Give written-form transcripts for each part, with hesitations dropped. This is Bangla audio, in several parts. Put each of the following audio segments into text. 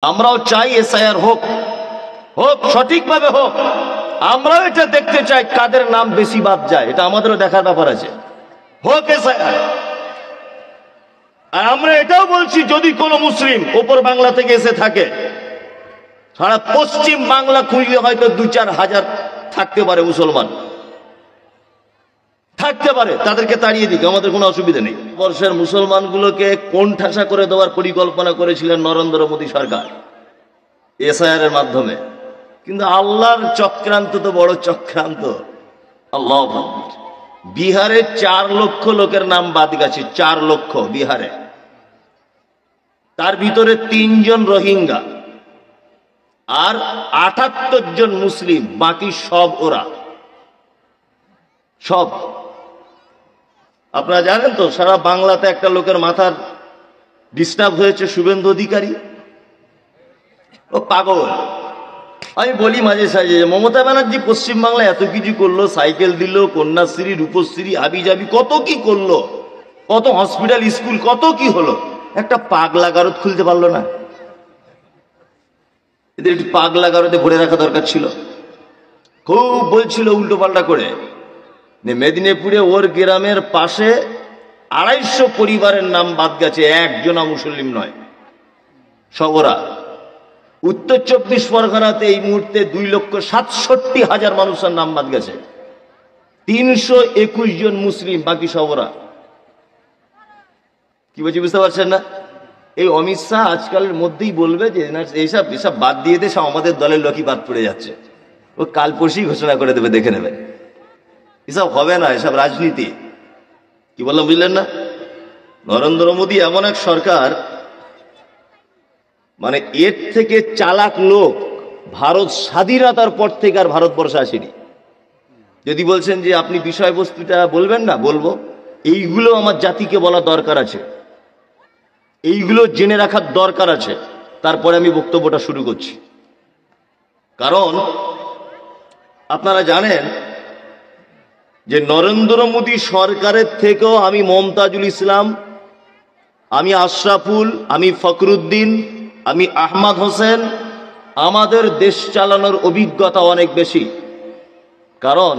আমরাও চাই এসআইআর হোক, হোক সঠিকভাবে হোক। আমরাও এটা দেখতে চাই কাদের নাম বেশি বাদ যায়, এটা আমাদেরও দেখার ব্যাপার আছে। হোক এসআইআর। আর আমরা এটাও বলছি, যদি কোনো মুসলিম ওপর বাংলা থেকে এসে থাকে, সারা পশ্চিম বাংলা খুঁজলে হয়তো 2-4 হাজার থাকতে পারে, মুসলমান থাকতে পারে, তাদেরকে তাড়িয়ে দিক, আমাদের কোনো অসুবিধা নেই। বর্ষের মুসলমানগুলোকে কোণঠাসা করে দেওয়ার পরিকল্পনা করেছিলেন নরেন্দ্র মোদী সরকার এসআইআর এর মাধ্যমে। কিন্তু আল্লাহর চক্রান্ত তো বড় চক্রান্ত। আল্লাহু আকবার। বিহারে 4 লক্ষ লোকের নাম বাদ গেছে, 4 লক্ষ বিহারে। তার ভিতরে 3 জন রোহিঙ্গা আর 78 জন মুসলিম, বাকি সব ওরা সব। আপনারা জানেন তো, সারা বাংলাতে একটা লোকের মাথার ডিস্টার্ব হয়েছে, শুভেন্দু অধিকারী। ও পাগল। আমি বলি মাঝে সাঝে, মমতা ব্যানার্জি পশ্চিমবাংলায় এত কিছু করলো, সাইকেল দিল, কন্যাশ্রী, রূপশ্রী, হাবিজাবি, কত কি করলো, কত হসপিটাল, স্কুল, কত কি হলো, একটা পাগলা গারদ খুলতে পারলো না। এদের একটু পাগলা গারদে ভরে রাখা দরকার ছিল। খুব বলছিল উল্টো পাল্টা করে। মেদিনীপুরে ওর গ্রামের পাশে 250 পরিবারের নাম বাদ গেছে, একজনা মুসলিম নয়, সব ওরা। উত্তর 24 পরগনাতে এই মুহূর্তে 2,67,000 মানুষের নাম বাদ গেছে, 321 জন মুসলিম, বাকি সব ওরা। কি বলছি বুঝতে পারছেন না? এই অমিত শাহ আজকালের মধ্যেই বলবে যে এইসব এসব বাদ দিয়ে দিয়ে সব আমাদের দলের লোকই বাদ পড়ে যাচ্ছে। ও কাল পরশুই ঘোষণা করে দেবে, দেখে নেবে। এসব হবে না, এসব রাজনীতি। কি বললাম বুঝলেন না? নরেন্দ্র মোদী এমন এক সরকার, মানে এর থেকে চালাক লোক ভারত স্বাধীনতার পর থেকে আর ভারতবর্ষে আসেনি। যদি বলছেন যে আপনি বিষয়বস্তুটা বলবেন না, বলবো। এইগুলো আমার জাতিকে বলা দরকার আছে, এইগুলো জেনে রাখার দরকার আছে, তারপরে আমি বক্তব্যটা শুরু করছি। কারণ আপনারা জানেন যে নরেন্দ্র মোদী সরকারের থেকেও আমি মমতাজুল ইসলাম, আমি আশরাফুল, আমি ফখরুদ্দিন, আমি আহমদ হোসেন, আমাদের দেশ চালানোর অভিজ্ঞতা অনেক বেশি। কারণ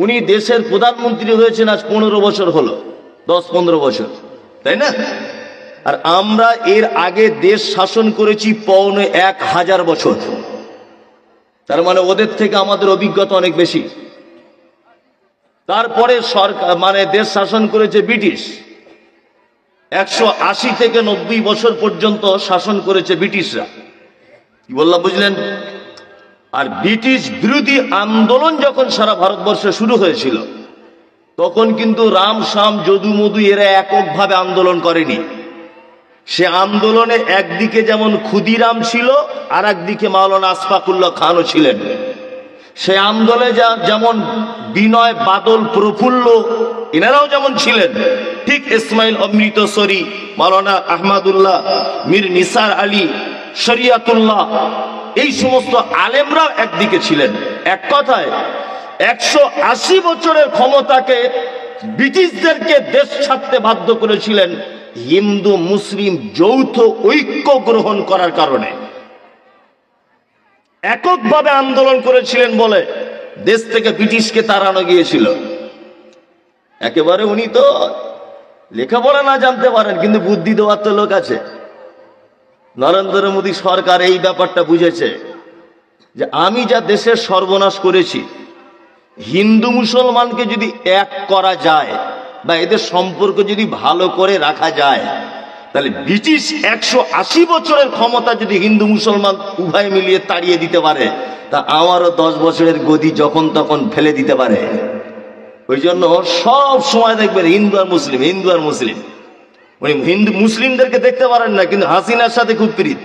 উনি দেশের প্রধানমন্ত্রী হয়েছেন আজ 15 বছর হলো, 10-15 বছর, তাই না? আর আমরা এর আগে দেশ শাসন করেছি 1500 বছর। তার মানে ওদের থেকে আমাদের অভিজ্ঞতা অনেক বেশি। তারপরে সরকার মানে দেশ শাসন করেছে ব্রিটিশ, 180 থেকে 90 বছর পর্যন্ত শাসন করেছে ব্রিটিশরা। কি বললাম বুঝলেন? আর ব্রিটিশ বিরোধী আন্দোলন যখন সারা ভারতবর্ষে শুরু হয়েছিল, তখন কিন্তু রাম শাম যদু মধু এরা এককভাবে আন্দোলন করেনি। সে আন্দোলনে একদিকে যেমন ক্ষুদিরাম ছিল, আর একদিকে মাওলানা আশফাকুল্লাহ খানও ছিলেন। সে আন্দোলনে যেমন বিনয়, বাদল, প্রফুল্ল এনারাও যেমন ছিলেন, ঠিক ইসমাইল অমৃতসরী, মাওলানা আহমদুল্লাহ, মীর নিসার আলী, শরিয়াতুল্লাহ, এই সমস্ত আলেমরাও একদিকে ছিলেন। এক কথায় 180 বছরের ক্ষমতাকে ব্রিটিশদেরকে দেশ ছাড়তে বাধ্য করেছিলেন হিন্দু মুসলিম যৌথ ঐক্য গ্রহণ করার কারণে। এককভাবে আন্দোলন করেছিলেন বলে দেশ থেকে ব্রিটিশকে তাড়ানো গিয়েছিল। একেবারে উনি তো লেখাপড়া না জানতে পারেন, কিন্তু বুদ্ধি দেওয়ার তো লোক আছে। নরেন্দ্র মোদী সরকার এই ব্যাপারটা বুঝেছে যে আমি যা দেশের সর্বনাশ করেছি, হিন্দু মুসলমানকে যদি এক করা যায় বা এদের সম্পর্ক যদি ভালো করে রাখা যায়, তাহলে ব্রিটিশ 180 বছরের ক্ষমতা যদি হিন্দু মুসলমান উভয় মিলিয়ে তাড়িয়ে দিতে পারে, তা আমারও 10 বছরের গদি যখন তখন ফেলে দিতে পারে। ওই জন্য সব সময় দেখবেন হিন্দু আর মুসলিম, হিন্দু আর মুসলিম। উনি হিন্দু মুসলিমদেরকে দেখতে পারেন না, কিন্তু হাসিনার সাথে খুব প্রীত,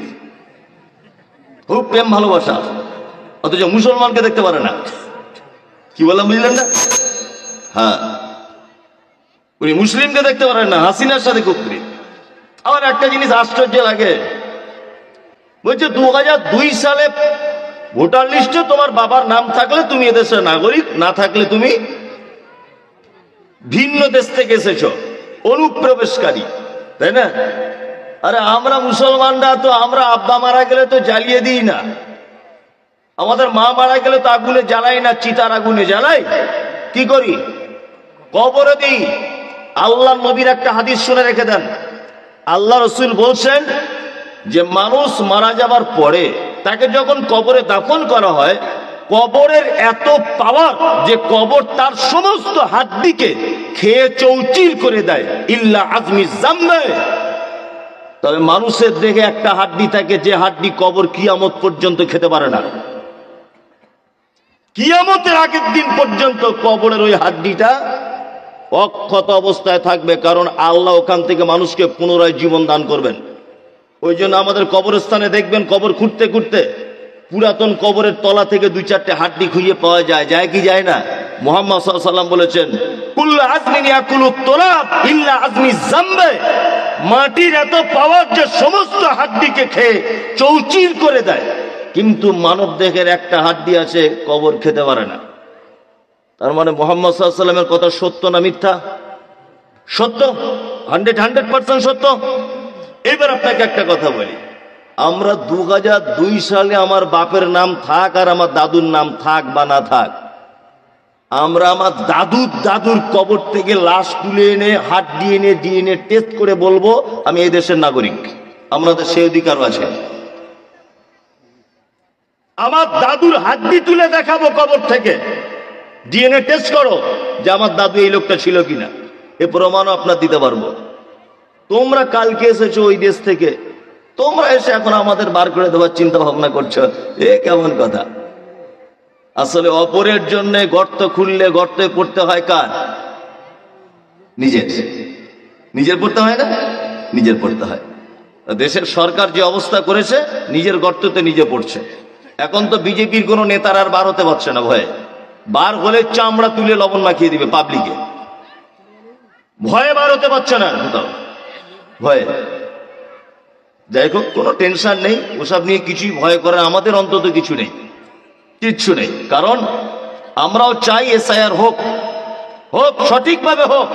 খুব প্রেম ভালোবাসা, অথচ মুসলমানকে দেখতে পারে না। কি বললাম বুঝলেন না? হ্যাঁ, উনি মুসলিমকে দেখতে পারেন না, হাসিনার সাথে খুব প্রীত। আবার একটা জিনিস আশ্চর্য লাগে, বলছে 2002 সালে ভোটার লিস্টে তোমার বাবার নাম থাকলে তুমি এদেশের নাগরিক, না থাকলে তুমি ভিন্ন দেশ থেকে এসেছো, অনুপ্রবেশকারী, তাই না? আরে আমরা মুসলমানরা তো আমরা আব্বা মারা গেলে তো জ্বালিয়ে দিই না, আমাদের মা মারা গেলে তো আগুনে জ্বালাই না, চিতার আগুনে জ্বালাই। কি করি? কবরে দিই। আল্লাহ নবীর একটা হাদিস শুনে রেখে দেন। আল্লাহ রসুল বলছেন যে মানুষ মারা যাবার পরে তাকে যখন কবরে দাফন করা হয়, কবরের এত পাওয়ার যে কবর তার সমস্ত হাড্ডিকে খেয়ে চৌচির করে দেয়, ইল্লা আজমি জাম্বে। তবে মানুষের দেহে একটা হাড্ডি থাকে, যে হাড্ডি কবর কিয়ামত পর্যন্ত খেতে পারে না। কিয়ামতের আগের দিন পর্যন্ত কবরের ওই হাড্ডিটা অক্ষত অবস্থায় থাকবে, কারণ আল্লাহ ওখান থেকে মানুষকে পুনরায় জীবন দান করবেন। ওই জন্য আমাদের কবরস্থানে দেখবেন কবর খুঁড়তে খুঁড়তে পুরাতন কবরের তলা থেকে 2-4টে হাড্ডি খুঁজে পাওয়া যায়। যায় কি যায় না? মুহাম্মদ সাল্লাল্লাহু আলাইহি ওয়াসাল্লাম বলেছেন, কুল্লু আজমিন ইয়াকুলু তুরাব ইল্লা আজমি জামবে। মাটির এত পাওয়ার যে সমস্ত হাড্ডিকে খেয়ে চৌচির করে দেয়, কিন্তু মানব দেহের একটা হাড্ডি আছে কবর খেতে পারে না। তার মানে মুহাম্মদ সাল্লাল্লাহু আলাইহি ওয়াসাল্লামের কথা সত্য না মিথ্যা? সত্য, 100% সত্য। এবার আপনাকে একটা কথা বলি, আমরা 2002 সালে আমার বাপের নাম থাক আর আমার দাদুর নাম থাক বা না থাক, আমরা আমার দাদুর কবর থেকে লাশ তুলে এনে হাড্ডি এনে ডিএনএ টেস্ট করে বলবো আমি এই দেশের নাগরিক। আমাদের সেই অধিকার আছে। আমার দাদুর হাড্ডি তুলে দেখাবো কবর থেকে, ডিএনএ টেস্ট করো যে আমার দাদু এই লোকটা ছিল কিনা, এ প্রমাণও আপনার দিতে পারবো। তোমরা কালকে এসেছো ওই দেশ থেকে, তোমরা এসে এখন আমাদের বার করে দেওয়ার চিন্তা ভাবনা করছো, এ কেমন কথা? আসলে অপরের জন্য গর্ত খুললে গর্তে পড়তে হয় কার? নিজের পড়তে হয় না? নিজের পড়তে হয়। দেশের সরকার যে অবস্থা করেছে, নিজের গর্ততে নিজে পড়ছে। এখন তো বিজেপির কোনো নেতারা আর বার হতে পারছে না ভয়ে। বার হলে চামড়া তুলে লবণ মাখিয়ে দিবে পাবলিকে, ভয়ে বার হতে পারছে না কোথাও, ভয়ে। যাই হোক, কোনো টেনশন নেই, ওসব নিয়ে কিছুই ভয় করার আমাদের অন্তত কিছু নেই, কিচ্ছু নেই। কারণ আমরাও চাই এসআইআর হোক, সঠিকভাবে হোক।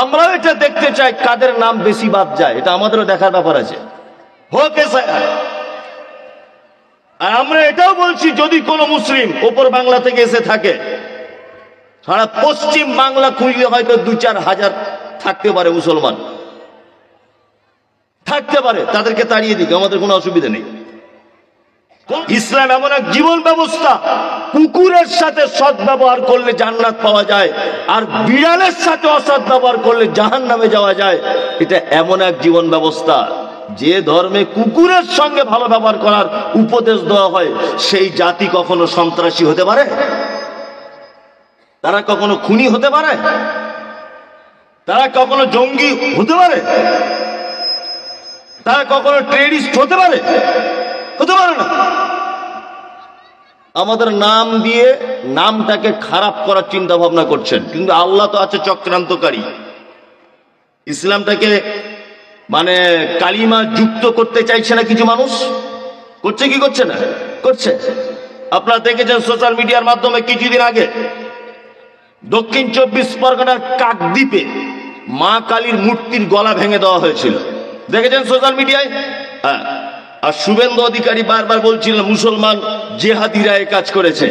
আমরাও এটা দেখতে চাই কাদের নাম বেশি বাদ যায়, এটা আমাদেরও দেখার ব্যাপার আছে। হোক এসআইআর। আর আমরা এটাও বলছি, যদি কোনো মুসলিম ওপর বাংলা থেকে এসে থাকে, সারা পশ্চিম বাংলা খুঁজলে হয়তো 2-4 হাজার থাকতে পারে, মুসলমান থাকতে পারে, তাদেরকে তাড়িয়ে দিক, আমাদের কোনো অসুবিধা নেই। ইসলাম এমন এক জীবন ব্যবস্থা, কুকুরের সাথে সৎ ব্যবহার করলে জান্নাত পাওয়া যায়, আর বিড়ালের সাথে অসৎ ব্যবহার করলে জাহান্নামে যাওয়া যায়। এটা এমন এক জীবন ব্যবস্থা, যে ধর্মে কুকুরের সঙ্গে ভালো ব্যবহার করার উপদেশ দেওয়া হয়, সেই জাতি কখনো সন্ত্রাসী হতে পারে? তারা কখনো খুনি হতে পারে? তারা কখনো জঙ্গি হতে পারে? তারা কখনো টেররিস্ট হতে পারে? হতে পারে না। আমাদের নাম দিয়ে নামটাকে খারাপ করার চিন্তা ভাবনা করছেন, কিন্তু আল্লাহ তো আছে চক্রান্তকারী। ইসলামটাকে মানে কালিমা যুক্ত করতে চাইছে না কিছু মানুষ, করছে কি করছে না? করছে। আপনারা দেখেছেন সোশ্যাল মিডিয়ার মাধ্যমে কিছুদিন আগে দক্ষিণ 24 পরগনার কাকদ্বীপে মা কালীর মূর্তির গলা ভেঙে দেওয়া হয়েছিল, দেখেছেন সোশ্যাল মিডিয়ায়? হ্যাঁ। আর শুভেন্দু অধিকারী বারবার বলছিলেন মুসলমান জেহাদিরা এই কাজ করেছে,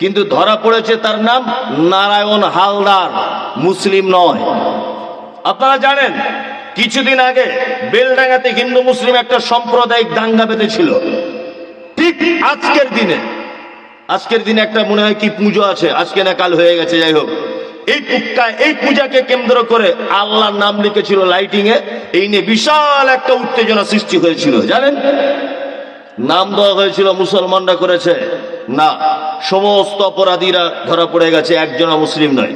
কিন্তু ধরা পড়েছে তার নাম নারায়ণ হালদার, মুসলিম নয়। আপনারা জানেন কিছুদিন আগে বেলডাঙ্গাতে হিন্দু মুসলিম একটা সাম্প্রদায়িক দাঙ্গা বেঁধেছিল। ঠিক আজকের দিনে একটা মনে হয় কি পুজো আছে, আজকে না কাল হয়ে গেছে, যাই হোক, এই পূজাকে কেন্দ্র করে আল্লাহর নাম লিখেছিল লাইটিং এ, এই নিয়ে বিশাল একটা উত্তেজনা সৃষ্টি হয়েছিল। জানেন, নাম দেওয়া হয়েছিল মুসলমানরা করেছে, না, সমস্ত অপরাধীরা ধরা পড়ে গেছে, একজনও মুসলিম নয়।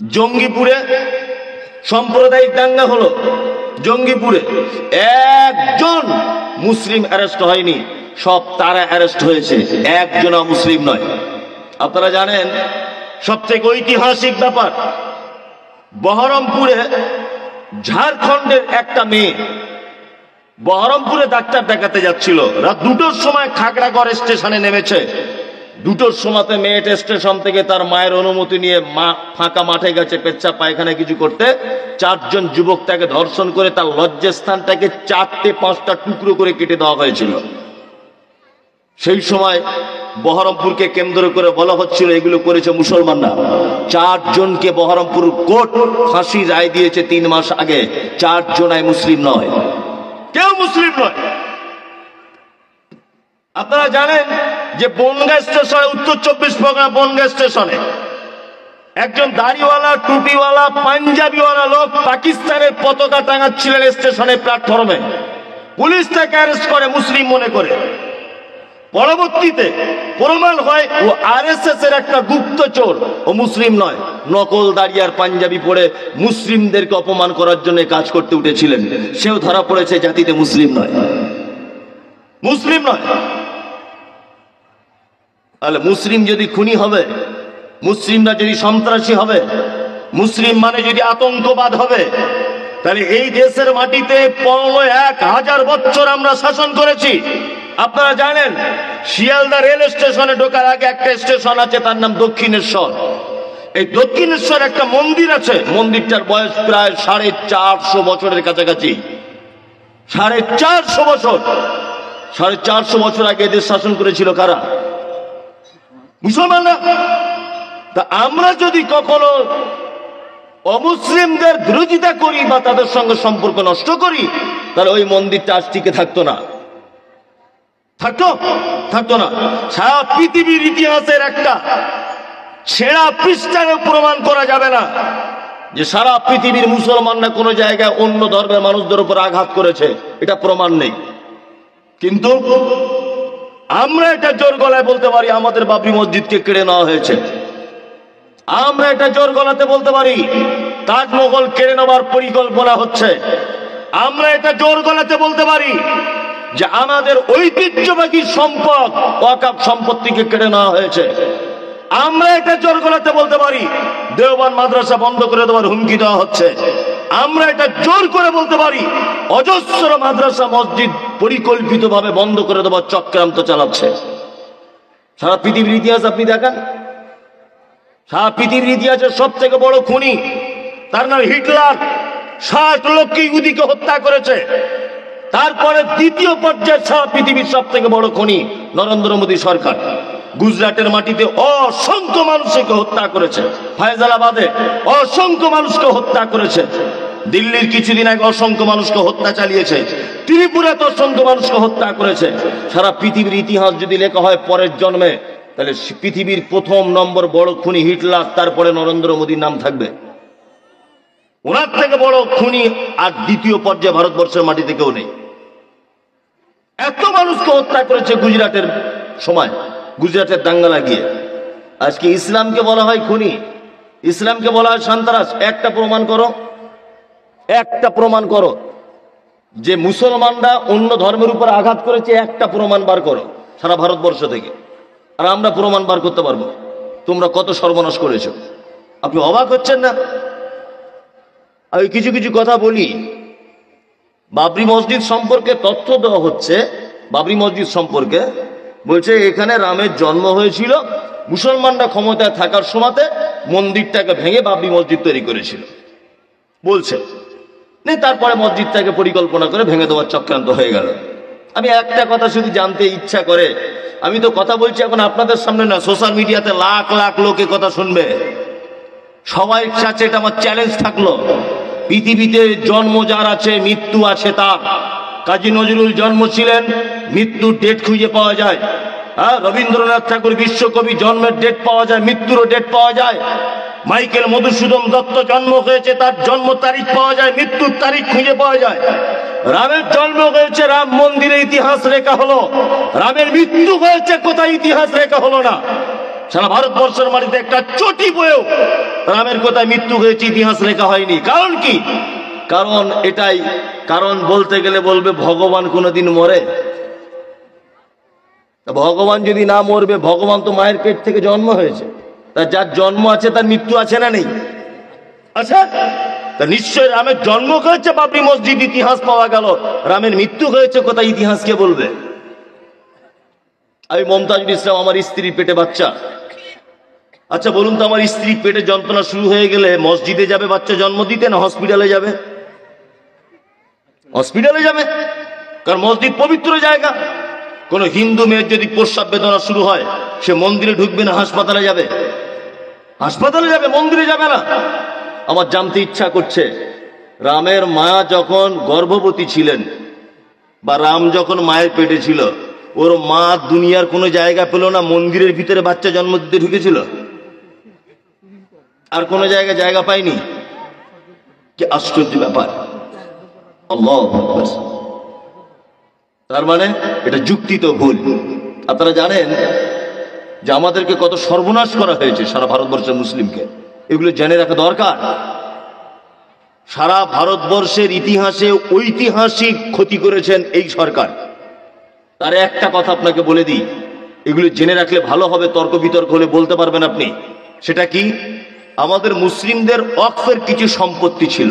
জঙ্গিপুরে সাম্প্রদায়িক দাঙ্গা হলো, জঙ্গিপুরে একজন মুসলিম অ্যারেস্ট হয়নি, সব তারা অ্যারেস্ট হয়েছে, একজনও মুসলিম নয়। আপনারা জানেন সবথেকে ঐতিহাসিক ব্যাপার, বহরমপুরে ঝাড়খণ্ডের একটা মেয়ে বহরমপুরে ডাক্তার দেখাতে যাচ্ছিল, রাত 2টোর সময় খাগড়াগড় স্টেশনে নেমেছে। দুটোর সময়তে মেয়েটা স্টেশন থেকে তার মায়ের অনুমতি নিয়ে ফাঁকা মাঠে গেছে পেচ্ছাপ পায়খানা কিছু করতে, 4 জন যুবক তাকে ধর্ষণ করে তার লজ্জাস্থানটাকে 4টে 5টা টুকরো করে কেটে দেওয়া হয়েছিল। সেই সময় বহরমপুরকে কেন্দ্র করে বলা হচ্ছিল এগুলো করেছে মুসলমানরা। 4 জনকে বহরমপুর কোর্ট ফাঁসি রায় দিয়েছে 3 মাস আগে। 4 জনাই মুসলিম নয়, কেউ মুসলিম নয়। আপনারা জানেন যে বনগাঁ স্টেশনে, উত্তর 24 পরগনা বনগাঁ স্টেশনে একজন দাড়িওয়ালা টুপিওয়ালা পাঞ্জাবিওয়ালা লোক পাকিস্তানের পতাকা টাঙাচ্ছিলেন স্টেশনের প্ল্যাটফর্মে। পুলিশ তাকে অ্যারেস্ট করে মুসলিম মনে করে। পরবর্তীতে প্রমাণ হয় ও আরএসএস এর একটা গুপ্তচর, ও মুসলিম নয়, নকল দাড়ি আর পাঞ্জাবি পরে মুসলিমদেরকে অপমান করার জন্য কাজ করতে উঠেছিলেন। সেও ধরা পড়েছে, জাতিতে মুসলিম নয়, মুসলিম নয়। তাহলে মুসলিম যদি খুনি হবে, মুসলিমরা যদি সন্ত্রাসী হবে, মুসলিম মানে যদি আতঙ্কবাদ হবে, তাহলে এই দেশের মাটিতে 1000 বছর আমরা শাসন করেছি। আপনারা জানেন শিয়ালদা রেল স্টেশনে ঢোকার আগে একটা স্টেশন আছে, তার নাম দক্ষিণেশ্বর। এই দক্ষিণেশ্বর একটা মন্দির আছে, মন্দিরটার বয়স প্রায় 450 বছরের কাছাকাছি। 450 বছর, 450 বছর আগে এদের শাসন করেছিল কারা? মুসলমানরা। তা আমরা যদি কখনো অমুসলিমদের বিরোধিতা করি বা তাদের সঙ্গে সম্পর্ক নষ্ট করি, তাহলে ওই মন্দিরটা আজ টিকে থাকতো না, থাকতো না। সারা পৃথিবীর ইতিহাসের একটা ছেঁড়া পৃষ্ঠারে প্রমাণ করা যাবে না যে সারা পৃথিবীর মুসলমানরা কোন জায়গায় অন্য ধর্মের মানুষদের উপর আঘাত করেছে, এটা প্রমাণ নেই। কিন্তু আমরা এটা জোর গলায় বলতে পারি আমাদের বাবরি মসজিদকে কেড়ে নেওয়া হয়েছে। আমরা এটা জোর গলাতে বলতে পারি তাজমহল কেড়ে নেওয়ার পরিকল্পনা হচ্ছে। আমরা এটা জোর গলাতে বলতে পারি যে আমাদের ঐতিহ্যবাহী সম্পদ ওয়াকফ সম্পত্তিকে কেড়ে নেওয়া হয়েছে। আমরা এটা জোর গলাতে বলতে পারি দেওবন্দ মাদ্রাসা বন্ধ করে দেওয়ার হুমকি দেওয়া হচ্ছে। আমরা এটা জোর করে বলতে পারি অজস্র মাদ্রাসা মসজিদ পরিকল্পিতভাবে বন্ধ করে দেওয়ার চক্রান্ত চালাচ্ছে। সারা পৃথিবীর ইতিহাস আপনি দেখেন, সারা পৃথিবীর ইতিহাসের সব থেকে বড় খুনি তার নাম হিটলার। 60 লক্ষ ইহুদিকে হত্যা করেছে। তারপরে দ্বিতীয় পর্যায়ে সারা পৃথিবীর সব থেকে বড় খুনি নরেন্দ্র মোদী সরকার। গুজরাটের মাটিতে অসংখ্য মানুষকে হত্যা করেছে, ফায়জালাবাদে অসংখ্য মানুষকে হত্যা করেছে, দিল্লির কিছুদিন আগে অসংখ্য মানুষকে হত্যা চালিয়েছে, ত্রিপুরাতে অসংখ্য মানুষকে হত্যা করেছে। সারা পৃথিবীর ইতিহাস যদি লেখা হয় পরের জন্মে, তাহলে পৃথিবীর 1 নম্বর বড় খুনি হিটলার, তারপরে নরেন্দ্র মোদীর নাম থাকবে। ওনার থেকে বড় খুনি আর দ্বিতীয় পর্যায়ে ভারতবর্ষের মাটিতে কেউ নেই। এত মানুষকে হত্যা করেছে গুজরাটের সময়, গুজরাটের দাঙ্গা লাগিয়ে। আজকে ইসলামকে বলা হয় খুনি, ইসলামকে বলা হয় সন্ত্রাস। একটা প্রমাণ করো যে মুসলমানরা অন্য ধর্মের উপর আঘাত করেছে, একটা প্রমাণ বার করো সারা ভারতবর্ষ থেকে। আর আমরা প্রমাণ বার করতে পারবো তোমরা কত সর্বনাশ করেছো। আপনি অবাক হচ্ছেন না? আমি কিছু কিছু কথা বলি। বাবরি মসজিদ সম্পর্কে তথ্য দেওয়া হচ্ছে, বাবরি মসজিদ সম্পর্কে বলছে এখানে রামের জন্ম হয়েছিল, মুসলমানরা ক্ষমতায় থাকার সময়তে মন্দিরটাকে ভেঙে বাবরি মসজিদ তৈরি করেছিল বলছে। তারপরে মসজিদটাকে পরিকল্পনা করে ভেঙে দেওয়ার চক্রান্ত হয়ে গেল। আমি একটা কথা শুধু জানতে ইচ্ছা করে, আমি তো কথা বলছি এখন আপনাদের সামনে না, সোশ্যাল মিডিয়াতে লাখ লাখ লোকে কথা শুনবে, সবাই চাচ্ছে, এটা আমার চ্যালেঞ্জ থাকলো। পৃথিবীতে জন্ম যার আছে মৃত্যু আছে তার। কাজী নজরুল জন্ম ছিলেন, মৃত্যুর ডেট খুঁজে পাওয়া যায়। রবীন্দ্রনাথ ঠাকুর বিশ্বকবি, জন্মের ডেট পাওয়া যায়, মৃত্যুরও ডেট পাওয়া যায়। মাইকেল মধুসূদন দত্ত জন্ম হয়েছে, তার জন্ম তারিখ পাওয়া যায়, মৃত্যুর তারিখ খুঁজে পাওয়া যায়। রামের জন্ম হয়েছে, রাম মন্দিরে ইতিহাস লেখা হলো। রামের মৃত্যু হয়েছে, কোথায় ইতিহাস লেখা হলো না। সারা ভারতবর্ষের মাটিতে একটা চটি বয়েও রামের কোথায় মৃত্যু হয়েছে ইতিহাস লেখা হয়নি। কারণ কি? কারণ এটাই, কারণ বলতে গেলে বলবে ভগবান কোনোদিন মরে? ভগবান যদি না মরবে, ভগবান তো মায়ের পেট থেকে জন্ম হয়েছে, তা যার জন্ম আছে তার মৃত্যু আছে না নেই? আচ্ছা, তা নিশ্চয় রামের জন্ম হয়েছে, বাবরি মসজিদ ইতিহাস পাওয়া গেল, রামের মৃত্যু হয়েছে কোথায় ইতিহাসকে বলবে? আমি মমতাজুল ইসলাম, আমার স্ত্রীর পেটে বাচ্চা। আচ্ছা বলুন তো, আমার স্ত্রীর পেটে যন্ত্রণা শুরু হয়ে গেলে মসজিদে যাবে বাচ্চা জন্ম দিতে, না হসপিটালে যাবে? হসপিটালে যাবে, কারণ মসজিদ পবিত্র জায়গা। কোন হিন্দু মেয়ের যদি প্রস্রাব বেদনা শুরু হয়, সে মন্দিরে ঢুকবে না হাসপাতালে যাবে? হাসপাতালে যাবে, মন্দিরে যাবে না। আমার জানতে ইচ্ছা করছে, রামের মা যখন গর্ভবতী ছিলেন, বা রাম যখন মায়ের পেটে ছিল, ওর মা দুনিয়ার কোনো জায়গা পেল না, মন্দিরের ভিতরে বাচ্চা জন্ম দিতে ঢুকেছিল? আর কোনো জায়গায় জায়গা পায়নি? কি আশ্চর্য ব্যাপার! আল্লাহু আকবার। তার মানে এটা যুক্তি তো ভুল। আপনারা জানেন যে আমাদেরকে কত সর্বনাশ করা হয়েছে সারা ভারতবর্ষের মুসলিমকে, এগুলো জেনে রাখা দরকার। সারা ভারতবর্ষের ইতিহাসে ঐতিহাসিক ক্ষতি করেছেন এই সরকার। তার একটা কথা আপনাকে বলে দিই, এগুলো জেনে রাখলে ভালো হবে, তর্ক বিতর্ক হলে বলতে পারবেন আপনি। সেটা কি? আমাদের মুসলিমদের ওয়াকফের কিছু সম্পত্তি ছিল,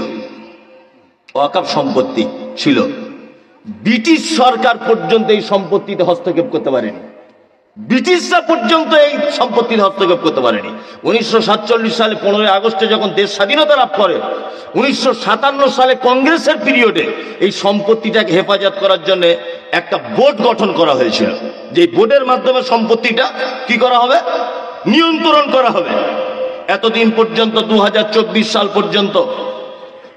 ওয়াকফ সম্পত্তি ছিল। ব্রিটিশ সরকার পর্যন্ত এই সম্পত্তিতে হস্তক্ষেপ করতে পারেনি, ব্রিটিশরা পর্যন্ত এই সম্পত্তিতে হস্তক্ষেপ করতে পারেনি। 1947 সালে 15 আগস্টে যখন দেশ স্বাধীনতা লাভ করে, 1957 সালে কংগ্রেসের পিরিয়ডে এই সম্পত্তিটাকে হেফাজত করার জন্য একটা বোর্ড গঠন করা হয়েছিল, যে বোর্ডের মাধ্যমে সম্পত্তিটা কি করা হবে? নিয়ন্ত্রণ করা হবে। এতদিন পর্যন্ত 2024 সাল পর্যন্ত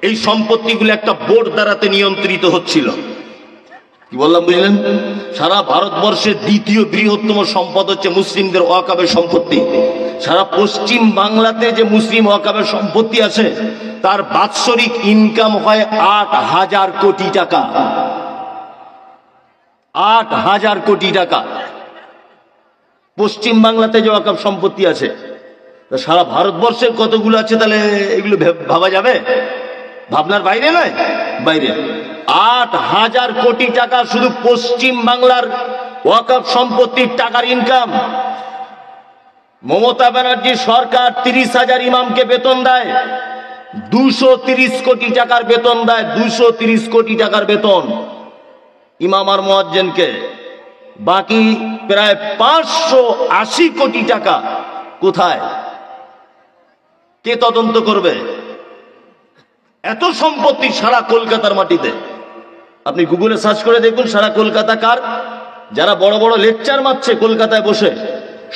এই সম্পত্তিগুলো একটা বোর্ড দ্বারাতে নিয়ন্ত্রিত হচ্ছিল। কি বললাম বুঝলেন? সারা ভারতবর্ষের দ্বিতীয় বৃহত্তম সম্পদ হচ্ছে মুসলিমদের ওয়াকফের সম্পত্তি। সারা পশ্চিম বাংলাতে যে মুসলিম ওয়াকফের সম্পত্তি আছে, তার বাৎসরিক ইনকাম হয় 8,000 কোটি টাকা। 8,000 কোটি টাকা পশ্চিম বাংলাতে যে ওয়াকফ সম্পত্তি আছে। সারা ভারতবর্ষের কতগুলো আছে তাহলে এগুলো ভাবা যাবে? ভাবনার বাইরে নয়, বাইরে। 8,000 কোটি টাকা শুধু পশ্চিম বাংলার ওয়াকফ সম্পত্তির টাকার ইনকাম। মমতা ব্যানার্জি সরকার 30,000 ইমামকে বেতন দেয়, 230 কোটি টাকার বেতন দেয়, 230 কোটি টাকার বেতন ইমাম আর মুয়াজ্জিনকে। বাকি প্রায় 580 কোটি টাকা কোথায়? কে তদন্ত করবে? এত সম্পত্তি সারা কলকাতার মাটিতে। আপনি গুগলে সার্চ করে দেখুন সারা কলকাতা কার। যারা বড় বড় লেকচার মারছে কলকাতায় বসে,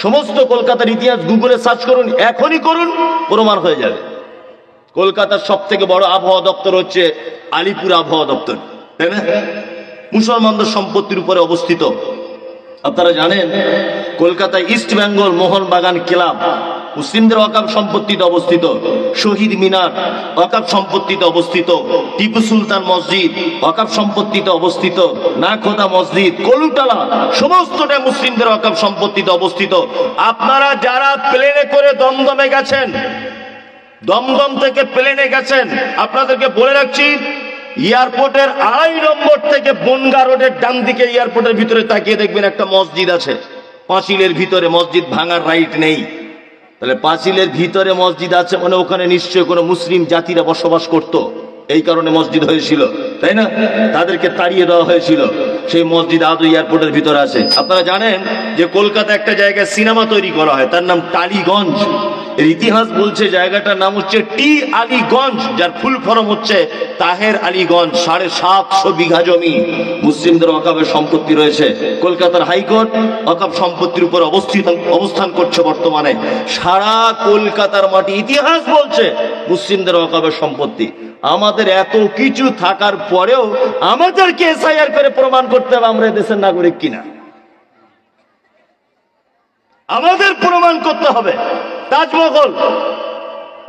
সমস্ত কলকাতার ইতিহাস গুগলে সার্চ করুন, এখনই করুন, প্রমাণ হয়ে যাবে। কলকাতার সব থেকে বড় আবহাওয়া দপ্তর হচ্ছে আলিপুর আবহাওয়া দপ্তর, তাই না? মুসলমানদের সম্পত্তির উপরে অবস্থিত। আপনারা জানেন কলকাতায় ইস্ট বেঙ্গল মোহনবাগান ক্লাব মুসলিমদের ওয়াকফ সম্পত্তিতে অবস্থিত। শহীদ মিনার ওয়াকফ সম্পত্তিতে অবস্থিত। টিপু সুলতান মসজিদ ওয়াকফ সম্পত্তিতে অবস্থিত। নাখোদা মসজিদ, কলুটালা, সমস্তটা মুসলিমদের ওয়াকফ সম্পত্তিতে অবস্থিত। আপনারা যারা প্লেনে করে দমদমে গেছেন, দমদম থেকে প্লেনে গেছেন, আপনাদেরকে বলে রাখছি, এয়ারপোর্টের 2.5 নম্বর থেকে বনগা রোডের ডান দিকে এয়ারপোর্টের ভিতরে তাকিয়ে দেখবেন একটা মসজিদ আছে। পাঁচিলের ভিতরে মসজিদ ভাঙার রাইট নেই। তাহলে পাঁচিলের ভিতরে মসজিদ আছে মানে ওখানে নিশ্চয় কোনো মুসলিম জাতিরা বসবাস করত, এই কারণে মসজিদ হয়েছিল, তাই না? তাদেরকে তাড়িয়ে দেওয়া হয়েছিল। সেই মসজিদ আদৌ এয়ারপোর্টের ভিতরে আছে। আপনারা জানেন যে কলকাতা একটা জায়গায় সিনেমা তৈরি করা হয়, তার নাম টালিগঞ্জ। এর ইতিহাস বলছে জায়গাটার নাম হচ্ছে টি আলীগঞ্জ, যার ফুল ফর্ম হচ্ছে তাহের আলীগঞ্জ। 750 বিঘা জমি মুসলিমদের ওয়াকফের সম্পত্তি রয়েছে। কলকাতার হাইকোর্ট ওয়াকফ সম্পত্তির উপর অবস্থান করছে বর্তমানে। সারা কলকাতার মাটি ইতিহাস বলছে মুসলিমদের ওয়াকফের সম্পত্তি। আমাদের এত কিছু থাকার পরেও আমাদেরকে এসআইআর করে প্রমাণ করতে হবে আমরা দেশের নাগরিক কিনা। আমাদের প্রমাণ করতে হবে। তাজমহল,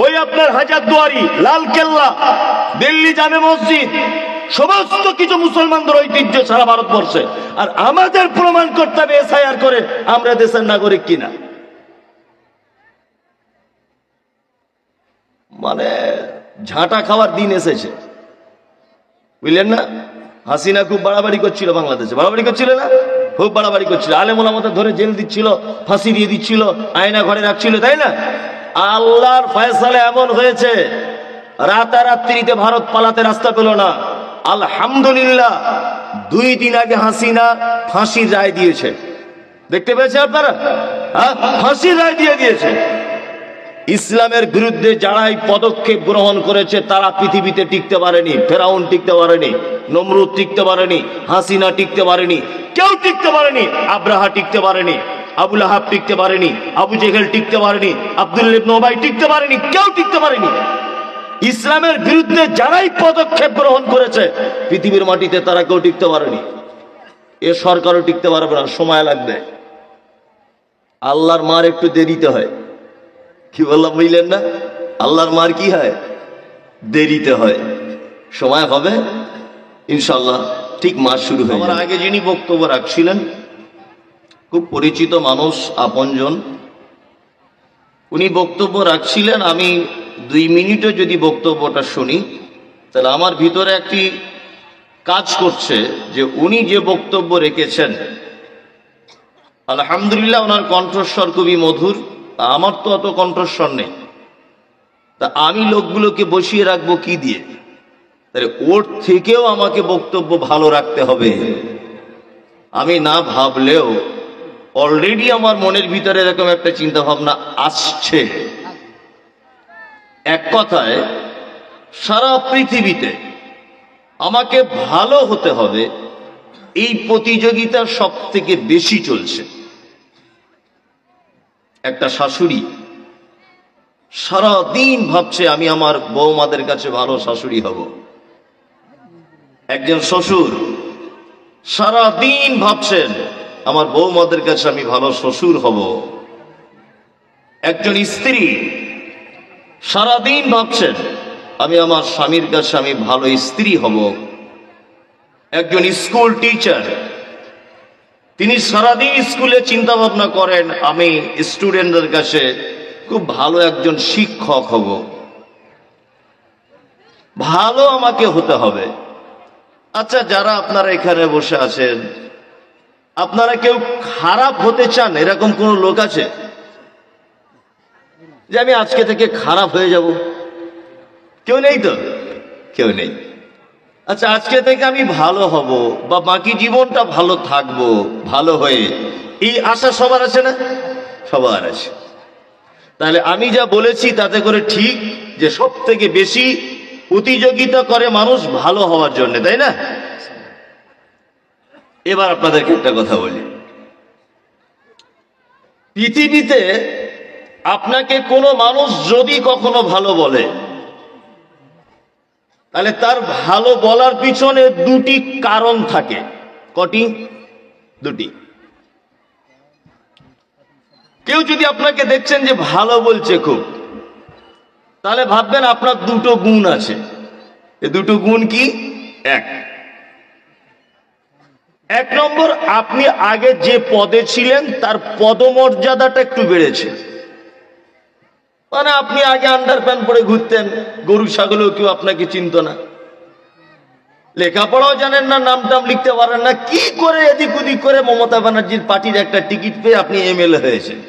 ওই আপনার হাজারদুয়ারি, লালকেল্লা, দিল্লি জামে মসজিদ, সমস্ত কিছু মুসলমানদের ঐতিহ্য সারা ভারতবর্ষে। আর আমাদের প্রমাণ করতে হবে এসআইআর করে আমরা দেশের নাগরিক কিনা। মানে ঝাঁটা খাওয়ার দিন এসেছে, বুঝলেন না? হাসিনা খুব বাড়াবাড়ি করছিল বাংলাদেশে, বাড়াবাড়ি করছিল না? খুব বাড়াবাড়ি করছিল। আলেম ওলামাদের ধরে জেল দিচ্ছিল, ফাঁসি দিয়ে দিচ্ছিল, আয়না ঘরে রাখছিল, তাই না? আল্লাহর ফয়সালা এমন হয়েছে, রাতারাত্রিতে ভারত পালাতে রাস্তা পেল না। আলহামদুলিল্লাহ 2 দিন আগে হাসিনা ফাঁসির রায় দিয়েছে। দেখতে পেয়েছেন আপনারা? ফাঁসির রায় দিয়ে দিয়েছে। ইসলামের বিরুদ্ধে যারাই পদক্ষেপ গ্রহণ করেছে তারা পৃথিবীতে টিকতে পারেনি। ফেরাউন টিকতে পারেনি, নমরুদ টিকতে পারেনি, হাসিনা টিকতে পারেনি, কেউ টিকতে পারেনি। আব্রাহা টিকতে পারেনি, আবু লাহাব টিকতে পারেনি, আবু জেহেল টিকতে পারেনি, আব্দুল্লাহ ইবনে উবাই টিকতে পারেনি, কেউ টিকতে পারেনি। ইসলামের বিরুদ্ধে যারাই পদক্ষেপ গ্রহণ করেছে পৃথিবীর মাটিতে তারা কেউ টিকতে পারেনি। এ সরকারও টিকতে পারবে না, সময় লাগবে। আল্লাহর মার একটু দেরিতে হয়। কি বললাম বুঝলেন না? আল্লাহর মার কি হয়? দেরিতে হয়। সময় হবে ইনশাল্লাহ, ঠিক মাস শুরু হয়। আমার আগে যিনি বক্তব্য রাখছিলেন খুব পরিচিত মানুষ, আপনজন, উনি বক্তব্য রাখছিলেন। আমি 2 মিনিটও যদি বক্তব্যটা শুনি তাহলে আমার ভিতরে একটি কাজ করছে যে উনি যে বক্তব্য রেখেছেন আলহামদুলিল্লাহ ওনার কণ্ঠস্বর খুবই মধুর। আমার তো অত কণ্ঠস্বর নেই, তা আমি লোকগুলোকে বসিয়ে রাখবো কি দিয়ে? তাহলে ওর থেকেও আমাকে বক্তব্য ভালো রাখতে হবে। আমি না ভাবলেও অলরেডি আমার মনের ভিতরে এরকম একটা চিন্তা ভাবনা আসছে। এক কথায় সারা পৃথিবীতে আমাকে ভালো হতে হবে, এই প্রতিযোগিতা সব থেকে বেশি চলছে। একটা শাশুড়ি সারা দিন ভাবছে আমি আমার বৌমাদের কাছে ভালো শাশুড়ি হব। একজন শ্বশুর সারা দিন ভাবছেন আমার বৌমাদের কাছে আমি ভালো শ্বশুর হব। একজন স্ত্রী সারাদিন ভাবছেন আমি আমার স্বামীর কাছে আমি ভালো স্ত্রী হব। একজন স্কুল টিচার তিনি সারাদিন স্কুলে চিন্তা ভাবনা করেন আমি স্টুডেন্টদের কাছে খুব ভালো একজন শিক্ষক হব। ভালো আমাকে হতে হবে। আচ্ছা, যারা আপনারা এখানে বসে আছেন আপনারা কেউ খারাপ হতে চান? এরকম কোন লোক আছে যে আমি আজকে থেকে খারাপ হয়ে যাব? কেউ নেই তো? কেউ নেই। আচ্ছা, আজকে থেকে আমি ভালো হব বা বাকি জীবনটা ভালো থাকবো ভালো হয়ে, এই আশা সবার আছে না? সবার আছে। তাহলে আমি যা বলেছি তাতে করে ঠিক যে সব থেকে বেশি প্রতিযোগিতা করে মানুষ ভালো হওয়ার জন্য, তাই না? এবার আপনাদেরকে একটা কথা বলি, পৃথিবীতে আপনাকে কোনো মানুষ যদি কখনো ভালো বলে তাহলে তার ভালো বলার পিছনে 2টি কারণ থাকে। কটি? 2টি। কেউ যদি আপনাকে দেখছেন যে ভালো বলছে খুব, তাহলে ভাববেন আপনার 2টো গুণ আছে। এই 2টো গুণ কি? এক নম্বর, আপনি আগে যে পদে ছিলেন তার পদমর্যাদাটা একটু বেড়েছে। মানে আপনি আগে আন্ডার প্যান্ট পরে ঘুরতেন, গরু ছাগলেও কেউ আপনাকে চিনত না, লেখাপড়াও জানেন না, নাম টাম লিখতে পারেন না, কি করে এদিক ওদিক করে মমতা ব্যানার্জির পার্টির একটা টিকিট পেয়ে আপনি এমএলএ হয়েছেন।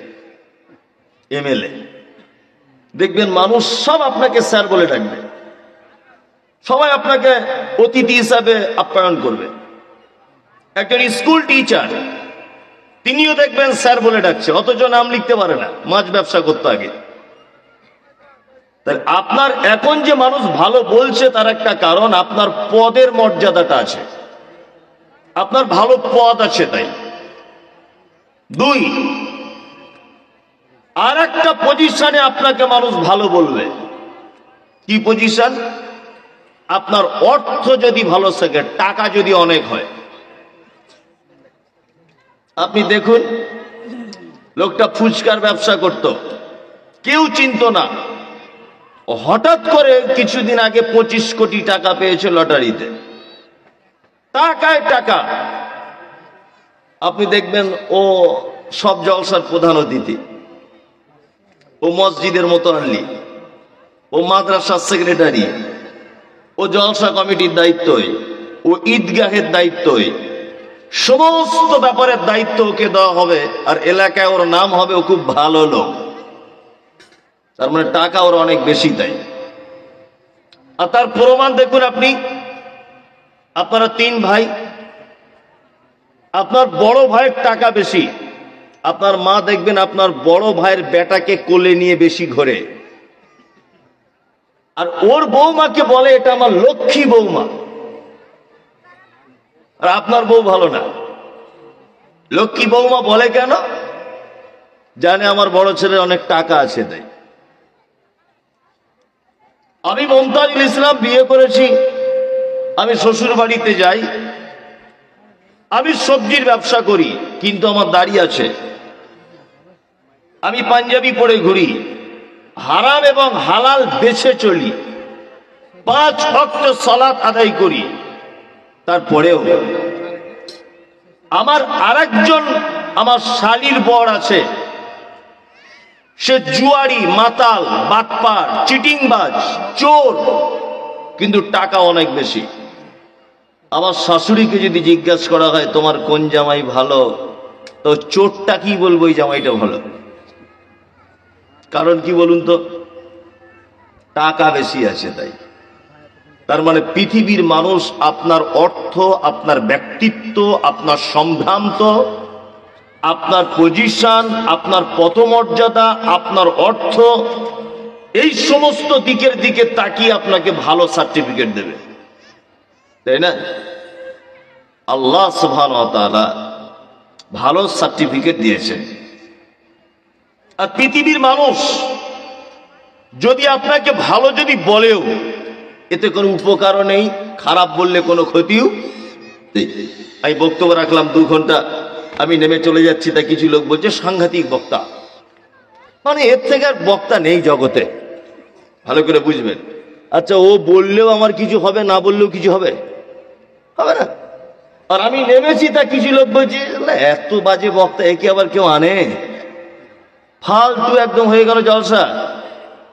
এমএলএ দেখবেন মানুষ সব আপনাকে স্যার বলে ডাকবে, সবাই আপনাকে অতিথি হিসাবে আপ্যায়ন করবে। একজন স্কুল টিচার তিনিও দেখবেন স্যার বলে ডাকছে, অথচ নাম লিখতে পারে না, মাছ ব্যবসা করতে আগে। তাহলে আপনার এখন যে মানুষ ভালো বলছে তার একটা কারণ আপনার পদের মর্যাদাটা আছে, আপনার ভালো পদ আছে। তাই 2, আর একটা পজিশনে আপনাকে মানুষ ভালো বলবে। কি পজিশন? আপনার অর্থ যদি ভালো থাকে, টাকা যদি অনেক হয়। আপনি দেখুন, লোকটা ফুচকার ব্যবসা করত, কেউ চিনত না, হঠাৎ করে কিছুদিন আগে 25 কোটি টাকা পেয়েছে লটারিতে। টাকায় টাকা। আপনি দেখবেন ও সব জলসার প্রধান অতিথি, ও মসজিদের মোতাল্লি, ও মাদ্রাসার সেক্রেটারি, ও জলসা কমিটির দায়িত্বই, ও ঈদগাহের দায়িত্বই, সমস্ত ব্যাপারের দায়িত্ব ওকে দেওয়া হবে। আর এলাকায় ওর নাম হবে ও খুব ভালো লোক, তার মানে টাকা ওর অনেক বেশি। তাই আর তার প্রমাণ দেখুন আপনি, আপনারা 3 ভাই, আপনার বড় ভাইয়ের টাকা বেশি, আপনার মা দেখবেন আপনার বড় ভাইয়ের বেটাকে কোলে নিয়ে বেশি ঘোরে, আর ওর বৌমাকে বলে এটা আমার লক্ষ্মী বৌমা। আর আপনার বউ ভালো না, লক্ষ্মী বৌমা বলে কেন? জানে আমার বড় ছেলে অনেক টাকা আছে তাই। আমি মমতাজুল ইসলাম বিয়ে করেছি, আমি শ্বশুর বাড়িতে যাই, আমি সবজির ব্যবসা করি, কিন্তু আমার দাড়ি আছে, আমি পাঞ্জাবি পরে ঘুরি, হারাম এবং হালাল বেছে চলি, 5 ওয়াক্ত সালাত আদায় করি, তারপরেও আমার আরেকজন আমার শালীর বর আছে, সে জুয়ারি, মাতাল, বাটপার, চিটিংবাজ, চোর, কিন্তু টাকা অনেক বেশি। আমার শাশুড়িকে যদি জিজ্ঞাসা করা হয় তোমার কোন জামাই ভালো, তো চোরটা কি বলবো এই জামাইটা ভালো। কারণ কি বলুন তো? টাকা বেশি আছে তাই। তার মানে পৃথিবীর মানুষ আপনার অর্থ, আপনার ব্যক্তিত্ব, আপনার সম্ভ্রান্ত, আপনার পজিশন, আপনার পদমর্যাদা, আপনার অর্থ, এই সমস্ত দিকের দিকে তাকিয়ে আপনাকে ভালো সার্টিফিকেট দেবে, তাই না? আল্লাহ সুবহানাহু ওয়া তাআলা ভালো সার্টিফিকেট দিয়েছেন। আর পৃথিবীর মানুষ যদি আপনাকে ভালো যদি বলেও এতে কোনো উপকারও নেই, খারাপ বললে কোনো ক্ষতিও নেই। আমি বক্তব্য রাখলাম 2 ঘন্টা, আমি নেমে চলে যাচ্ছি, তা কিছু লোক বলছে সাংঘাতিক বক্তা। মানে এর থেকে আর বক্তা নেই জগতে, ভালো করে বুঝবেন। আচ্ছা, ও বললেও আমার কিছু হবে, না বললেও কিছু হবে, হবে না। আর আমি নেমেছি, তা কিছু লোক বলছে এত বাজে বক্তা, একে আবার কেউ আনে, ফালতু একদম হয়ে গেল জলসা।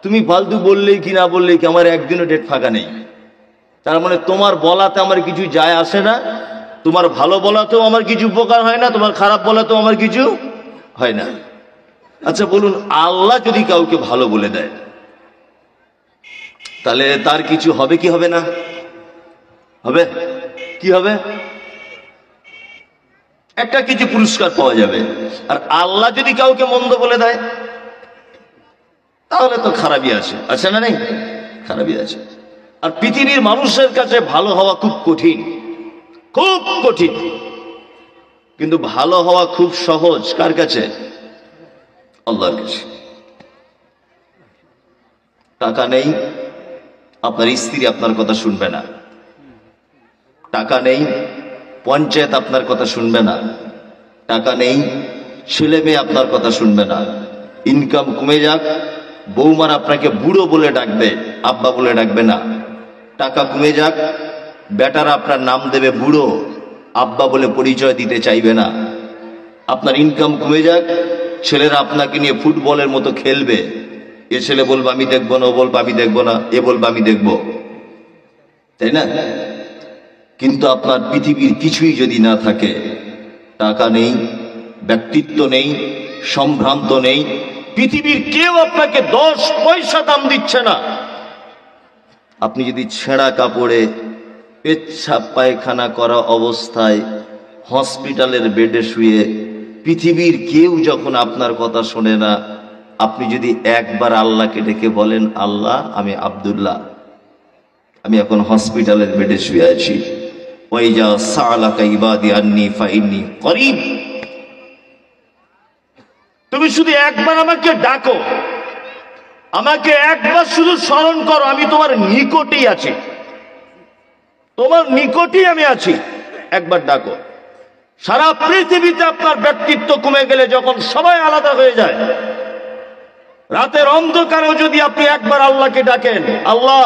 তুমি ফালতু বললেই কি না বললেই কি, আমার একদিনও ডেট ফাঁকা নেই। তার মানে তোমার বলাতে আমার কিছু যায় আসে না, তোমার ভালো বলাতেও আমার কিছু উপকার হয় না, তোমার খারাপ বলাতেও আমার কিছু হয় না। আচ্ছা বলুন, আল্লাহ যদি কাউকে ভালো বলে দেয় তাহলে তার কিছু হবে কি হবে না? হবে। কি হবে? একটা কিছু পুরস্কার পাওয়া যাবে। আর আল্লাহ যদি কাউকে মন্দ বলে দেয় তাহলে তো খারাপই আছে না? নেই, খারাপই আছে। আর পৃথিবীর মানুষের কাছে ভালো হওয়া খুব কঠিন, খুব কঠিন, কিন্তু ভালো হওয়া খুব সহজ। কার কাছে? আল্লাহর কাছে। টাকা নেই, আপনার স্ত্রী আপনার কথা শুনবে না। টাকা নেই, পঞ্চায়েত আপনার কথা শুনবে না। টাকা নেই, ছেলে মেয়ে আপনার কথা শুনবে না। ইনকাম কমে যাক, বৌমার আপনাকে বুড়ো বলে ডাকবে, আব্বা বলে ডাকবে না। টাকা কমে যাক, বেটারা আপনার নাম দেবে বুড়ো, আব্বা বলে পরিচয় দিতে চাইবে না। আপনার ইনকাম কমে যাক, ছেলেরা আপনাকে নিয়ে ফুটবলের মতো খেলবে, এ ছেলে বলবে আমি দেখবো না, ও বলবে আমি দেখবো না, এ বলবে আমি দেখবো, তাই না? কিন্তু আপনার পৃথিবীর কিছুই যদি না থাকে, টাকা নেই, ব্যক্তিত্ব নেই, সম্ভ্রান্ত নেই, পৃথিবীর কেউ আপনাকে 10 পয়সা দাম দিচ্ছে না, আপনি যদি ছেঁড়া কাপড়ে পেচ্ছাপ পায়খানা করা অবস্থায় হসপিটালের বেডে শুয়ে, পৃথিবীর কেউ যখন আপনার কথা শোনে না, আপনি যদি একবার আল্লাহকে ডেকে বলেন আল্লাহ আমি আব্দুল্লাহ, আমি এখন হসপিটালের বেডে শুয়ে আছি, ওয়াইজা সালাকা ইবাদি আন্নী ফাইন্নী করিব, তুমি শুধু একবার আমাকে ডাকো, আমাকে একবার শুধু স্মরণ করো, আমি তোমার নিকটেই আছি, তোমার নিকটেই আমি আছি, একবার ডাকো। সারা পৃথিবীতে আপনার ব্যক্তিত্ব কমে গেলে, যখন সবাই আলাদা হয়ে যায়, রাতের অন্ধকারেও যদি আপনি একবার আল্লাহকে ডাকেন, আল্লাহ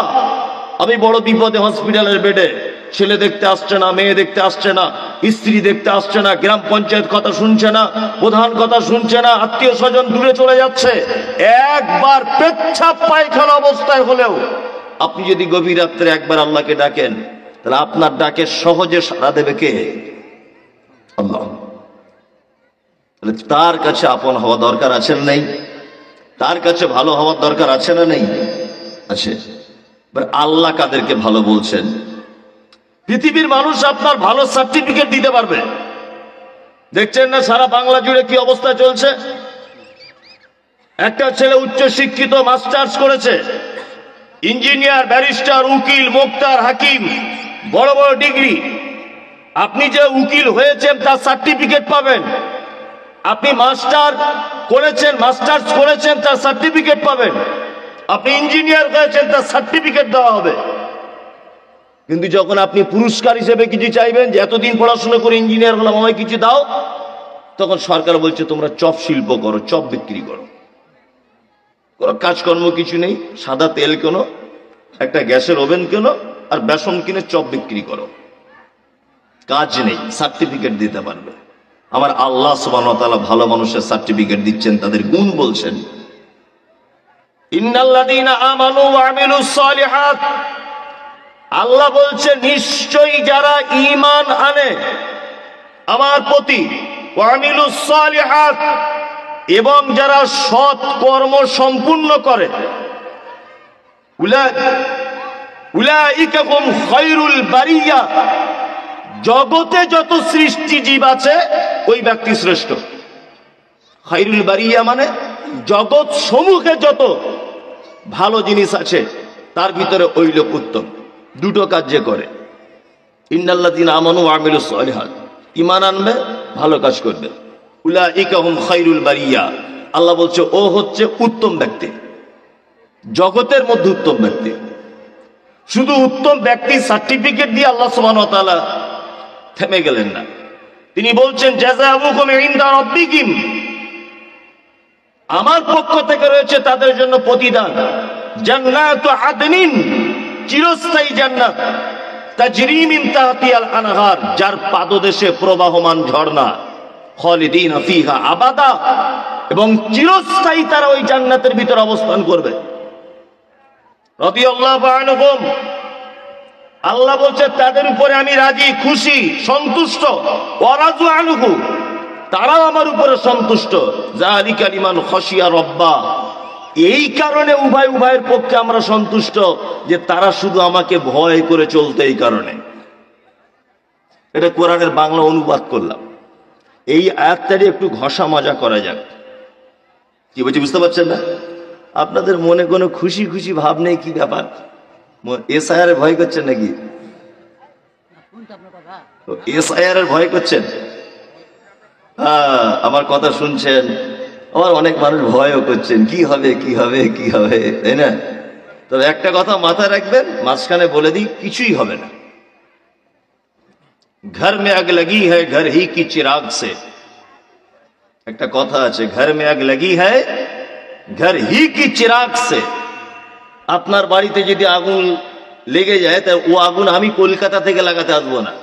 আমি বড় বিপদে, হসপিটালের বেডে, ছেলে দেখতে আসছে না, মেয়ে দেখতে আসছে না, স্ত্রী দেখতে আসছে না, গ্রাম পঞ্চায়েত কথা শুনছে না, প্রধান কথা শুনছে না, আত্মীয় স্বজন দূরে চলে যাচ্ছে, একবার পেচ্ছাপ পায়খানা অবস্থায় হলেও আপনি যদি গভীর রাত্রে একবার আল্লাহকে ডাকেন, তাহলে আপনার ডাকে সহজে সাড়া দেবে কে? আল্লাহ। তাহলে তার কাছে আপন হওয়া দরকার আছে না নেই? তার কাছে ভালো হওয়ার দরকার আছে না নেই? আছে। আল্লাহ কাদেরকে ভালো বলছেন? পৃথিবীর মানুষ আপনার ভালো সার্টিফিকেট দিতে পারবে, দেখছেন না সারা বাংলা জুড়ে কি অবস্থা চলছে? একটা ছেলে উচ্চ শিক্ষিত, মাস্টার্স করেছে, ইঞ্জিনিয়ার, ব্যারিস্টার, উকিল, মোক্তার, হাকিম, বড় বড় ডিগ্রি। আপনি যে উকিল হয়েছেন তার সার্টিফিকেট পাবেন, আপনি মাস্টার্স করেছেন তার সার্টিফিকেট পাবেন, আপনি ইঞ্জিনিয়ার হয়েছেন তার সার্টিফিকেট দেওয়া হবে। কিন্তু যখন আপনি পুরস্কার হিসেবে কিছু চাইবেন, যে এতদিন পড়াশোনা করে ইঞ্জিনিয়ার হলাম, আমায় কিছু দাও, তখন সরকার বলছে তোমরা চপ শিল্প করো, চপ বিক্রি করো। কোনো কাজকর্ম কিছু নেই, সাদা তেল কেনো, একটা গ্যাসের ওভেন কেনো, আর বেসন কিনে চপ বিক্রি করো। কাজ নেই, সার্টিফিকেট দিতে পারবে। আমার আল্লাহ সুবহানাহু ওয়া তাআলা ভালো মানুষের সার্টিফিকেট দিচ্ছেন, তাদের গুণ বলছেন। ইন্নাল্লাযীনা আমানু ওয়া আমিলুস সালিহাত, আল্লাহ বলছে নিশ্চয়ই যারা ঈমান আনে আমার প্রতি, ওয়া আমিলুস সালিহাত, এবং যারা সৎ কর্ম সম্পূর্ণ করে, উলাইকা হুম খায়রুল বারিয়া, জগতে যত সৃষ্টি জীব আছে ওই ব্যক্তি শ্রেষ্ঠ। খায়রুল বারিয়া মানে জগৎ সমূহে যত ভালো জিনিস আছে তার ভিতরে ওই লোক উত্তম। দুটো কাজ যে করে, ইন্নাল্লাযীনা আমানু ওয়া আমিলুস সালিহাত, ঈমান আনবে, ভালো কাজ করবে, উলাইকা হুম খায়রুল বারিয়া, আল্লাহ বলছে ও হচ্ছে উত্তম ব্যক্তি, জগতের মধ্যে উত্তম ব্যক্তি। শুধু উত্তম ব্যক্তি সার্টিফিকেট দিয়ে আল্লাহ সুবহানাহু ওয়া তাআলা থেমে গেলেন না, তিনি বলছেন জাযাউকুম ইনদা রাব্বিকুম, আমার পক্ষ থেকে রয়েছে তাদের জন্য প্রতিদান, জান্নাতু আদনিন, চিরস্থায়ী জান্নাত, তাজরি মিন তাহতিহাল আনহার, যার পাদদেশে প্রবাহমান ঝর্ণা, খালিদিনা ফিহা আবাদা, এবং চিরস্থায়ী তারা ওই জান্নাতের ভিতর অবস্থান করবে। রাদিয়াল্লাহু আনহুম, আল্লাহ বলছে তাদের উপরে আমি রাজি, খুশি, সন্তুষ্ট। ওয়ারাজু আনহু, তারাও আমার উপরে সন্তুষ্ট। যালিকা লিমান খাশিয়া রাব্বা, এই কারণে উভয়ের পক্ষে আমরা সন্তুষ্ট যে তারা শুধু আমাকে ভয় করে চলতে, এই কারণে। এটা কোরআনের বাংলা অনুবাদ করলাম। এই আয়াতটারে একটু ঘষা মাজা করা যাক। কি বলছি বুঝতে পারছেন না? আপনাদের মনে কোনো খুশি খুশি ভাব নেই, কি ব্যাপার? এসআইআর এর ভয় করছেন নাকি? এসআইআর এর ভয় করছেন? আমার কথা শুনছেন, আমার অনেক মানুষ ভয়ও করছেন, কি হবে কি হবে কি হবে, তাই না? তবে একটা কথা মাথায় রাখবেন, মাঝখানে বলে দিই, কিছুই হবে না। ঘর মে আগ লাগি হ্যায় ঘর হি কি চিরাগ সে, একটা কথা আছে, ঘর মে আগ লাগি হ্যায় ঘর হি কি চিরাগ সে। আপনার বাড়িতে যদি আগুন লেগে যায়, তা ও আগুন আমি কলকাতা থেকে লাগাতে আসবো না।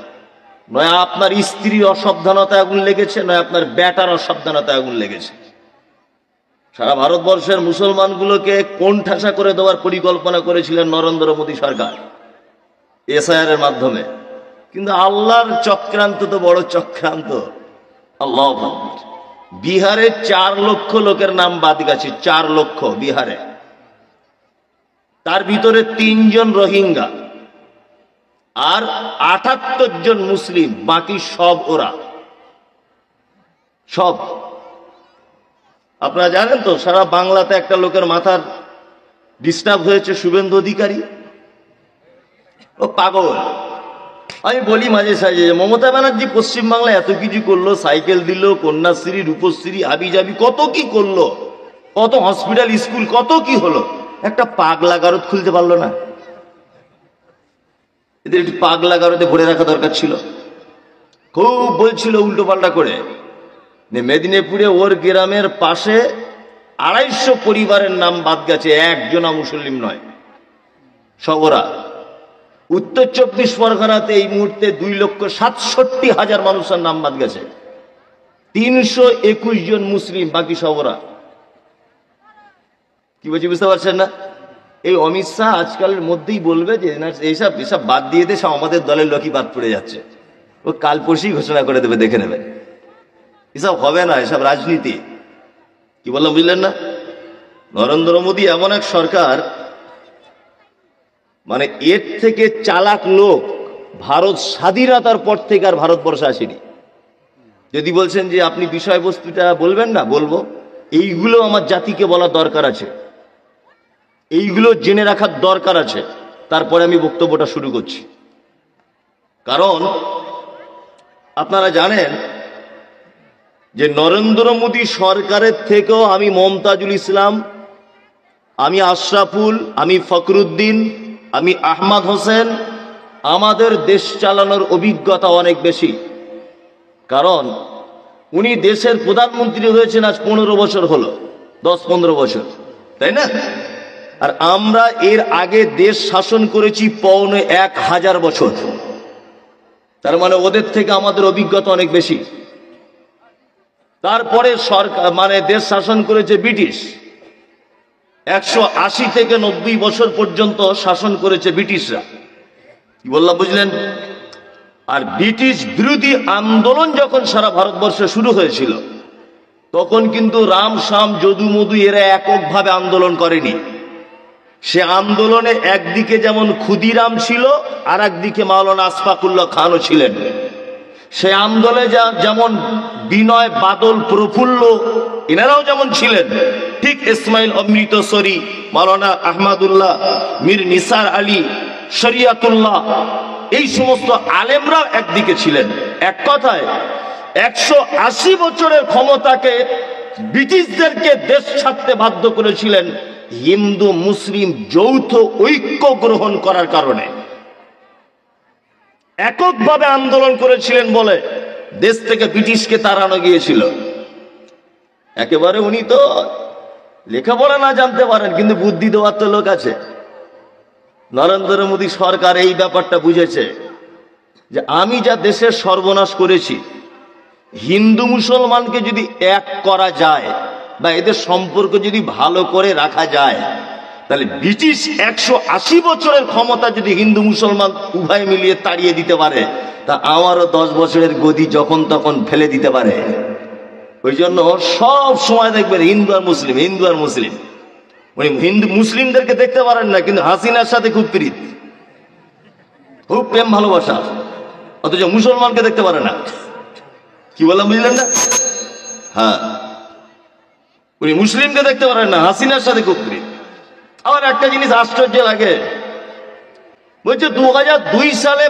নয় আপনার স্ত্রীর অসাবধানতায় আগুন লেগেছে, নয় আপনার বেটার অসাবধানতায় আগুন লেগেছে। সারা ভারতবর্ষের মুসলমানগুলোকে কোণঠাসা করে দেওয়ার পরিকল্পনা করেছিলেন নরেন্দ্র মোদী সরকার এসআইআর এর মাধ্যমে। কিন্তু আল্লাহর চক্রান্ত তো বড় চক্রান্ত। আল্লাহু আকবার। বিহারে 4 লক্ষ লোকের নাম বাদ গেছে, 4 লক্ষ বিহারে। তার ভিতরে 3 জন রোহিঙ্গা আর 78 জন মুসলিম, বাকি সব ওরা, সব। আপনারা জানেন তো সারা বাংলাতে একটা লোকের মাথার ডিস্টার্ব হয়েছে, শুভেন্দু অধিকারী। ও পাগল। আমি বলি মাঝে সাঝে, মমতা ব্যানার্জি পশ্চিমবাংলায় এত কিছু করলো, সাইকেল দিল, কন্যাশ্রী, রূপশ্রী, হাবি জাবি, কত কি করলো, কত হসপিটাল, স্কুল, কত কি হলো, একটা পাগলা গারদ খুলতে পারলো না। এদের একটু পাগলা গারদে ভরে রাখা দরকার ছিল। খুব বলছিল উল্টো পাল্টা করে। মেদিনীপুরে ওর গ্রামের পাশে 250 পরিবারের নাম বাদ গেছে, একজনা মুসলিম নয়, সব ওরা। উত্তর 24 পরগনাতে এই মুহূর্তে 2,67,000 মানুষের নাম বাদ গেছে, 321 জন মুসলিম, বাকি সব ওরা। কি বলছি বুঝতে পারছেন না? এই অমিত শাহ আজকালের মধ্যেই বলবে যে এইসব এসব বাদ দিয়ে দিয়ে সব আমাদের দলের লোকই বাদ পড়ে যাচ্ছে। ও কাল পরশুই ঘোষণা করে দেবে, দেখে নেবেন। এসব হবে না, এসব রাজনীতি। কি বললাম বুঝলেন না? নরেন্দ্র মোদী এমন এক সরকার, মানে এর থেকে চালাক লোক ভারত স্বাধীনতার পর থেকে আর ভারতবর্ষে আসেনি। যদি বলছেন যে আপনি বিষয়বস্তুটা বলবেন না, বলবো। এইগুলো আমার জাতিকে বলা দরকার আছে, এইগুলো জেনে রাখার দরকার আছে, তারপরে আমি বক্তব্যটা শুরু করছি। কারণ আপনারা জানেন যে নরেন্দ্র মোদী সরকারের থেকেও আমি মমতাজুল ইসলাম, আমি আশরাফুল, আমি ফখরুদ্দিন, আমি আহমদ হোসেন, আমাদের দেশ চালানোর অভিজ্ঞতা অনেক বেশি। কারণ উনি দেশের প্রধানমন্ত্রী হয়েছেন আজ 15 বছর হলো, 10-15 বছর, তাই না? আর আমরা এর আগে দেশ শাসন করেছি 1000 বছর। তার মানে ওদের থেকে আমাদের অভিজ্ঞতা অনেক বেশি। তারপরে সরকার দেশ শাসন করেছে ব্রিটিশ, 180 থেকে 90 বছর পর্যন্ত শাসন করেছে ব্রিটিশরা। কি বললাম বুঝলেন? আর ব্রিটিশ বিরোধী আন্দোলন যখন সারা ভারতবর্ষে শুরু হয়েছিল, তখন কিন্তু রাম শাম যদু মধু এরা এককভাবে আন্দোলন করেনি। সে আন্দোলনে একদিকে যেমন ক্ষুদিরাম ছিল, আর একদিকে মাওলানা আশফাকুল্লাহ খানও ছিলেন। সে আন্দোলনে যেমন বিনয় বাদল প্রফুল্ল এনারাও যেমন ছিলেন, ঠিক ইসমাইল অমৃতসরী, মাওলানা আহমদুল্লাহ, মীর নিসার আলী, শরিয়াতুল্লাহ, এই সমস্ত আলেমরাও একদিকে ছিলেন। এক কথায় 180 বছরের ক্ষমতাকে ব্রিটিশদেরকে দেশ ছাড়তে বাধ্য করেছিলেন হিন্দু মুসলিম যৌথ ঐক্য গ্রহণ করার কারণে। এককভাবে আন্দোলন করেছিলেন বলে দেশ থেকে ব্রিটিশকে তাড়ানো গিয়েছিল। একেবারে উনি তো লেখাপড়া না জানতে পারেন, কিন্তু বুদ্ধি দেওয়ার তো লোক আছে। নরেন্দ্র মোদী সরকার এই ব্যাপারটা বুঝেছে যে আমি যা দেশের সর্বনাশ করেছি, হিন্দু মুসলমানকে যদি এক করা যায় বা এদের সম্পর্ক যদি ভালো করে রাখা যায়, তাহলে ব্রিটিশ 180 বছরের ক্ষমতা যদি হিন্দু মুসলমান উভয় মিলিয়ে তাড়িয়ে দিতে পারে, তা আমারও 10 বছরের গদি যখন তখন ফেলে দিতে পারে। ওই জন্য সব সময় দেখবেন হিন্দু আর মুসলিম, হিন্দু আর মুসলিম। উনি হিন্দু মুসলিমদেরকে দেখতে পারেন না, কিন্তু হাসিনার সাথে খুব প্রীত, খুব প্রেম ভালোবাসা, অথচ মুসলমানকে দেখতে পারে না। কি বললাম বুঝলেন না? হ্যাঁ, উনি মুসলিমকে দেখতে পারেন না, হাসিনার সাথে খুব প্রীত। আমার একটা জিনিস আশ্চর্য লাগে, বলছে 2002 সালে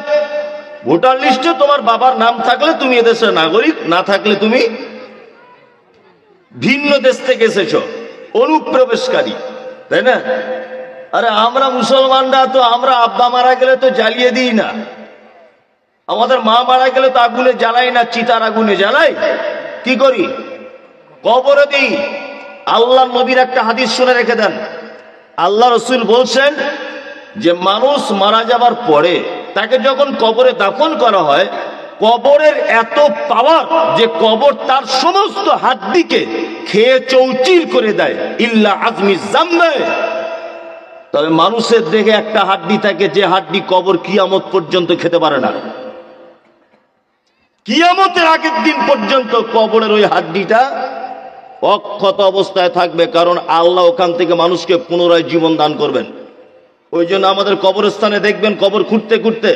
ভোটার লিস্টে তোমার বাবার নাম থাকলে তুমি এদেশের নাগরিক, না থাকলে তুমি ভিন্ন দেশ থেকে এসেছো, অনুপ্রবেশকারী, তাই না? আরে আমরা মুসলমানরা তো আমরা আব্বা মারা গেলে তো জ্বালিয়ে দিই না, আমাদের মা মারা গেলে তো আগুনে জ্বালাই না, চিতার আগুনে জ্বালাই। কি করি? কবরে দিই। আল্লাহ নবীর একটা হাদিস শুনে রেখে দেন। আল্লাহ রসুল বলছেন যে মানুষ মারা যাবার পরে তাকে যখন কবরে দাফন করা হয়, কবরের এত পাওয়ার যে কবর তার সমস্ত হাড্ডিকে খেয়ে চৌচির করে দেয়, ইল্লা আজমি জাম্বে। তবে মানুষের দেহে একটা হাড্ডি থাকে, যে হাড্ডি কবর কিয়ামত পর্যন্ত খেতে পারে না। কিয়ামতের আগের দিন পর্যন্ত কবরের ওই হাড্ডিটা অক্ষত অবস্থায় থাকবে, কারণ আল্লাহ ওখান থেকে মানুষকে পুনরায় জীবন দান করবেন। ওই জন্য আমাদের কবরস্থানে দেখবেন কবর খুঁড়তে খুঁড়তে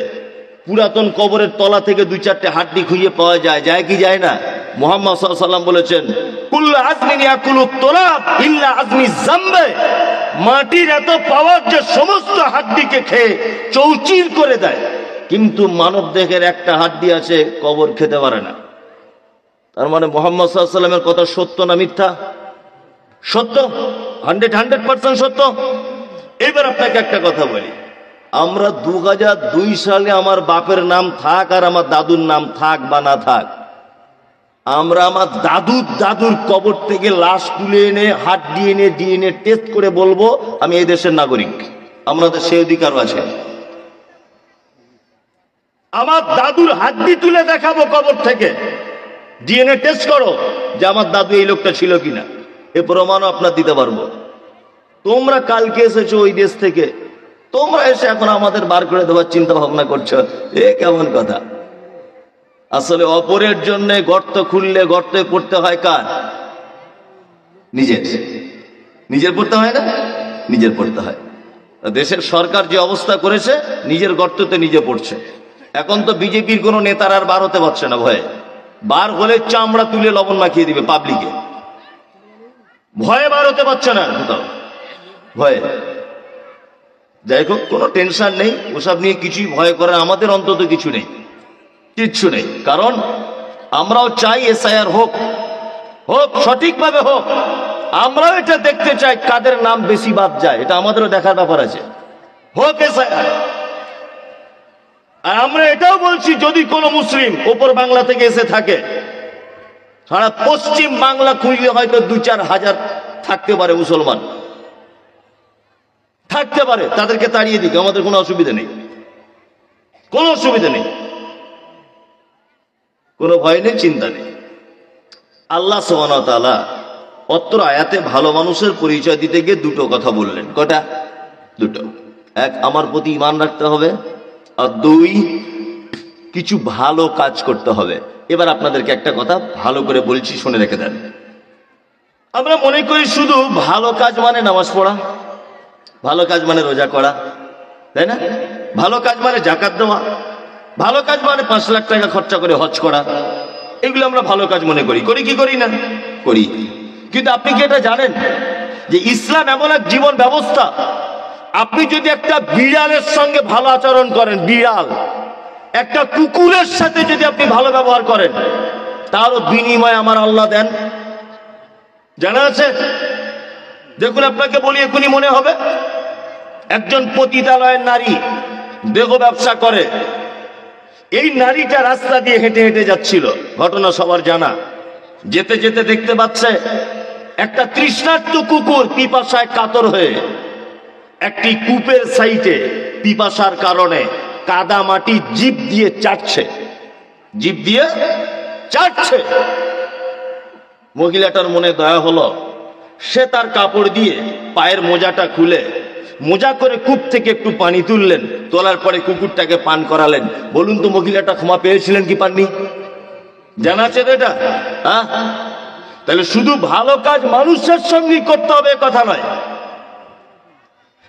পুরাতন কবরের তলা থেকে 2-4টে হাড্ডি খুঁজে পাওয়া যায়, যায় কি যায় না? মুহাম্মদ সাল্লাল্লাহু আলাইহি ওয়াসাল্লাম বলেছেন, কুল্লু আজমিন ইয়াকুলুত তুরাব ইল্লা আজমি জামবে। মাটির এত পাওয়ার যে সমস্ত হাড্ডিকে খেয়ে চৌচির করে দেয়, কিন্তু মানব দেহের একটা হাড্ডি আছে কবর খেতে পারে না। তার মানে মুহাম্মদ সাল্লাল্লাহু আলাইহি ওয়াসাল্লামের কথা সত্য না মিথ্যা? সত্য, 100% সত্য। এবার আপনাকে একটা কথা বলি, আমরা 2002 সালে আমার বাপের নাম থাক আর আমার দাদুর নাম থাক বা না থাক, আমরা আমার দাদুর কবর থেকে লাশ তুলে এনে হাড্ডি এনে ডিএনএ টেস্ট করে বলবো আমি এই দেশের নাগরিক। আমাদের সেই অধিকার আছে। আমার দাদুর হাড্ডি তুলে দেখাবো কবর থেকে, ডিএনএ টেস্ট করো যে আমার দাদু এই লোকটা ছিল কিনা, এ প্রমাণও আপনার দিতে পারবো। তোমরা কালকে এসেছো ওই দেশ থেকে, তোমরা এসে এখন আমাদের বার করে দেওয়ার চিন্তা ভাবনা করছো, এ কেমন কথা? আসলে অপরের জন্য গর্ত খুললে গর্তে পড়তে হয় কার? নিজের পড়তে হয় না? নিজের পড়তে হয়। দেশের সরকার যে অবস্থা করেছে, নিজের গর্ততে নিজে পড়ছে। এখন তো বিজেপির কোনো নেতারা আর বার হতে পারছে না ভয়ে, বার হলে চামড়া তুলে লবণ মাখিয়ে দিবে পাবলিকে। ভয়ে বার হতে পারছে না কোথাও, ভয়ে। যাই হোক, কোনো টেনশন নেই, ওসব নিয়ে কিছুই ভয় করার আমাদের অন্তত কিছু নেই, কিচ্ছু নেই। কারণ আমরাও চাই এসআইআর হোক, হোক সঠিকভাবে হোক। আমরাও এটা দেখতে চাই কাদের নাম বেশি বাদ যায়, এটা আমাদেরও দেখার ব্যাপার আছে। হোক এসআইআর। আর আমরা এটাও বলছি, যদি কোনো মুসলিম ওপর বাংলা থেকে এসে থাকে, সারা পশ্চিম বাংলা খুঁজলে হয়তো 2-4 হাজার থাকতে পারে মুসলমান, থাকতে পারে, তাদেরকে তাড়িয়ে দিক, আমাদের কোনো অসুবিধা নেই, কোনো অসুবিধা নেই, কোনো ভয় নেই, চিন্তা নেই। আল্লাহ সুবহানাহু ওয়া তাআলা অত্র আয়াতে ভালো মানুষের পরিচয় দিতে গিয়ে দুটো কথা বললেন। কটা? দুটো। এক, আমার প্রতি ঈমান রাখতে হবে, আর 2, কিছু ভালো কাজ করতে হবে। এবার আপনাদেরকে একটা কথা ভালো করে বলছি, শুনে রেখে দেন। আমরা মনে করি শুধু ভালো কাজ মানে নামাজ পড়া, ভালো কাজ মানে রোজা করা, তাই না? ভালো কাজ মানে যাকাত দেওয়া, ভালো কাজ মানে 5 লাখ টাকা খরচা করে হজ করা, এগুলো আমরা ভালো কাজ মনে করি। করি কি করি না? করি। কিন্তু আপনি কি এটা জানেন যে ইসলাম এমন এক জীবন ব্যবস্থা, আপনি যদি একটা বিড়ালের সঙ্গে ভালো আচরণ করেন, বিড়াল, একটা কুকুরের সাথে যদি আপনি ভালো ব্যবহার করেন, তারও বিনিময় আমার আল্লাহ দেন। জানা আছে? দেখুন, আপনাকে বলি, এখনই মনে হবে, একজন পতিতালয়ের নারী দেহ ব্যবসা করে। এই নারীটা রাস্তা দিয়ে হেঁটে হেঁটে যাচ্ছিল, ঘটনা সবার জানা। যেতে যেতে দেখতে পাচ্ছে একটা তৃষ্ণার্ত কুকুর পিপাসায় কাতর হয়ে একটি কূপের সাইডে পিপাসার কারণে কাদা মাটি জিভ দিয়ে চাটছে, জিভ দিয়ে চাটছে। মহিলাটার মনে দয়া হলো, সে তার কাপড় দিয়ে পায়ের মোজাটা খুলে মোজা করে কূপ থেকে একটু পানি তুললেন, তোলার পরে কুকুরটাকে পান করালেন। বলুন তো, মহিলাটা ক্ষমা পেয়েছিলেন কি পাননি? জানা আছে তো এটা? হ্যাঁ, তাহলে শুধু ভালো কাজ মানুষের সঙ্গে করতে হবে কথা নয়,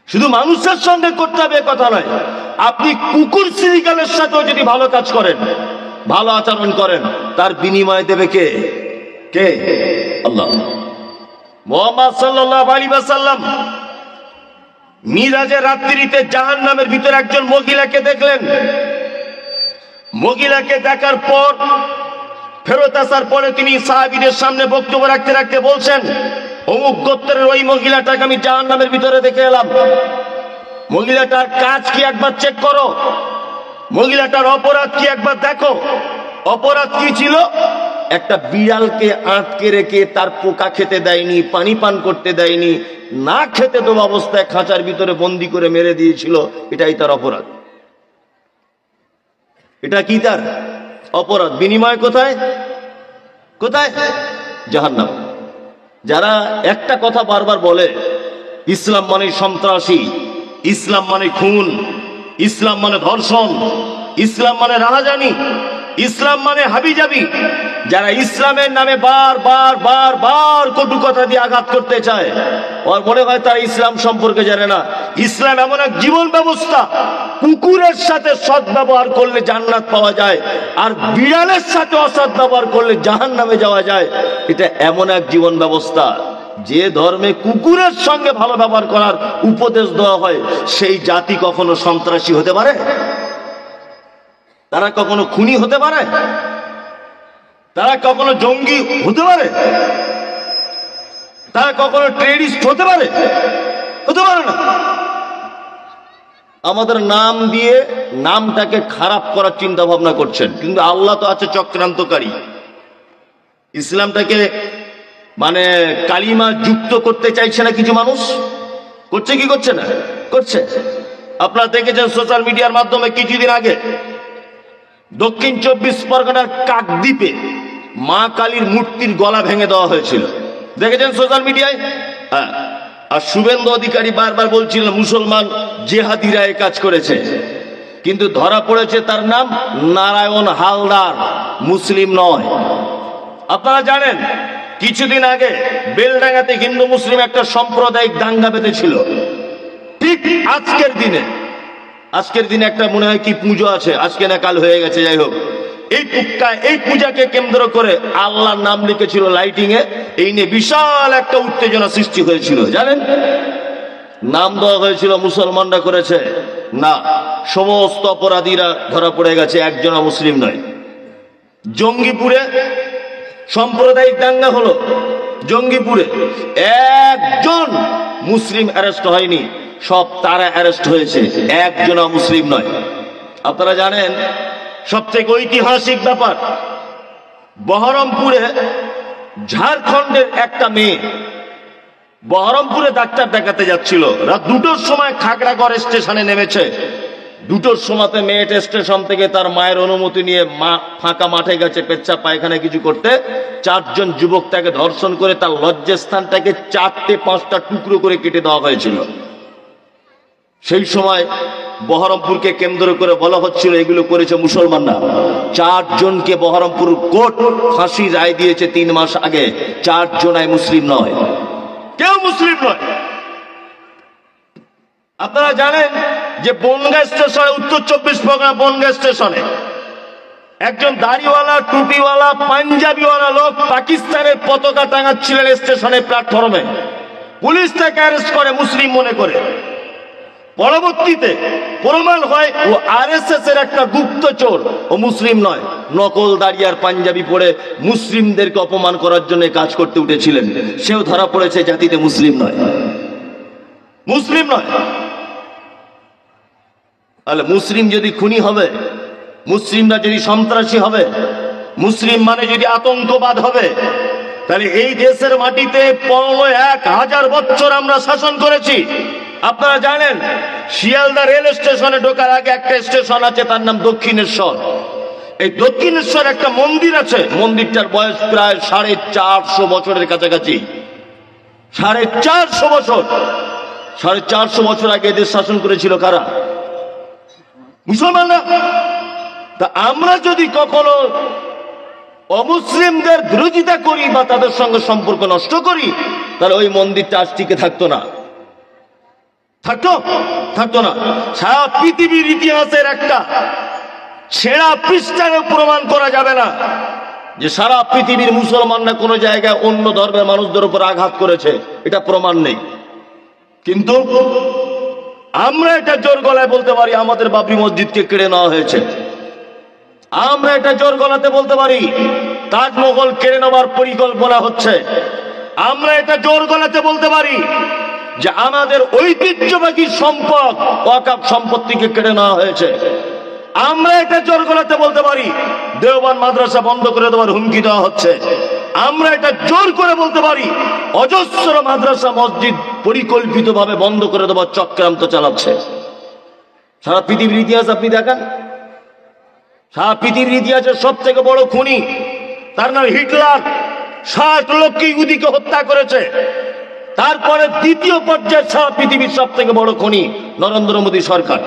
শুধু মানুষের সঙ্গে করতে হবে কথা নয়। আপনি কুকুর শ্রীকালের সাথেও যদি ভালো কাজ করেন, ভালো আচরণ করেন, তার বিনিময় দেবে কে? কে? আল্লাহ। মুহাম্মদ সাল্লাল্লাহু আলাইহি ওয়াসাল্লাম মিরাজের রাত্রিতে জাহান্নামের ভিতরে একজন মহিলাকে দেখলেন। মহিলাকে দেখার পর ফেরত আসার পরে তিনি সাহাবীদের সামনে বক্তব্য রাখতে রাখতে বলছেন, অমুক গোত্রের ওই মহিলাটাকে আমি জাহান্নামের ভিতরে দেখে এলাম। মহিলাটার কাজ কি একবার চেক করো, মহিলাটার অপরাধ কি একবার দেখো। অপরাধ কি ছিল? একটা বিড়ালকে আটকে রেখে তার পোকা খেতে দেয়নি, পানি পান করতে দেয়নি, না খেতে দেওয়া অবস্থায় খাঁচার ভিতরে বন্দি করে মেরে দিয়েছিল। এটাই তার অপরাধ। এটা কি তার অপরাধ? বিনিময় কোথায়? কোথায়? জাহান্নাম। যারা একটা কথা বারবার বলে, ইসলাম মানে সন্ত্রাসী, ইসলাম মানে খুন, ইসলাম মানে ধর্ষণ, ইসলাম মানে রাহাজানি, ইসলাম মানে হাবিজাবি, যারা ইসলামের নামে বার বার বার বার কটু কথা দিয়ে আঘাত করতে চায়, ওর মনে হয় তারা ইসলাম সম্পর্কে জানে না। ইসলাম এমন এক জীবন ব্যবস্থা, কুকুরের সাথে সৎ ব্যবহার করলে জান্নাত পাওয়া যায়, আর বিড়ালের সাথে অসৎ ব্যবহার করলে জাহান্নামে যাওয়া যায়। এটা এমন এক জীবন ব্যবস্থা, যে ধর্মে কুকুরের সঙ্গে ভালো ব্যবহার করার উপদেশ দেওয়া হয়, সেই জাতি কখনো সন্ত্রাসী হতে পারে? তারা কখনো খুনি হতে পারে? তারা কখনো জঙ্গি হতে পারে? তারা কখনো টেররিস্ট হতে পারে? হতে পারে না। আমাদের নাম দিয়ে নামটাকে খারাপ করার চিন্তা ভাবনা করছেন, কিন্তু আল্লাহ তো আছে চক্রান্তকারী। ইসলামটাকে মানে কালিমা যুক্ত করতে চাইছে না কিছু মানুষ, করছে কি করছে না? করছে। আপনারা দেখেছেন সোশ্যাল মিডিয়ার মাধ্যমে কিছুদিন আগে দক্ষিণ 24 পরগনার কাকদ্বীপে মা কালীর মূর্তির গলা ভেঙে দেওয়া হয়েছিল, দেখেছেন সোশ্যাল মিডিয়ায়? হ্যাঁ। আর শুভেন্দু অধিকারী বারবার বলছিল মুসলমান জেহাদিরা এই কাজ করেছে, কিন্তু ধরা পড়েছে তার নাম নারায়ণ হালদার, মুসলিম নয়। আপনারা জানেন কিছুদিন আগে বেলডাঙ্গাতে হিন্দু মুসলিম একটা সাম্প্রদায়িক দাঙ্গা বেঁধেছিল। ঠিক আজকের দিনে একটা মনে হয় কি পুজো আছে, আজকে না কাল হয়ে গেছে, যাই হোক, এই পুক্কায় এই পূজাকে কেন্দ্র করে আল্লাহর নাম লিখেছিল লাইটিং এ। এই নিয়ে বিশাল একটা উত্তেজনা সৃষ্টি হয়েছিল জানেন। নাম দেওয়া হয়েছিল মুসলমানরা করেছে, না, সমস্ত অপরাধীরা ধরা পড়ে গেছে, একজন মুসলিম নয়। জঙ্গিপুরে সাম্প্রদায়িক দাঙ্গা হলো, জঙ্গিপুরে একজন মুসলিম অ্যারেস্ট হয়নি, সব তারা অ্যারেস্ট হয়েছে, একজন মুসলিম নয়। আপনারা জানেন সবথেকে ঐতিহাসিক ব্যাপার, বহরমপুরে ঝাড়খণ্ডের একটা মেয়ে বহরমপুরে ডাক্তার দেখাতে যাচ্ছিল, রাত 2টোর সময় খাগড়াগড় স্টেশনে নেমেছে। 2টোর সময়তে মেয়েটা স্টেশন থেকে তার মায়ের অনুমতি নিয়ে ফাঁকা মাঠে গেছে পেচ্ছাপ পায়খানা কিছু করতে। 4জন যুবক তাকে ধর্ষণ করে তার লজ্জাস্থানটাকে 4টে-5টা টুকরো করে কেটে দেওয়া হয়েছিল। সেই সময় বহরমপুরকে কেন্দ্র করে বলা হচ্ছিল এগুলো করেছে মুসলমানরা। 4 জনকে বহরমপুর কোর্ট ফাঁসি রায় দিয়েছে 3 মাস আগে। 4 জনাই মুসলিম নয়, কেউ মুসলিম নয়। আপনারা জানেন যে বনগা স্টেশনে, উত্তর 24 পরগনা বনগা স্টেশনে একজন দাড়িওয়ালা টুপিওয়ালা পাঞ্জাবিওয়ালা লোক পাকিস্তানের পতাকা টাঙাচ্ছিলেন স্টেশনের প্ল্যাটফর্মে। পুলিশ তাকে অ্যারেস্ট করে মুসলিম মনে করে। পরবর্তীতে প্রমাণ হয় ও আরএসএস এর একটা গুপ্তচর, ও মুসলিম নয়, নকল দাড়ি আর পাঞ্জাবি পরে মুসলিমদেরকে অপমান করার জন্য কাজ করতে উঠেছিলেন। সেও ধরা পড়েছে, জাতিতে মুসলিম নয়, মুসলিম নয়। তাহলে মুসলিম যদি খুনি হবে, মুসলিমরা যদি সন্ত্রাসী হবে, মুসলিম মানে যদি আতঙ্কবাদ হবে, তাহলে এই দেশের মাটিতে 1000 বছর আমরা শাসন করেছি। আপনারা জানেন শিয়ালদা রেল স্টেশনে ঢোকার আগে একটা স্টেশন আছে, তার নাম দক্ষিণেশ্বর। এই দক্ষিণেশ্বর একটা মন্দির আছে, মন্দিরটার বয়স প্রায় 450 বছরের কাছাকাছি। 450 বছর, 450 বছর আগে এদের শাসন করেছিল কারা? মুসলমানরা। তা আমরা যদি কখনো অমুসলিমদের বিরোধিতা করি বা তাদের সঙ্গে সম্পর্ক নষ্ট করি, তাহলে ওই মন্দিরটা আজ টিকে থাকতো না, থাকতো না। সারা পৃথিবীর ইতিহাসের একটা ছেঁড়া পৃষ্ঠায় প্রমাণ করা যাবে না যে সারা পৃথিবীর মুসলমানরা কোনো জায়গায় অন্য ধর্মের মানুষদের উপর আঘাত করেছে, এটা প্রমাণ নেই। কিন্তু আমরা এটা জোর গলায় বলতে পারি আমাদের বাবরি মসজিদকে কেড়ে নেওয়া হয়েছে। আমরা এটা জোর গলাতে বলতে পারি তাজমহল কেড়ে নেওয়ার পরিকল্পনা হচ্ছে। আমরা এটা জোর গলাতে বলতে পারি যে আমাদের ঐতিহ্যবাহী সম্পদ ওয়াকফ সম্পত্তিকে কেড়ে নেওয়া হয়েছে। আমরা এটা জোর গলাতে বলতে পারি দেওবন্দ মাদ্রাসা বন্ধ করে দেওয়ার হুমকি দেওয়া হচ্ছে। আমরা এটা জোর করে বলতে পারি অজস্র মাদ্রাসা মসজিদ পরিকল্পিতভাবে বন্ধ করে দেওয়ার চক্রান্ত চালাচ্ছে। সারা পৃথিবীর ইতিহাস আপনি দেখেন, সারা পৃথিবীর ইতিহাসের সব থেকে বড় খুনি তার নাম হিটলার। 60 লক্ষ ইহুদিকে হত্যা করেছে। তারপরে দ্বিতীয় পর্যায়ে সারা পৃথিবীর সব থেকে বড় খুনি নরেন্দ্র মোদী সরকার।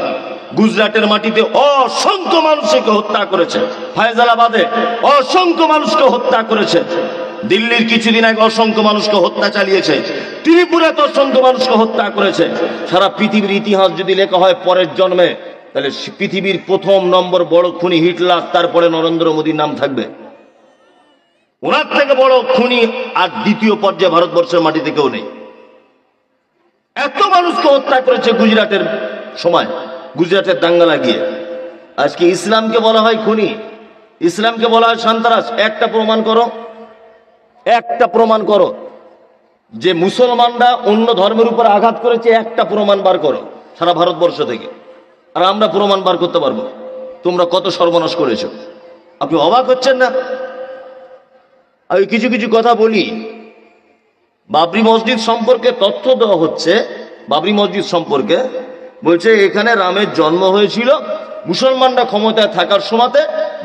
গুজরাটের মাটিতে অসংখ্য মানুষকে হত্যা করেছে, ফয়জালাবাদে অসংখ্য মানুষকে হত্যা করেছে, দিল্লির কিছুদিন আগে অসংখ্য মানুষকে হত্যা চালিয়েছে, ত্রিপুরাতে অসংখ্য মানুষকে হত্যা করেছে। সারা পৃথিবীর ইতিহাস যদি লেখা হয় পরের জন্মে, তাহলে পৃথিবীর 1 নম্বর বড় খুনি হিটলার, তারপরে নরেন্দ্র মোদীর নাম থাকবে। ওনার থেকে বড় খুনি আর দ্বিতীয় পর্যায়ে ভারতবর্ষের মাটিতে কেউ নেই। এত মানুষকে হত্যা করেছে গুজরাটের সময়, গুজরাটের দাঙ্গা লাগিয়ে। আজকে ইসলামকে বলা হয় খুনি, ইসলামকে বলা হয় সন্ত্রাস। একটা প্রমাণ করো, একটা প্রমাণ করো যে মুসলমানরা অন্য ধর্মের উপর আঘাত করেছে, একটা প্রমাণ বার করো সারা ভারতবর্ষ থেকে, আর আমরা প্রমাণ বার করতে পারবো তোমরা কত সর্বনাশ করেছো। আপনি অবাক হচ্ছেন না? আমি কিছু কিছু কথা বলি। বাবরি মসজিদ সম্পর্কে তথ্য দেওয়া হচ্ছে, বাবরি মসজিদ সম্পর্কে বলছে এখানে রামের জন্ম হয়েছিল, মুসলমানরা ক্ষমতায় থাকার সময়তে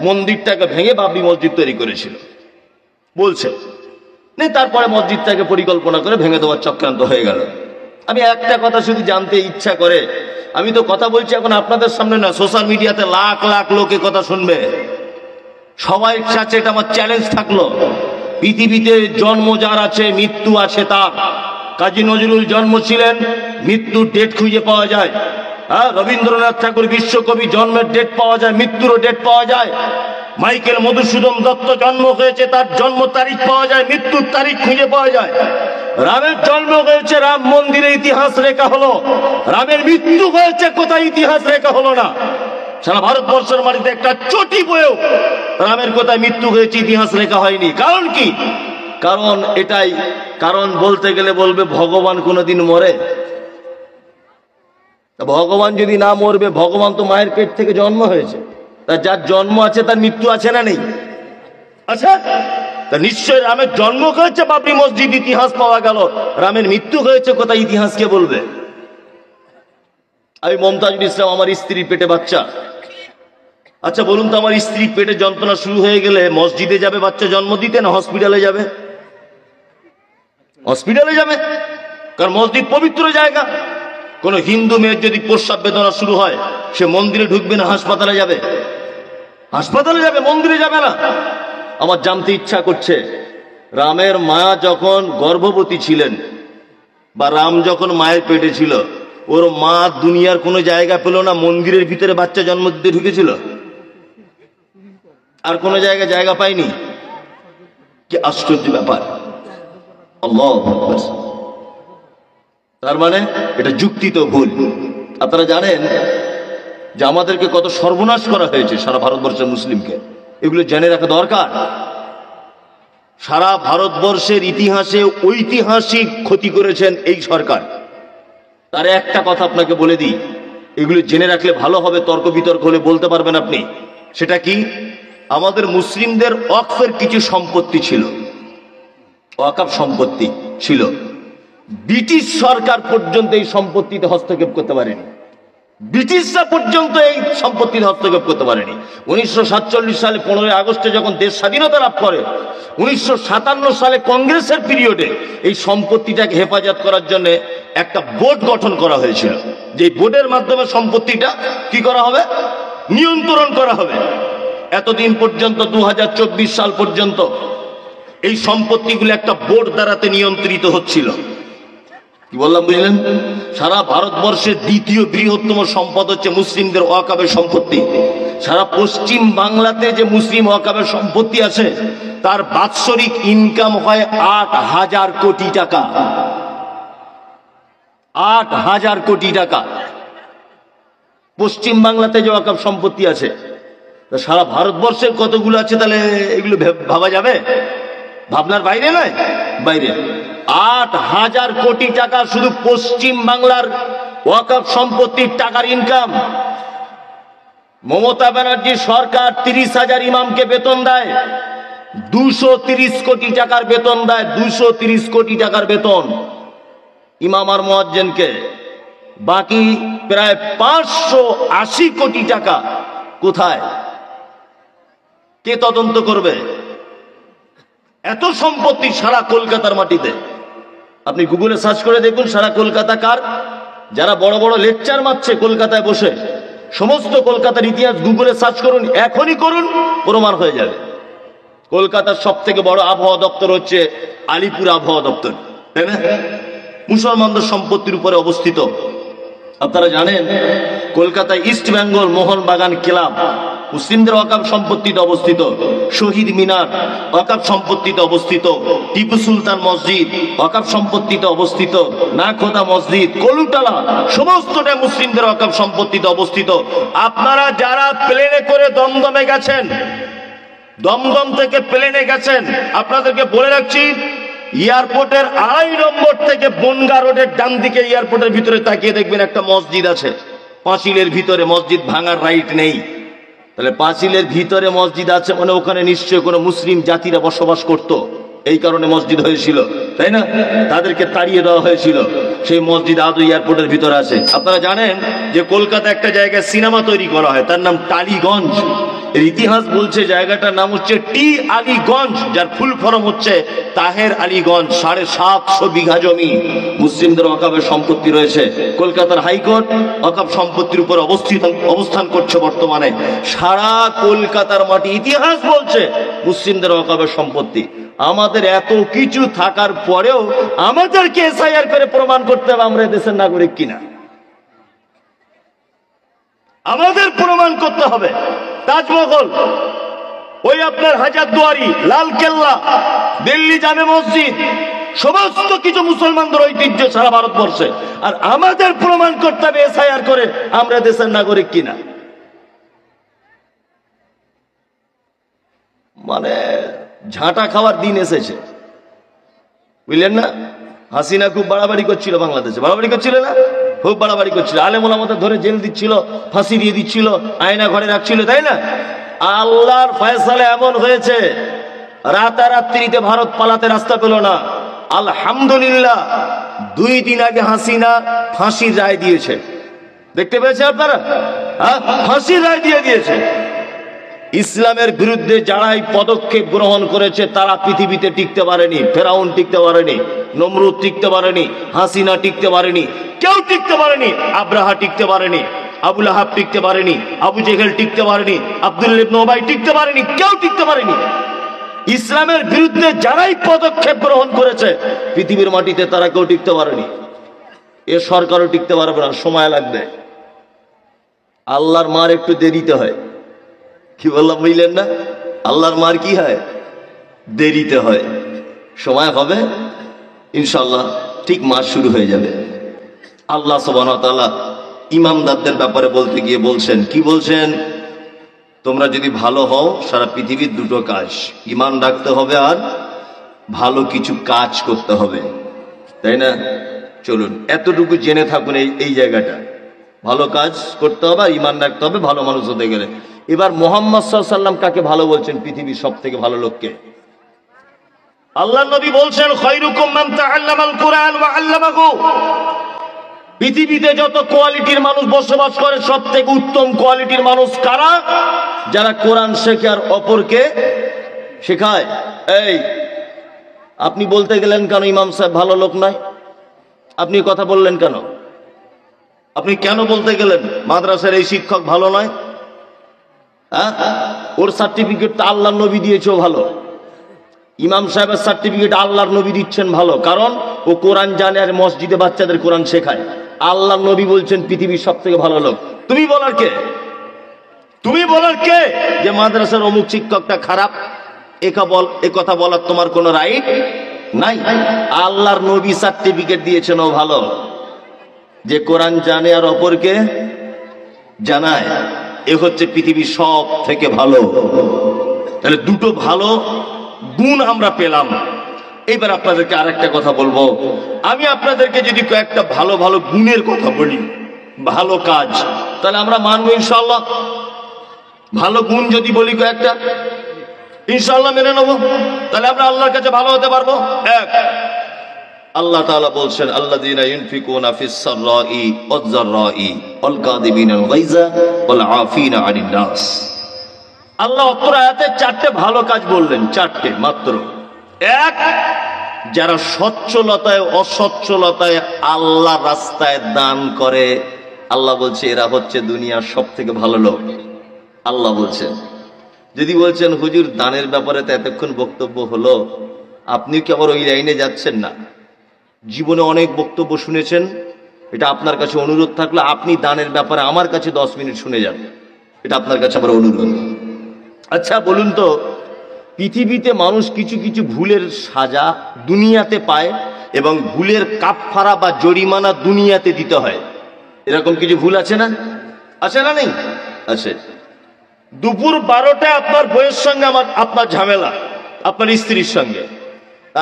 মন্দিরটাকে ভেঙে বাবরি মসজিদ তৈরি করেছিল বলছে। তারপরে মসজিদটাকে পরিকল্পনা করে ভেঙে দেওয়ার চক্রান্ত হয়ে গেল। আমি একটা কথা শুধু জানতে ইচ্ছা করে, আমি তো কথা বলছি এখন আপনাদের সামনে না, সোশ্যাল মিডিয়াতে লাখ লাখ লোকে কথা শুনবে, সবাই কাছে এটা আমার চ্যালেঞ্জ থাকলো। পৃথিবীতে জন্ম যার আছে মৃত্যু আছে তার। কাজী নজরুল জন্ম ছিলেন, মৃত্যুর ডেট খুঁজে পাওয়া যায়। রবীন্দ্রনাথ ঠাকুর বিশ্বকবি, জন্মের ডেট পাওয়া যায়, মৃত্যুরও ডেট পাওয়া যায়। মাইকেল মধুসূদন দত্ত জন্ম হয়েছে, তার জন্ম তারিখ পাওয়া যায়, মৃত্যুর তারিখ খুঁজে পাওয়া যায়। রামের জন্ম হয়েছে, রাম মন্দিরে ইতিহাস লেখা হলো। রামের মৃত্যু হয়েছে, কোথায় ইতিহাস লেখা হলো না। সারা ভারতবর্ষের মাটিতে একটা চটি বয়েও রামের কোথায় মৃত্যু হয়েছে ইতিহাস লেখা হয়নি। কারণ কি? কারণ এটাই, কারণ বলতে গেলে বলবে ভগবান কোনোদিন মরে? ভগবান যদি না মরবে, ভগবান তো মায়ের পেট থেকে জন্ম হয়েছে, তা যার জন্ম আছে তার মৃত্যু আছে না নেই? আচ্ছা, তা নিশ্চয় রামের জন্ম হয়েছে, বাবরি মসজিদ ইতিহাস পাওয়া গেল, রামের মৃত্যু হয়েছে কোথায় ইতিহাস কে বলবে? আমি মমতাজুল ইসলাম, আমার স্ত্রীর পেটে বাচ্চা। আচ্ছা বলুন তো, আমার স্ত্রীর পেটে যন্ত্রণা শুরু হয়ে গেলে মসজিদে যাবে বাচ্চা জন্ম দিতে, না হসপিটালে যাবে? হসপিটালে যাবে, কারণ মসজিদ পবিত্র জায়গা। কোন হিন্দু মেয়ের যদি প্রস্রাব বেদনা শুরু হয়, সে মন্দিরে ঢুকবে না হাসপাতালে যাবে? হাসপাতালে যাবে, মন্দিরে যাবে না। আমার জানতে ইচ্ছা করছে, রামের মা যখন গর্ভবতী ছিলেন, বা রাম যখন মায়ের পেটে ছিল, ওর মা দুনিয়ার কোনো জায়গা পেল না, মন্দিরের ভিতরে বাচ্চা জন্ম দিতে ঢুকেছিল? আর কোনো জায়গায় জায়গা পায়নি? কি আশ্চর্য ব্যাপার! আল্লাহু আকবার। তার মানে এটা যুক্তি তো ভুল। আপনারা জানেন যে আমাদেরকে কত সর্বনাশ করা হয়েছে সারা ভারতবর্ষের মুসলিমকে, এগুলো জেনে রাখা দরকার। সারা ভারতবর্ষের ইতিহাসে ঐতিহাসিক ক্ষতি করেছেন এই সরকার। তার একটা কথা আপনাকে বলে দিই, এগুলো জেনে রাখলে ভালো হবে, তর্ক বিতর্ক হলে বলতে পারবেন আপনি। সেটা কি? আমাদের মুসলিমদের ওয়াকফের কিছু সম্পত্তি ছিল, ওয়াকফ সম্পত্তি ছিল। ব্রিটিশ সরকার পর্যন্ত এই সম্পত্তিতে হস্তক্ষেপ করতে পারেনি, ব্রিটিশরা পর্যন্ত এই সম্পত্তিতে হস্তক্ষেপ করতে পারেনি। 1947 সালে 15 আগস্টে যখন দেশ স্বাধীনতা লাভ করে, 1957 সালে কংগ্রেসের পিরিয়ডে এই সম্পত্তিটাকে হেফাজত করার জন্য একটা বোর্ড গঠন করা হয়েছিল, যে বোর্ডের মাধ্যমে সম্পত্তিটা কি করা হবে? নিয়ন্ত্রণ করা হবে। এতদিন পর্যন্ত 2024 সাল পর্যন্ত এই সম্পত্তিগুলো একটা বোর্ড দ্বারাতে নিয়ন্ত্রিত হচ্ছিল। কি বললাম বুঝলেন? সারা ভারতবর্ষের দ্বিতীয় বৃহত্তম সম্পদ হচ্ছে মুসলিমদের ওয়াকফের সম্পত্তি। সারা পশ্চিম বাংলাতে যে মুসলিম ওয়াকফের সম্পত্তি আছে, তার বাৎসরিক ইনকাম হয় 8,000 কোটি টাকা। 8,000 কোটি টাকা পশ্চিম বাংলাতে যে ওয়াকফ সম্পত্তি আছে। সারা ভারতবর্ষের কতগুলো আছে তাহলে এগুলো ভাবা যাবে? ভাবনার বাইরে নয়, বাইরে। 8,000 কোটি টাকা শুধু পশ্চিম বাংলার ওয়াকফ সম্পত্তির টাকার ইনকাম। মমতা ব্যানার্জি সরকার 30,000 ইমামকে বেতন দেয়, 230 কোটি টাকার বেতন দেয়, 230 কোটি টাকার বেতন ইমাম আর মুয়াজ্জিনকে। বাকি প্রায় 580 কোটি টাকা কোথায়? কে তদন্ত করবে? এত সম্পত্তি সারা কলকাতার মাটিতে। আপনি গুগলে সার্চ করে দেখুন সারা কলকাতা কার। যারা বড় বড় লেকচার মারছে কলকাতায় বসে, সমস্ত কলকাতার ইতিহাস গুগলে সার্চ করুন, এখনই করুন, প্রমাণ হয়ে যাবে। কলকাতার সব থেকে বড় আবহাওয়া দপ্তর হচ্ছে আলিপুর আবহাওয়া দপ্তর, তাই না? মুসলমানদের সম্পত্তির উপরে অবস্থিত। আপনারা জানেন কলকাতায় ইস্ট বেঙ্গল মোহনবাগান ক্লাব মুসলিমদের ওয়াকফ সম্পত্তিতে অবস্থিত। শহীদ মিনার ওয়াকফ সম্পত্তিতে অবস্থিত। টিপু সুলতান মসজিদ ওয়াকফ সম্পত্তিতে অবস্থিত। নাখোদা মসজিদ, কলুটালা, সমস্তটা মুসলিমদের ওয়াকফ সম্পত্তিতে অবস্থিত। আপনারা যারা প্লেনে করে দমদমে গেছেন, দমদম থেকে প্লেনে গেছেন, আপনাদেরকে বলে রাখছি, এয়ারপোর্টের 2.5 নম্বর থেকে বনগা রোডের ডান দিকে এয়ারপোর্টের ভিতরে তাকিয়ে দেখবেন একটা মসজিদ আছে, পাঁচিলের ভিতরে। মসজিদ ভাঙার রাইট নেই। তাহলে পাঁচিলের ভিতরে মসজিদ আছে মানে ওখানে নিশ্চয়ই কোনো মুসলিম জাতিরা বসবাস করত, এই কারণে মসজিদ হয়েছিল, তাই না? তাদেরকে তাড়িয়ে দেওয়া হয়েছিল। সেই মসজিদ আদৌ এয়ারপোর্টের ভিতরে আছে। আপনারা জানেন যে কলকাতা একটা জায়গায় সিনেমা তৈরি করা হয়, তার নাম টালিগঞ্জ। এর ইতিহাস বলছে জায়গাটার নাম হচ্ছে টি আলীগঞ্জ, যার ফুল ফর্ম হচ্ছে তাহের আলীগঞ্জ। 750 বিঘা জমি মুসলিমদের ওয়াকফের সম্পত্তি রয়েছে। কলকাতার হাইকোর্ট ওয়াকফ সম্পত্তির উপর অবস্থান করছে বর্তমানে। সারা কলকাতার মাটি ইতিহাস বলছে মুসলিমদের ওয়াকফের সম্পত্তি। আমাদের এত কিছু থাকার পরেও আমাদেরকে এসআইআর করে প্রমাণ করতে হবে আমরা দেশের নাগরিক কিনা। আমাদের প্রমাণ করতে হবে। তাজমহল ওই আপনার হাজারদুয়ারি, লাল কেল্লা, দিল্লি জামে মসজিদ, সমস্ত কিছু মুসলমানদের ঐতিহ্য সারা ভারতবর্ষে। আর আমাদের প্রমাণ করতে হবে এসআইআর করে আমরা দেশের নাগরিক কিনা। মানে ঝাঁটা খাওয়ার দিন এসেছে, বুঝলেন না? হাসিনা খুব বাড়াবাড়ি করছিল বাংলাদেশে, বাড়াবাড়ি করছিল না? খুব বাড়াবাড়ি করছিল, আলেম ওলামাদের ধরে জেল দিচ্ছিল, ফাঁসি দিয়ে দিচ্ছিল, আয়না ঘরে রাখছিল, তাই না? আল্লাহর ফয়সালা এমন হয়েছে, রাতারাত্রিতে ভারত পালাতে রাস্তা পেল না। আলহামদুলিল্লাহ 2 দিন আগে হাসিনা ফাঁসির রায় দিয়েছে, দেখতে পেয়েছেন আপনারা? ফাঁসির রায় দিয়েছে। ইসলামের বিরুদ্ধে যারাই পদক্ষেপ গ্রহণ করেছে তারা পৃথিবীতে টিকতে পারেনি। ফেরাউন টিকতে পারেনি, নমরুদ টিকতে পারেনি, হাসিনা টিকতে পারেনি, কেউ টিকতে পারেনি। আব্রাহা টিকতে পারেনি, আবু লাহাব টিকতে পারেনি, আবু জেহেল টিকতে পারেনি, আব্দুল্লাহ ইবনে উবাই টিকতে পারেনি, কেউ টিকতে পারেনি। ইসলামের বিরুদ্ধে যারাই পদক্ষেপ গ্রহণ করেছে পৃথিবীর মাটিতে তারা কেউ টিকতে পারেনি। এ সরকারও টিকতে পারবে না, সময় লাগবে। আল্লাহর মার একটু দেরিতে হয়। কি বললাম বুঝলেন না? আল্লাহর মার কি হয়? দেরিতে হয়। সময় হবে ইনশাআল্লাহ, ঠিক মাস শুরু হয়ে যাবে। আল্লাহ সুবহানাহু ওয়া তাআলা ইমানদারদের ব্যাপারে বলতে গিয়ে বলছেন, কি বলছেন? তোমরা যদি ভালো হও, সারা পৃথিবীর 2টো কাজ, ঈমান রাখতে হবে আর ভালো কিছু কাজ করতে হবে, তাই না? চলুন এতটুকু জেনে থাকুন এই জায়গাটা। ভালো কাজ করতে হবে, ঈমান রাখতে হবে, ভালো মানুষ হতে গেলে। এবার মুহাম্মদ সাল্লাল্লাহু আলাইহি ওয়াসাল্লাম কাকে ভালো বলছেন? পৃথিবীর সবথেকে ভালো লোককে। আল্লাহর নবী বলছেন, খায়রুকুম মান তাআল্লামাল কুরআন ওয়া আল্লামাহু। পৃথিবীতে যত কোয়ালিটির মানুষ বসবাস করে সবথেকে উত্তম কোয়ালিটির মানুষ কারা? যারা কোরআন শেখে আর অপরকে শেখায়। এই আপনি বলতে গেলেন কেন ইমাম সাহেব ভালো লোক নয়? আপনি কথা বললেন কেন? আপনি কেন বলতে গেলেন মাদ্রাসার এই শিক্ষক ভালো নয়? ওর সার্টিফিকেট তো আল্লাহর নবী দিয়েছেও ভালো। ইমাম সাহেবের সার্টিফিকেট আল্লাহর নবী দিচ্ছেন ভালো, কারণ ও কোরআন জানে আর মসজিদে বাচ্চাদের কোরআন শেখায়। আল্লাহর নবী বলছেন পৃথিবীর সবথেকে ভালো লোক। তুমি বলার কে? তুমি বলার কে যে মাদ্রাসার অমুক শিক্ষকটা খারাপ? এ কথা বলার তোমার কোনো রাইট নাই। আল্লাহর নবী সার্টিফিকেট দিয়েছেন ও ভালো, যে কোরআন জানে আর অপরকে জানায়। এ হচ্ছে পৃথিবীর সব থেকে ভালো। তাহলে 2টো ভালো গুণ আমরা পেলাম। এইবার আপনাদেরকে আরেকটা কথা বলবো। আমি আপনাদেরকে যদি কয়েকটা ভালো ভালো গুণের কথা বলি, ভালো কাজ, তাহলে আমরা মানবো ইনশাআল্লাহ। ভালো গুণ যদি বলি কয়েকটা, ইনশাআল্লাহ মেনে নেবো। তাহলে আমরা আল্লাহর কাছে ভালো হতে পারবো। এক, আল্লাহ তাআলা বলছেন, আল্লাযীনা ইউনফিকুনা ফিস সাররাই ওয়াজ যাররাই ওয়াল কাযিমিনাল গায়যা ওয়াল আফিনা আনিন নাস। আল্লাহ অত্র আয়াতে 4টে ভালো কাজ বললেন, 4টে মাত্র। এক, যারা সচ্ছলতায় অসচ্ছলতায় আল্লাহর রাস্তায় দান করে, আল্লাহ বলছে এরা হচ্ছে দুনিয়ার সব থেকে ভালো লোক। আল্লাহ বলছেন। যদি বলছেন হুজুর দানের ব্যাপারে তো এতক্ষণ বক্তব্য হলো, আপনি কি আবার ওই লাইনে যাচ্ছেন না? জীবনে অনেক বক্তব্য শুনেছেন, এটা আপনার কাছে অনুরোধ থাকলে আপনি দানের ব্যাপারে আমার কাছে 10 মিনিট শুনে যান, এটা আপনার কাছে আমার অনুরোধ। আচ্ছা বলুন তো, পৃথিবীতে মানুষ কিছু কিছু ভুলের সাজা দুনিয়াতে পায় এবং ভুলের কাফফারা বা জরিমানা দুনিয়াতে দিতে হয়। এরকম কিছু ভুল আছে না? আছে না? নেই? আছে। দুপুর 12টায় আপনার বউয়ের সঙ্গে আপনার ঝামেলা, আপনার স্ত্রীর সঙ্গে।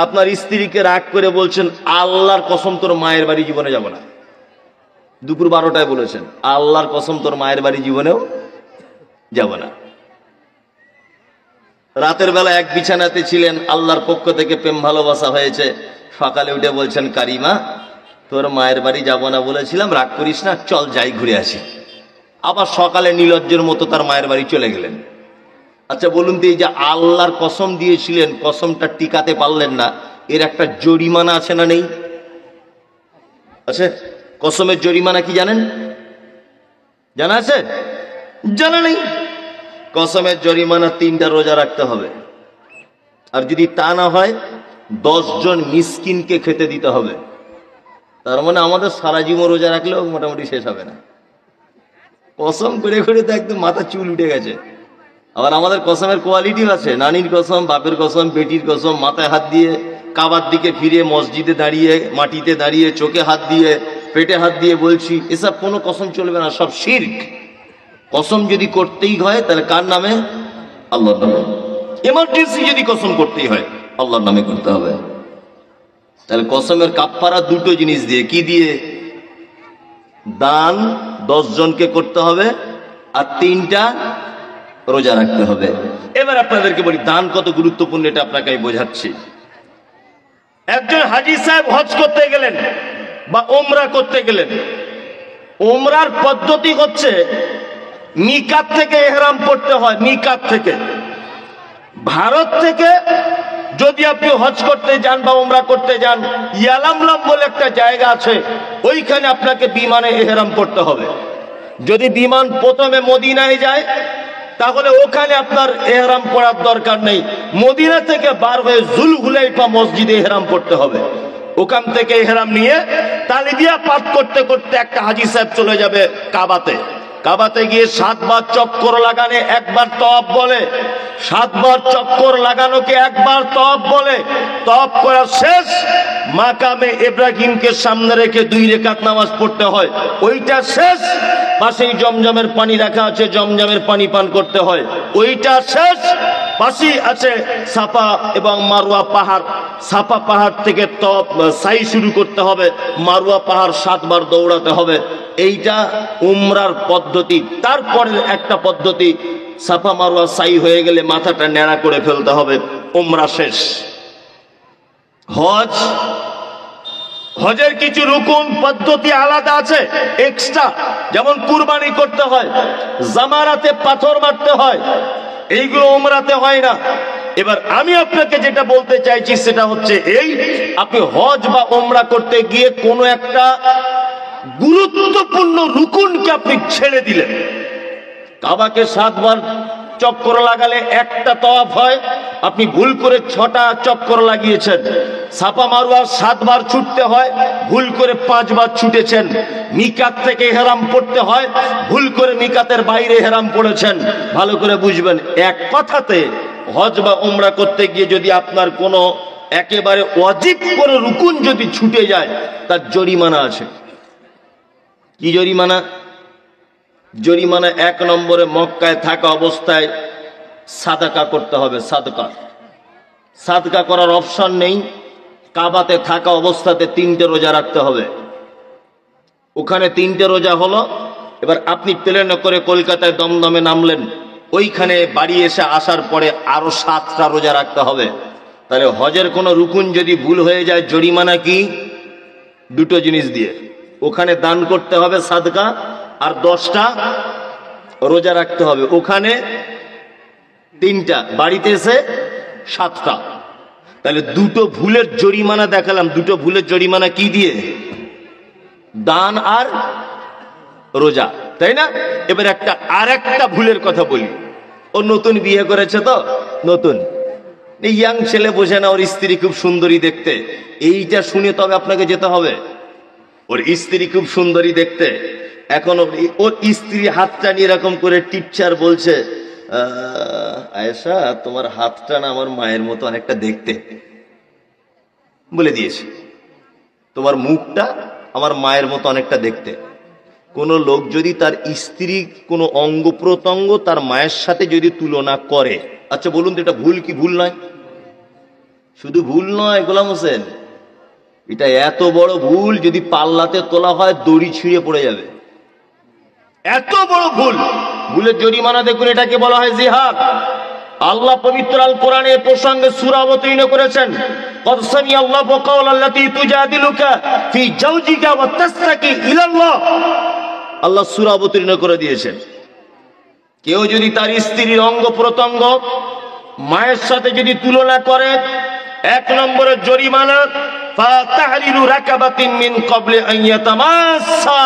আপনার স্ত্রীকে রাগ করে বলছেন, আল্লাহর কসম তোর মায়ের বাড়ি জীবনে যাব না। দুপুর 12টায় বলেছেন, আল্লাহর কসম তোর মায়ের বাড়ি জীবনেও যাব না। রাতের বেলা এক বিছানাতে ছিলেন, আল্লাহর পক্ষ থেকে প্রেম ভালোবাসা হয়েছে। সকালে উঠে বলছেন, কারিমা তোর মায়ের বাড়ি যাব না বলেছিলাম, রাগ করিস না, চল যাই ঘুরে আসি। আবার সকালে নির্লজ্জের মতো তার মায়ের বাড়ি চলে গেলেন। আচ্ছা বলুন তো, এই যে আল্লাহর কসম দিয়েছিলেন, কসমটা টিকাতে পারলেন না, এর একটা জরিমানা আছে না নেই? আছে। কসমের জরিমানা কি জানেন? জানা আছে? জানা নেই। কসমের জরিমানা 3টা রোজা রাখতে হবে, আর যদি তা না হয় 10 জন মিসকিনকে খেতে দিতে হবে। তার মানে আমাদের সারা জীবন রোজা রাখলেও মোটামুটি শেষ হবে না। কসম করে করে তো একদম মাথা চুল উঠে গেছে। আবার আমাদের কসমের কোয়ালিটিও আছে, নানির কসম, বাপের কসম, বেটির কসম, মাথায় হাত দিয়ে কাবার দিকে ফিরে, মসজিদে দাঁড়িয়ে, মাটিতে দাঁড়িয়ে, চোখে হাত দিয়ে, পেটে হাত দিয়ে বলছি, এসব কোনো কসম চলবে না, সব শিরক। কসম যদি করতেই হয় তাহলে কার নামে? আল্লাহর নামে। এমার্জেন্সি যদি কসম করতেই হয় আল্লাহর নামে করতে হবে। তাহলে কসমের কাফফারা দুটো জিনিস দিয়ে, কি দিয়ে? দান 10 জনকে করতে হবে আর 3টা রোজা রাখতে হবে। এবার আপনাদেরকে বলি দান কত গুরুত্বপূর্ণ, এটা আপনাকে আমি বোঝাচ্ছি। একজন হাজী সাহেব হজ করতে গেলেন বা ওমরা করতে গেলেন, ওমরার পদ্ধতি হচ্ছে মিকাত থেকে ইহরাম পড়তে হয়। মিকাত থেকে, ভারত থেকে যদি আপনি হজ করতে যান বা ওমরা করতে যান, ইয়ালামলাম বলে একটা জায়গা আছে, ওইখানে আপনাকে বিমানে ইহরাম পড়তে হবে। যদি বিমান প্রথমে মদিনায় যায় তাহলে ওখানে আপনার ইহরাম পড়ার দরকার নেই, মদিনা থেকে বার হয়ে জুলহুলাইফা মসজিদে ইহরাম পড়তে হবে। ওখান থেকে ইহরাম নিয়ে তালবিয়া পাঠ করতে করতে একটা হাজী সাহেব চলে যাবে কাবাতে। কাবাতে গিয়ে 7 বার চক্কর লাগানে, একবার তওয়াফ বলে। 7 বার চক্কর লাগানোকে একবার তওয়াফ বলে। তওয়াফ করা শেষ, মাকামে ইব্রাহিমকে সামনে রেখে 2 রাকাত নামাজ পড়তে হয়, ওইটা শেষ। পাশেই জমজমের পানি রাখা আছে, জমজমের পানি পান করতে হয়, ওইটা শেষ। পাশেই আছে সাফা এবং মারওয়া পাহাড়, সাফা পাহাড় থেকে সাই শুরু করতে হবে, মারওয়া পাহাড় 7 বার দৌড়াতে হবে। এইটা উমরার পদ্ধতি। তারপরে একটা পদ্ধতি, সাফা মারওয়া সাই হয়ে গেলে মাথাটা ন্যাড়া করে ফেলতে হবে, উমরা শেষ। হজ, হজের কিছু রুকুন পদ্ধতি আলাদা আছে এক্সট্রা, যেমন কুরবানি করতে হয়, জামারাতে পাথর মারতে হয়, এইগুলো উমরাতে হয় না। এবার আমি আপনাকে যেটা বলতে চাইছি সেটা হচ্ছে এই, আপনি হজ বা উমরা করতে গিয়ে কোনো একটা গুরুত্বপূর্ণ রুকুনকে আপনি ছেড়ে দিলেন। কাবাকে 7 বার চক্কর লাগালে একটা তওয়াফ হয়, আপনি ভুল করে 6টা চক্কর লাগিয়েছেন। সাফা মারওয়া 7 বার ছুটতে হয়, ভুল করে 5 বার ছুটেছেন। মিকাত থেকে ইহরাম পড়তে হয়, ভুল করে মিকাতের বাইরে ইহরাম পড়েছেন। ভালো করে বুঝবেন, এক কথাতে হজ বা উমরা করতে গিয়ে যদি আপনার কোনো একেবারে ওয়াজিব করে রুকুন যদি ছুটে যায়, তার জরিমানা আছে। কি জরিমানা? জরিমানা 1 নম্বরে মক্কায় থাকা অবস্থায় সাদাকা করতে হবে। সাদকা, সাদকা করার অপশন নেই। কাবাতে থাকা অবস্থাতে 3টে রোজা রাখতে হবে। ওখানে 3টে রোজা হলো। এবার আপনি প্লেনে করে কলকাতায় দমদমে নামলেন, ওইখানে বাড়ি এসে আসার পরে আরো 7টা রোজা রাখতে হবে। তাহলে হজের কোনো রুকুন যদি ভুল হয়ে যায়, জরিমানা কি? 2টো জিনিস দিয়ে, ওখানে দান করতে হবে সাদকা, আর 10টা রোজা রাখতে হবে। ওখানে 3টা, বাড়িতে এসে 7টা। তাহলে 2টো ভুলের জরিমানা দেখালাম। 2টো ভুলের জরিমানা কি দিয়ে? দান আর রোজা, তাই না? এবার আরেকটা ভুলের কথা বলি। ও নতুন বিয়ে করেছে, তো নতুন ইয়াং ছেলে, বোঝে না ওর স্ত্রী খুব সুন্দরী দেখতে। এইটা শুনে তবে আপনাকে যেতে হবে, ওর স্ত্রী খুব সুন্দরী দেখতে। এখন ওর স্ত্রী হাতটা নিয়ে এরকম করে টিপচার বলছে, আয়েশা তোমার হাতটা না আমার মায়ের মতো অনেকটা দেখতে, বলে দিয়েছে। তোমার মুখটা আমার মায়ের মতো অনেকটা দেখতে। কোন লোক যদি তার স্ত্রী কোনো অঙ্গ প্রত্যঙ্গ তার মায়ের সাথে যদি তুলনা করে, আচ্ছা বলুন তো এটা ভুল কি ভুল নয়? শুধু ভুল নয় গোলাম হোসেন, এটা এত বড় ভুল, যদি পাল্লাতে তোলা হয় দড়ি ছিঁড়ে পড়ে যাবে। এত বড় ভুল, ভুলের জরিমানা দেখুন। এটাকে বলা হয় জিহাদ। আল্লাহ পবিত্র আল কোরআনে প্রসঙ্গে সূরা অবতীর্ণ করেছেন, কদ সামিআল্লাহু কাওলাল্লাতী তুজাদিলুকা ফি জাওজিকা ওয়া তাসতাকি ইলাল্লাহ। আল্লাহ সূরা অবতীর্ণ করে দিয়েছেন, কেউ যদি তার স্ত্রীর অঙ্গ প্রত্যঙ্গ মায়ের সাথে যদি তুলনা করে, 1 নম্বরের জরিমানা ফাতাহরিরু রাকাবাতিন মিন ক্বাবলি আন ইয়াতামাসসা,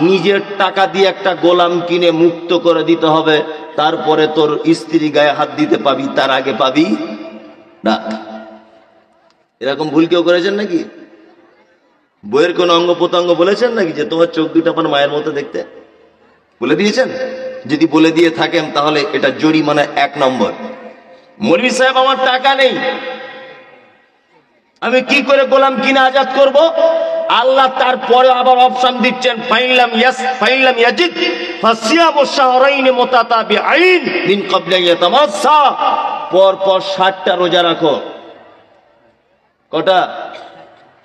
নিজের টাকা দিয়ে একটা গোলাম কিনে মুক্ত করে দিতে হবে, তারপরে তোর স্ত্রী গায়ে হাত দিতে পাবি, তার আগে পাবি না। এরকম ভুল কেউ করেছেন নাকি? বইয়ের কোন অঙ্গ প্রত্যঙ্গ বলেছেন নাকি যে তোমার চোখ দুটো আমার মায়ের মতো দেখতে? বলে দিয়েছেন? যদি বলে দিয়ে থাকেন তাহলে এটা জরিমানা 1 নম্বর। মৌলভী সাহেব আমার টাকা নেই, আমি কি করে গোলাম কিনে আজাদ করব? আল্লাহ তারপরে আবার অপশন দিচ্ছেন, ফাইনলাম ইয়াজিদ ফাসিয়ামু শাহরাইন মুতাতাবিআইন মিন ক্বাবলি ইয়াতামাসসা, পর পর 60টা রোজা রাখো। কটা?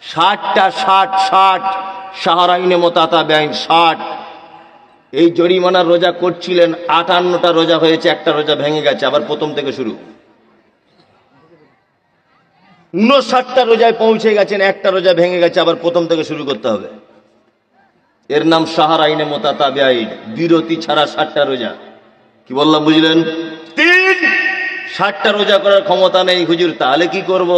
60টা। 60 শাহরাইন মুতাতাবিআইন 60। এই জরিমানার রোজা করছিলেন, 58টা রোজা হয়েছে, একটা রোজা ভেঙে গেছে, আবার প্রথম থেকে শুরু। 59টা রোজায় পৌঁছে গেছেন, একটা রোজা ভেঙে গেছে, আবার প্রথম থেকে শুরু করতে হবে। এর নাম শাহরাইনে মুতাতাবিআইন, বিরতি ছাড়া 60টা রোজা। কি বললাম বুঝলেন? 3, 60টা রোজা করার ক্ষমতা নেই হুজুর, তাহলে কি করব?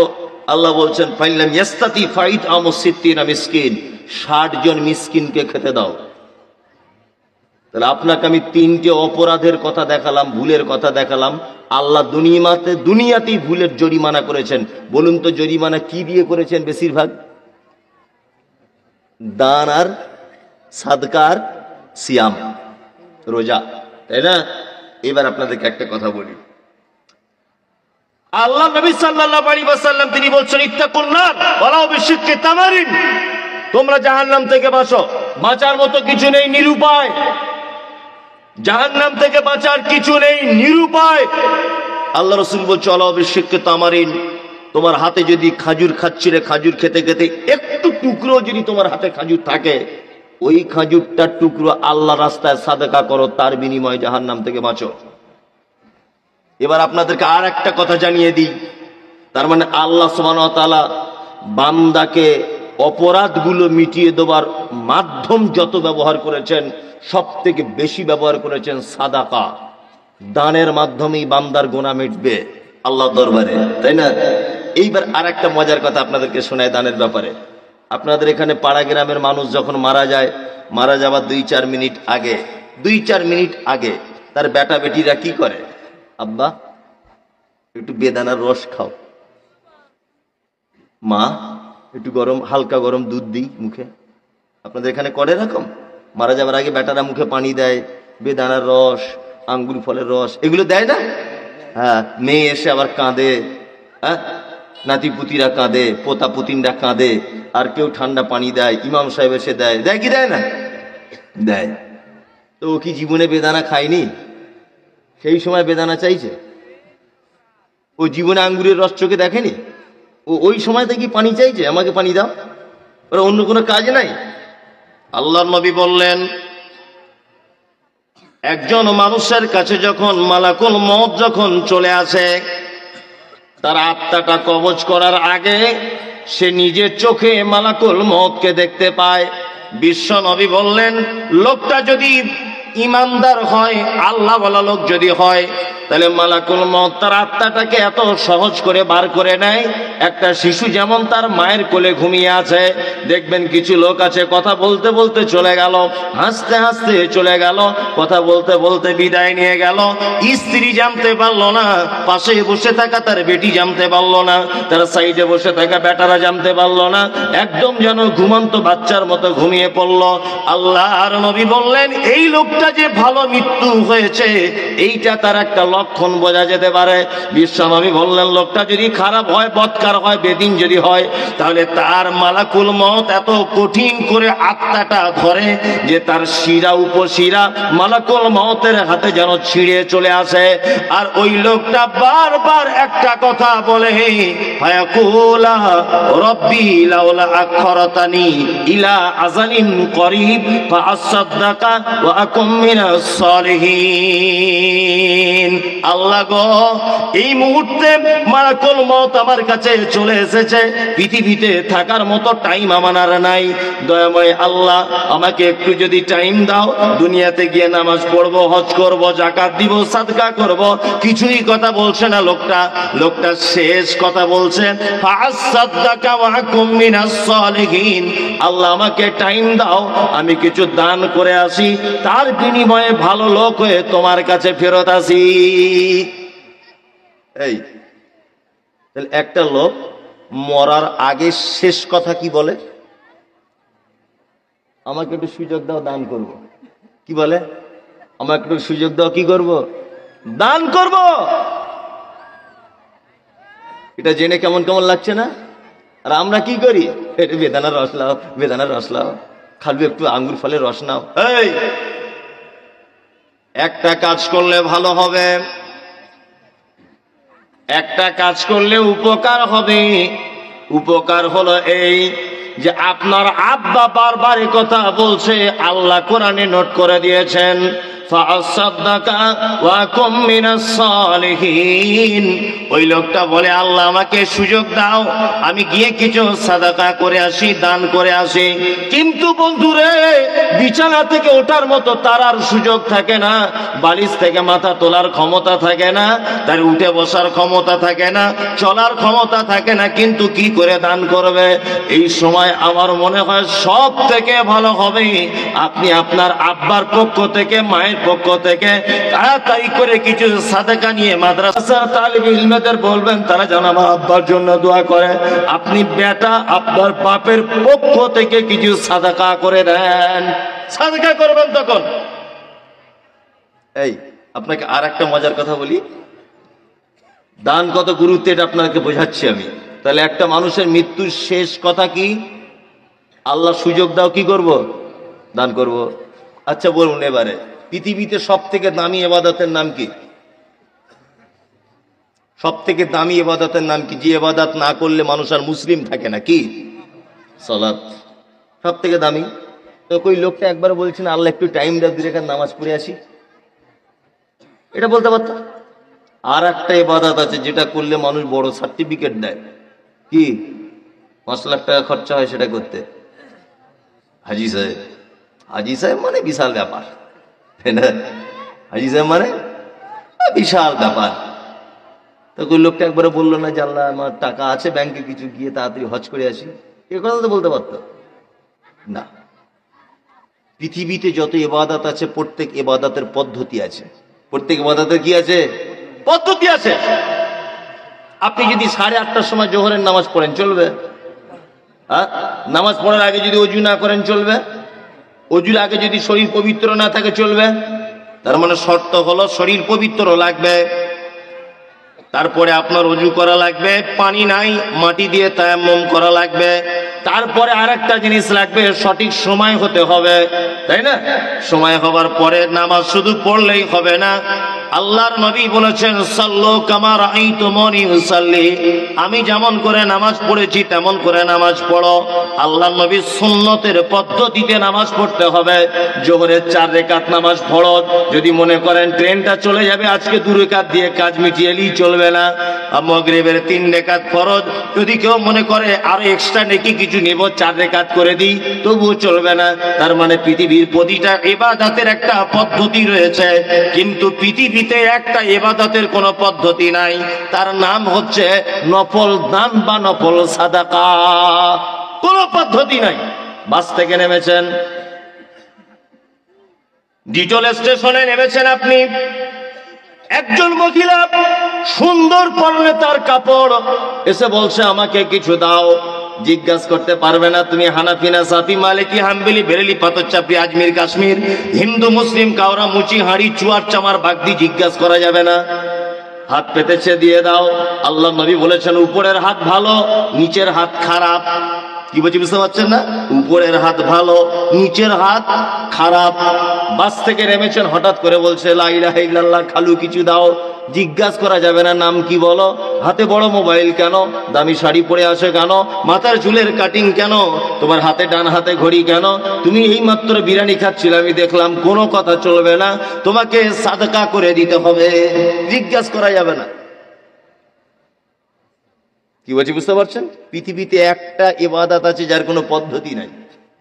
আল্লাহ বলছেন ফাইনলাম ইয়াস্তাতি ফাইতআমু 60 মিসকিন, 60 জন মিসকিনকে খেতে দাও। তাহলে আপনাকে আমি 3টে অপরাধের কথা দেখালাম, ভুলের কথা দেখালাম। আল্লাহ দুনিয়াতেই ভুলের জরিমানা করেছেন। বলুন তো জরিমানা কি দিয়ে করেছেন? বেশিরভাগ দান আর সাদকা আর সিয়াম, রোজা, তাই না? এবার আপনাদেরকে একটা কথা বলি। আল্লাহ নবী সাল্লাল্লাহু আলাইহি ওয়াসাল্লাম তিনি বলছেন ইত্তাকুন নার ওয়ালাউ বিশিক্কি তামারিন, তোমরা জাহান্নাম থেকে বাঁচো। বাঁচার মতো কিছু নেই, নিরুপায়। জাহান্নাম থেকে বাঁচার কিছু নেই, নিরুপায়। আল্লাহ রাসূল বলছে ওয়ালাউ বিশিক্কি তামারিন, তোমার হাতে যদি খাজুর খাচ্ছিলে, খাজুর খেতে খেতে একটু টুকরো যদি তোমার হাতে খাজুর থাকে, ওই খাজুরটার টুকরো আল্লাহ রাস্তায় সাদকা করো, তার বিনিময়ে জাহান্নাম থেকে বাঁচো। এবার আপনাদেরকে আর একটা কথা জানিয়ে দিই, তার মানে আল্লাহ সুবহানাহু ওয়া তাআলা বান্দাকে অপরাধগুলো মিটিয়ে দেওয়ার মাধ্যম যত ব্যবহার করেছেন, সব থেকে বেশি ব্যবহার করেছেন সাদাকা। দানের মাধ্যমেই বান্দার গুনাহ মিটবে আল্লাহর দরবারে, তাই না? এইবার আর একটা মজার কথা আপনাদেরকে শোনায় দানের ব্যাপারে। আপনাদের এখানে পাড়া গ্রামের মানুষ যখন মারা যায়, মারা যাওয়ার 2-4 মিনিট আগে তার বেটা বেটিরা কি করে? আব্বা একটু বেদানার রস খাও, মা একটু হালকা গরম দুধ দিই মুখে। আপনাদের এখানে করে এরকম? মারা যাওয়ার আগে বেটারা মুখে পানি দেয়, বেদানার রস, আঙ্গুর ফলের রস, এগুলো দেয় না? হ্যাঁ, মেয়ে এসে আবার কাঁদে, হ্যাঁ, নাতিপুতিরা কাঁদে, পোতা পুতিনরা কাঁদে, আর কেউ ঠান্ডা পানি দেয়, ইমাম সাহেব এসে দেয় কি দেয় না? দেয়। তো ও কি জীবনে বেদানা খায়নি? সেই সময় বেদানা চাইছে? ও জীবনে আঙ্গুরের রস চোখে দেখেনি? ও ওই সময় থেকে পানি চাইছে, আমাকে পানি দাও, ওরা অন্য কোনো কাজ নাই। আল্লাহর নবী বললেন, একজন মানুষের কাছে যখন মালাকুল মউত যখন চলে আসে, তার আত্মাটা কবজ করার আগে সে নিজের চোখে মালাকুল মউতকে দেখতে পায়। বিশ্ব নবী বললেন, লোকটা যদি ইমানদার হয়, আল্লাহ ওয়ালা লোক যদি হয়, তাহলে মালাকুল মউত তার আত্মাটাকে এত সহজ করে বার করে নেয়। একটা শিশু যেমন তার মায়ের কোলে ঘুমিয়ে আছে, দেখবেন কিছু লোক আছে কথা বলতে বলতে চলে গেল, হাসতে হাসতে চলে গেল, কথা বলতে বলতে বিদায় নিয়ে গেল। স্ত্রী জানতে পারলো না, পাশে বসে থাকা তার বেটি জানতে পারলো না, তার সাইডে বসে থাকা বেটারা জানতে পারলো না, একদম যেন ঘুমন্ত বাচ্চার মতো ঘুমিয়ে পড়লো। আল্লাহর নবী বললেন, এই লোকটা যে ভালো মৃত্যু হয়েছে, এইটা তার একটা লক্ষণ বোঝা যেতে পারে। বিশ্বনবী বললেন, লোকটা যদি খারাপ হয়, বদকার হয়, বেদিন যদি হয়, তাহলে তার মালাকুল মউত এত কঠিন করে আত্মাটা ধরে যে তার শিরা উপশিরা মালাকুল মউতের হাতে যেন ছিঁড়ে চলে আসে। আর ওই লোকটা বারবার একটা কথা বলে, ফায়াকুলা রব্বি লাউলা আখরতানি ইলা আজালিন করিব ফাআসাদদাকা ওয়া আকুম মিনাস সালিহিন। আল্লাহ গো, এই মুহূর্তে মালাকুল মউত আমার কাছে চলে এসেছে, পৃথিবীতে থাকার মতো টাইম আমার আর নাই। দয়াময় আল্লাহ, আমাকে একটু যদি টাইম দাও, দুনিয়াতে গিয়ে নামাজ পড়বো, হজ করব, যাকাত দিব, সাদকা করব। কিছুই কথা বলছে না লোকটা শেষ কথা বলছে, ফাআসাদদাকা ওয়া আকুম মিনাস সালিহিন। আল্লাহ আমাকে টাইম দাও, আমি কিছু দান করে আসি, তার বিনিময়ে ভালো লোক হয়ে তোমার কাছে ফেরত আসি। এই তাহলে একটা লোক মরার আগে শেষ কথা কি বলে? আমাকে একটু সুযোগ দাও, দান করব। কি বলে? আমার একটু সুযোগ দাও, কি করব? দান করব। এটা জেনে কেমন কেমন লাগছে না? আর আমরা কি করি? একটু বেদানার রস লাও, বেদানার রস লাও, খালি একটু আঙ্গুর ফলের রস নাও। এই একটা কাজ করলে ভালো হবে, একটা কাজ করলে উপকার হবে। উপকার হলো এই যে আপনার আব্বা বারবার এই কথা বলছে, আল্লাহ কোরআনে নোট করে দিয়েছেন, ওই লোকটা বলে আল্লাহ আমাকে সুযোগ দাও, আমি গিয়ে কিছু সাদাকা করে আসি, দান করে আসি। কিন্তু বন্ধুরে, বিছানা থেকে ওঠার মতো তার আর সুযোগ থাকে না, বালিশ থেকে মাথা তোলার ক্ষমতা থাকে না, তার উঠে বসার ক্ষমতা থাকে না, চলার ক্ষমতা থাকে না, কিন্তু কি করে দান করবে? এই সময় আমার মনে হয় সব থেকে ভালো হবে আপনি আপনার আব্বার পক্ষ থেকে, মায়ের পক্ষ থেকে তাড়াতাড়ি করে কিছু সাদাকা নিয়ে মাদ্রাসার তালিবে ইলমেদের বলবেন, তারা যেন আমার আব্বার জন্য দোয়া করে। আপনি বেটা আপনার বাপের পক্ষ থেকে কিছু সাদাকা করে দেন, সাদাকা করবেন তখন। এই আপনাকে আর একটা মজার কথা বলি, দান কত গুরুত্ব এটা আপনাকে বোঝাচ্ছি আমি। তাহলে একটা মানুষের মৃত্যুর শেষ কথা কি? আল্লাহ সুযোগ দাও, কি করব? দান করব। আচ্ছা বলুন এবারে, পৃথিবীতে সব থেকে দামি ইবাদতের নাম কি? সব থেকে দামি ইবাদতের নাম কি? যে ইবাদত না করলে মানুষ আর মুসলিম থাকে না, কি? সালাত। সব থেকে দামি। তো ওই লোকটা একবার বলছেন আল্লাহ একটু টাইম দাও, 2 রাকাত নামাজ পড়ে আসি, এটা বলতে পারত। আর একটা ইবাদত আছে যেটা করলে মানুষ বড় সার্টিফিকেট দেয়, কি? 5 লাখ টাকা খরচা হয় সেটা করতে। হাজি সাহেব, হাজি সাহেব মানে বিশাল ব্যাপার, তাই না? হাজি সাহেব মানে বিশাল ব্যাপার। তো ওই লোকটা একবারে বললো না যে আল্লাহ আমার টাকা আছে ব্যাংকে, কিছু গিয়ে তাড়াতাড়ি হজ করে আসি, এ কথা তো বলতে পারতো না। পৃথিবীতে যত ইবাদত আছে প্রত্যেক ইবাদতের পদ্ধতি আছে, প্রত্যেক ইবাদতের কি আছে? পদ্ধতি আছে। আপনি যদি 8:30টার সময় জোহরের নামাজ পড়েন চলবে? হ্যাঁ, নামাজ পড়ার আগে যদি ওযু না করেন চলবে? ওযুর আগে যদি শরীর পবিত্র না থাকে চলবে? তার মানে শর্ত হলো শরীর পবিত্র লাগবে, তারপরে আপনার ওযু করা লাগবে, পানি নাই মাটি দিয়ে তায়াম্মুম করা লাগবে, তারপরে আরেকটা জিনিস লাগবে, সঠিক সময় হতে হবে, তাই না? সময় হবার পরে নামাজ শুধু পড়লেই হবে না, আল্লাহর নবী বলেছেন সাল্লু কামা রাআইতুমুনি উসাল্লি, আমি যেমন করে নামাজ পড়েছি তেমন করে নামাজ পড়ো। আল্লাহর নবীর সুন্নতের পদ্ধতিতে নামাজ পড়তে হবে। জোহরের 4 রাকাত নামাজ পড়ো, যদি মনে করেন ট্রেনটা চলে যাবে আজকে 2 রাকাত দিয়ে কাজ মিটিয়ে এলেই চলবে না। মাগরিবের 3 রাকাত ফরজ, যদি কেউ মনে করে আরো এক্সট্রা নেকি কিছু নেব 4 রাকাত করে দিই, তবুও চলবে না। তার মানে পৃথিবীর প্রতিটা ইবাদতের একটা পদ্ধতি রয়েছে, কিন্তু পৃথিবীতে একটা ইবাদতের কোনো পদ্ধতি নাই, তার নাম হচ্ছে নফল দান বা নফল সাদাকা। কোনো পদ্ধতি নাই। বাস থেকে নেমেছেন, ডিটল স্টেশনে নেমেছেন আপনি, একজন মহিলা সুন্দর পরনে তার কাপড়, এসে বলছে আমাকে কিছু দাও। জিজ্ঞাসা করতে পারবে না তুমি হানাফি না সাফি, মালিকি, হাম্বলি, বেরেলি, পাথরচাপড়ি, আজমির, কাশ্মীর, হিন্দু, মুসলিম, কাউরা, মুচি, হাঁড়ি, চুয়ার, চামার, বাগদি জিজ্ঞাসা করা যাবে না। হাত পেতেছে দিয়ে দাও। আল্লাহ নবী বলেছেন উপরের হাত ভালো, নিচের হাত খারাপ। কি বলছি বুঝতে পারছেন না? উপরের হাত ভালো, নিচের হাত খারাপ। বাস থেকে নেমেছেন, হঠাৎ করে বলছে লা ইলাহা ইল্লাল্লাহ, খালু কিছু দাও। জিজ্ঞাসা করা যাবে না নাম কি বলো, হাতে বড় মোবাইল কেন, দামি শাড়ি পরে আসে কেন, মাথার চুলের কাটিং কেন, তোমার হাতে ডান হাতে ঘড়ি কেন, তুমি এই মাত্র বিরিয়ানি খাচ্ছিলে আমি দেখলাম, কোনো কথা চলবে না, তোমাকে সাদকা করে দিতে হবে। জিজ্ঞাসা করা যাবে না। কি বলছি বুঝতে পারছেন? পৃথিবীতে একটা ইবাদত আছে যার কোনো পদ্ধতি নাই,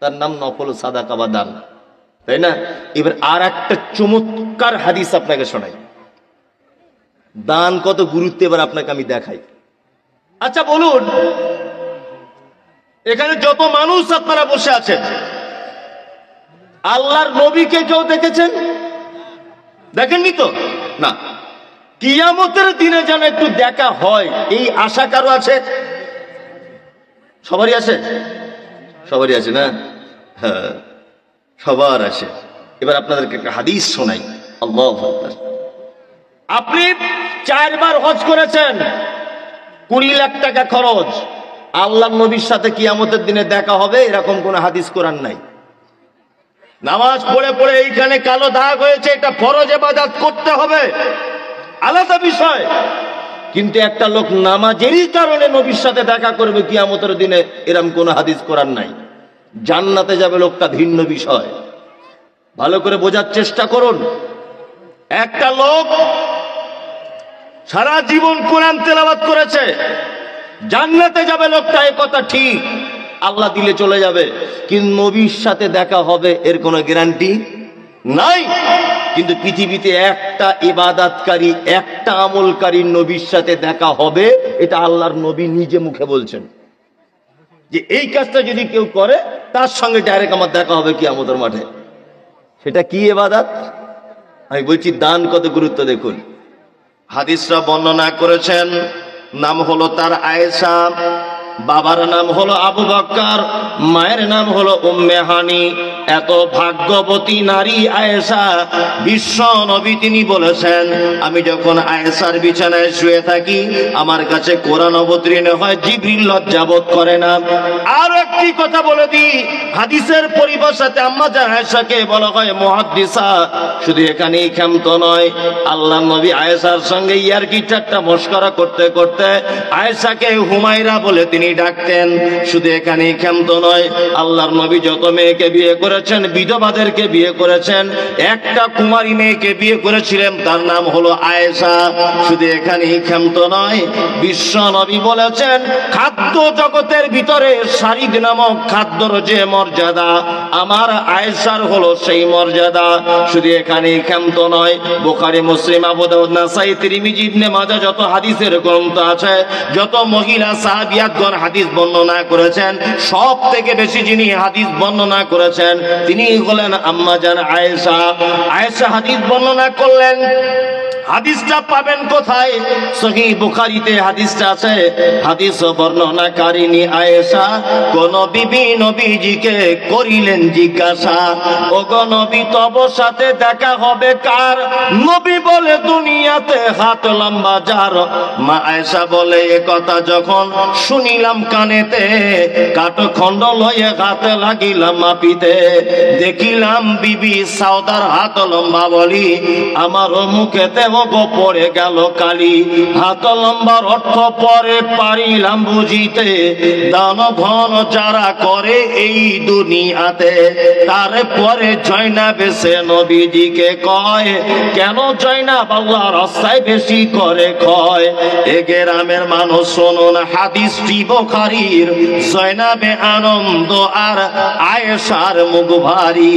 তার নাম নফল সাদাকা বা দান, তাই না? এবার আর একটা চমৎকার হাদিস আপনাকে শোনাই, দান কত গুরুত্ব এবার আপনাকে আমি দেখাই। আচ্ছা বলুন, এখানে যত মানুষ আপনারা বসে আছেন, আল্লাহর নবীকে কেউ দেখেছেন? দেখেননি তো? না। কিয়ামতের দিনে যেন একটু দেখা হয় এই আশা কারো আছে? সবারই আছে? সবারই আছে না? হ্যাঁ, সবার আছে। এবার আপনাদেরকে একটা হাদিস শোনাই। আল্লাহু আকবার। আপনি 4 বার হজ করেছেন, 20 লাখ টাকা খরচ, আল্লাহর নবীর সাথে কিয়ামতের দিনে দেখা হবে এরকম কোন হাদিস কোরআন নাই। নামাজ পড়ে পড়ে এইখানে কালো দাগ হয়েছে, এটা ফরজ ইবাদত করতে হবে, আলাদা বিষয়। কিন্তু একটা লোক নামাজেরই কারণে নবীর সাথে দেখা করবে কিয়ামতের দিনে, এরকম কোন হাদিস কোরআন নাই। জান্নাতে যাবে লোকটা ভিন্ন বিষয়, ভালো করে বোঝার চেষ্টা করুন। একটা লোক সারা জীবন কোরআন তেলাওয়াত করেছে, জান্নাতে যাবে লোকটা, এ কথা ঠিক, আল্লাহ দিলে চলে যাবে, কিন্তু নবীর সাথে দেখা হবে এর কোনো গ্যারান্টি নাই। কিন্তু পৃথিবীতে একটা ইবাদতকারী, একটা আমলকারী নবীর সাথে দেখা হবে, এটা আল্লাহর নবী নিজে মুখে বলছেন যে এই কাজটা যদি কেউ করে তার সঙ্গে ডাইরেক্ট আমার দেখা হবে কিয়ামতের মাঠে। সেটা কি ইবাদত? আমি বলছি দান কত গুরুত্ব দেখুন। হাদিসরা বর্ণনা করেছেন, নাম হলো তার আয়েশা, বাবার নাম হলো আবু বকর, মায়ের নাম হলো উম্মে হানি। এত ভাগ্যবতী নারী আয়েশা, বিশ্ব নবী তিনি বলেছেন, আমি যখন আয়েশার বিছানায় শুয়ে থাকি আমার কাছে কোরআন অবতীর্ণ হয়, জিবরিল লজ্জাবোধ করে না। আর একটি কথা বলে দিই, হাদিসের পরিভাষাতে আম্মা জান আয়েশাকে বলা হয় মুহাদ্দিসা। শুধু এখানেই ক্ষান্ত নয়, আল্লাহ নবী আয়েশার সঙ্গে ইয়ারকি ঠাট্টা মশকরা করতে করতে আয়েশাকে হুমায়রা বলে তিনি ডাকতেন। শুধু এখানেই ক্ষান্ত নয়, আল্লাহর নবী যত মেয়েকে বিয়ে করেছেন, বিধবাদেরকে বিয়ে করেছেন, একটা কুমারী মেয়েকে বিয়ে করেছিলেন, তার নাম হলো আয়েশা। শুধু এখানেই ক্ষান্ত নয়, বিশ্ব নবী বলেছেন খাদ্য জগতের ভিতরে শারিদ নামক খাদ্যর যে মর্যাদা, আমার আয়েশার হলো সেই মর্যাদা। শুধু এখানেই ক্ষান্ত নয়, বুখারী, মুসলিম, আবু দাউদ, নাসাই, তিরমিজি, ইবনে মাজাহ যত হাদিসের গ্রন্থ আছে, যত মহিলা সাহাবিয়াতগণ হাদিস বর্ণনা করেছেন, সব থেকে বেশি যিনি হাদিস বর্ণনা করেছেন তিনি হলেন আম্মা জান আয়েশা। আয়েশা হাদিস বর্ণনা করলেন। হাদিসটা পাবেন কোথায়? সহিহ বুখারীতে হাদিসটা আছে। হাদিস বর্ণনাকারিনী আয়েশা কোন বিবি নবীজিকে করিলেন জিজ্ঞাসা, ওগো নবী তব সাথে দেখা হবে কার? নবী বলে দুনিয়াতে হাত লম্বা যার। মা আয়েশা বলে এ কথা যখন শুনিলাম কানেতে, কাঠখণ্ড লয়ে হাতে লাগিলাম মাপিতে, দেখিলাম বিবি সাউদার হাত লম্বা বলি, আমার মুখেতে গো পড়ে গেল কালি। হাত লম্বার অর্থ পরে পারিলাম বুঝিতে, দান ধন যারা করে এই দুনিয়াতে, তারপরে জয়নাব এসে নবীজিকে কয়, কেন জয়নাব আল্লাহর রাস্তায় বেশি করে ক্ষয়? এ গ্রামের মানুষ শুনুন হাদিসটি বুখারীর, জয়নাবে আনন্দ আর আয়েশার মুখ ভারী।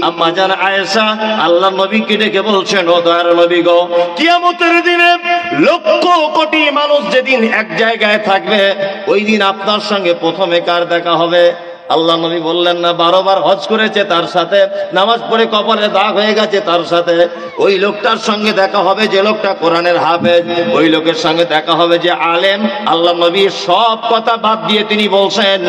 আম্মা জান আয়েশা আল্লাহর নবীকে ডেকে বলছেন, ও দয়ার নবী গো, কিয়ামতের দিনে লক্ষ কোটি মানুষ যেদিন এক জায়গায় থাকবে, ওই দিন আপনার সঙ্গে প্রথমে কার দেখা হবে? আল্লাহ নবী বললেন না 12 বার হজ করেছে তার সাথে, নামাজ পড়ে কপালে দাগ হয়ে গেছে তার সাথে, ওই লোকটার সঙ্গে দেখা হবে যে লোকটা কোরআনের হাফেজ, ওই লোকের সঙ্গে দেখা হবে যে আলেম। আল্লাহ নবী সব কথা বাদ দিয়ে তিনি বলছেন,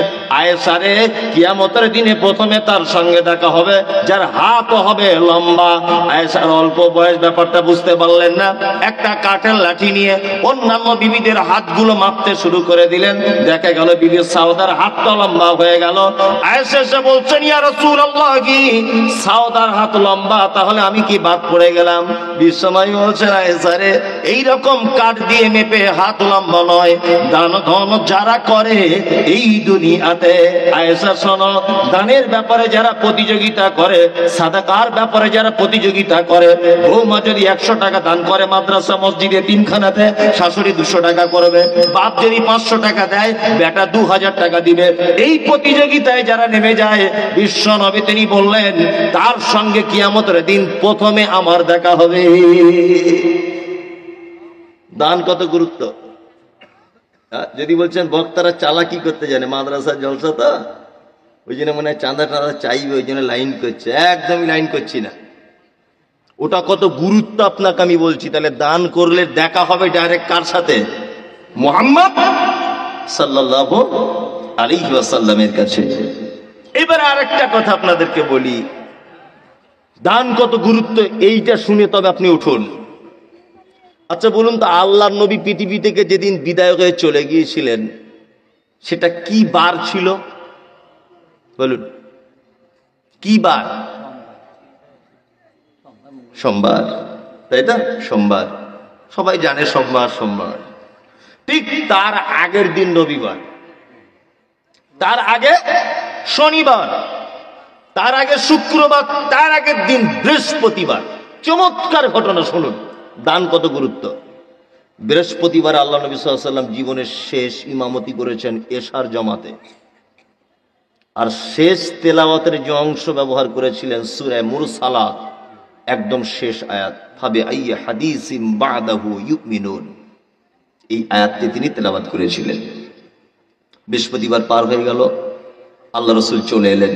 আয়েশা রে, কিয়ামতের দিনে প্রথমে তার সঙ্গে দেখা হবে যার হাত হবে লম্বা। আয়েশার অল্প বয়স, ব্যাপারটা বুঝতে পারলেন না, একটা কাঠের লাঠি নিয়ে অন্যান্য বিবিদের হাতগুলো মাপতে শুরু করে দিলেন। দেখা গেল বিবি সাউদার হাতটা লম্বা হয়ে গেল। আয়েশা এসে বলছেন, ইয়া রাসূলুল্লাহ, কি সাউদার হাত লম্বা, তাহলে আমি কি বাদ পড়ে গেলাম? বিশ্বনবী বলছেন, আয়েশা রে, এইরকম কাঠ দিয়ে মেপে হাত লম্বা নয়, দান ধন যারা করে এই দুনিয়াতে। আয়েশা শোনো, দানের ব্যাপারে যারা প্রতিযোগিতা করে, সাদাকার ব্যাপারে যারা প্রতিযোগিতা করে, বৌমা যদি 100 টাকা দান করে মাদ্রাসা মসজিদে 3খানাতে, শাশুড়ি 200 টাকা করবে, বাপ যদি 500 টাকা দেয়, বেটা 2000 টাকা দিবে। এই প্রতিযোগিতায় যারা নেমে যায়, বিশ্ব নবী তিনি বললেন তার সঙ্গে কিয়ামতের দিন প্রথমে আমার দেখা হবে। দান কত গুরুত্ব! যদি বলছেন বক্তারা চালাকি করতে জানে, মাদ্রাসা জলসা তো ওই জন্য মনে হয় চাঁদা টাঁদা চাইবে, ওই জন্য লাইন করছে। একদমই লাইন করছি না, ওটা কত গুরুত্ব আপনাকে আমি বলছি। তাহলে দান করলে দেখা হবে ডাইরেক্ট কার সাথে? মুহাম্মদ সাল্লাল্লাহু আলাইহি ওয়াসাল্লামের কাছে। এবার আরেকটা কথা আপনাদেরকে বলি, দান কত গুরুত্ব, এইটা শুনে তবে আপনি উঠুন। আচ্ছা বলুন তো, আল্লাহর নবী পৃথিবী থেকে যেদিন বিদায় হয়ে চলে গিয়েছিলেন সেটা কি বার ছিল বলুন? কি বার? সোমবার, তাই তো? সোমবার, সবাই জানে সোমবার সোমবার। ঠিক তার আগের দিন রবিবার, তার আগে শনিবার, তার আগে শুক্রবার, তার আগের দিন বৃহস্পতিবার। চমৎকার ঘটনা শুনুন, দান কত গুরুত্ব। বৃহস্পতিবার আল্লাহ নবী সাল্লাল্লাহু আলাইহি ওয়াসাল্লাম জীবনের শেষ ইমামতি করেছেন এশার জামাতে, আর শেষ তেলাওয়াতের যে অংশ ব্যবহার করেছিলেন সূরা মুরসালাত, একদম শেষ আয়াত, ফাবি আইয়ি হাদিসিম বাদাহু ইউমিনুন, এই আয়াতটি তিনি তেলাওয়াত করেছিলেন। বৃহস্পতিবার পার হয়ে গেল, আল্লাহ রাসূল চলে এলেন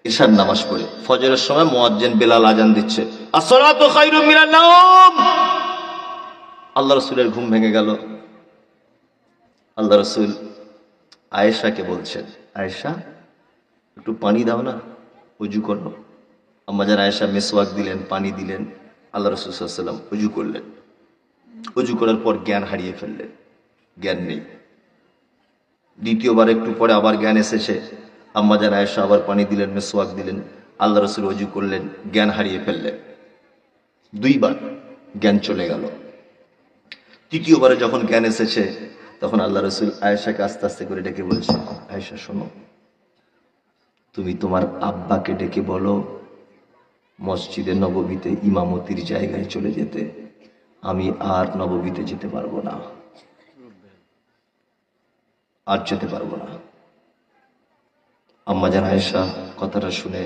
এশার নামাজ পড়ে। ফজরের সময় মুয়াজ্জিন বেলাল আজান দিচ্ছে, আসসালাতু খায়রুম মিনান নাওম। আল্লাহ রাসূলের ঘুম ভেঙে গেল। আল্লাহ রাসূল আয়েশাকে বলছেন, আয়েশা একটু পানি দাও না, ওযু করো। আম্মাজান আয়েশা মিসওয়াক দিলেন, পানি দিলেন, আল্লাহ রাসূল সাল্লাল্লাহু আলাইহি ওয়াসাল্লাম ওযু করলেন। ওযু করার পর জ্ঞান হারিয়ে ফেললেন, জ্ঞান নেই। দ্বিতীয়বার একটু পরে আবার জ্ঞান এসেছে, আম্মাজান আয়েশা আবার পানি দিলেন, মিসওয়াক দিলেন, আল্লাহ রাসূল ওযু করলেন, জ্ঞান হারিয়ে ফেললেন। দুইবার জ্ঞান চলে গেল। তৃতীয়বারে যখন জ্ঞান এসেছে তখন আল্লাহ রাসূল আয়েশাকে আস্তে আস্তে করে ডেকে বলছেন, আয়েশা শোনো, তুমি তোমার আব্বাকে ডেকে বলো মসজিদে নববীতে ইমামতির জায়গায় চলে যেতে, আমি আর নববীতে যেতে পারবো না, আর যেতে পারবো না। আম্মাজান আয়েশা কথাটা শুনে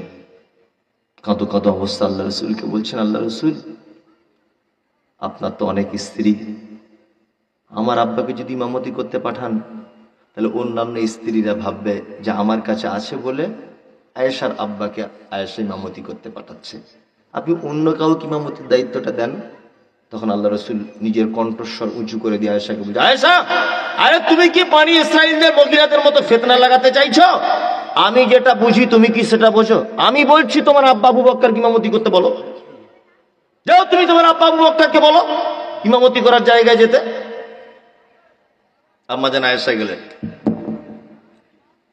কাঁদো কাঁদো অবস্থা আল্লাহ রাসূলকে বলছেন, আল্লাহ রাসূল আপনার তো অনেক স্ত্রী, আমার আব্বাকে যদি ইমামতি করতে পাঠান তাহলে অন্যান্য স্ত্রীরা ভাববে যে আমার কাছে আছে বলে আয়েশার আব্বাকে আয়েশা ইমামতি করতে পাঠাচ্ছে, আপনি অন্য কাউকে ইমামতির দায়িত্বটা দেন। তখন আল্লাহ রাসূল নিজের কণ্ঠস্বর উঁচু করে দিয়ে আয়েশাকে বলছে, আয়েশা আরে তুমি কি পানি ইসরাইলদের মগিরাদের মতো ফিতনা লাগাতে চাইছো? আমি যেটা বুঝি তুমি কি সেটা বোঝো? আমি বলছি তোমার আব্বা আবু বকরকে ইমামতি করতে বলো, যাও তুমি তোমার আব্বা আবু বকরকে বলো ইমামতি করার জায়গায় যেতে। আম্মাজান আয়েশা গেলেন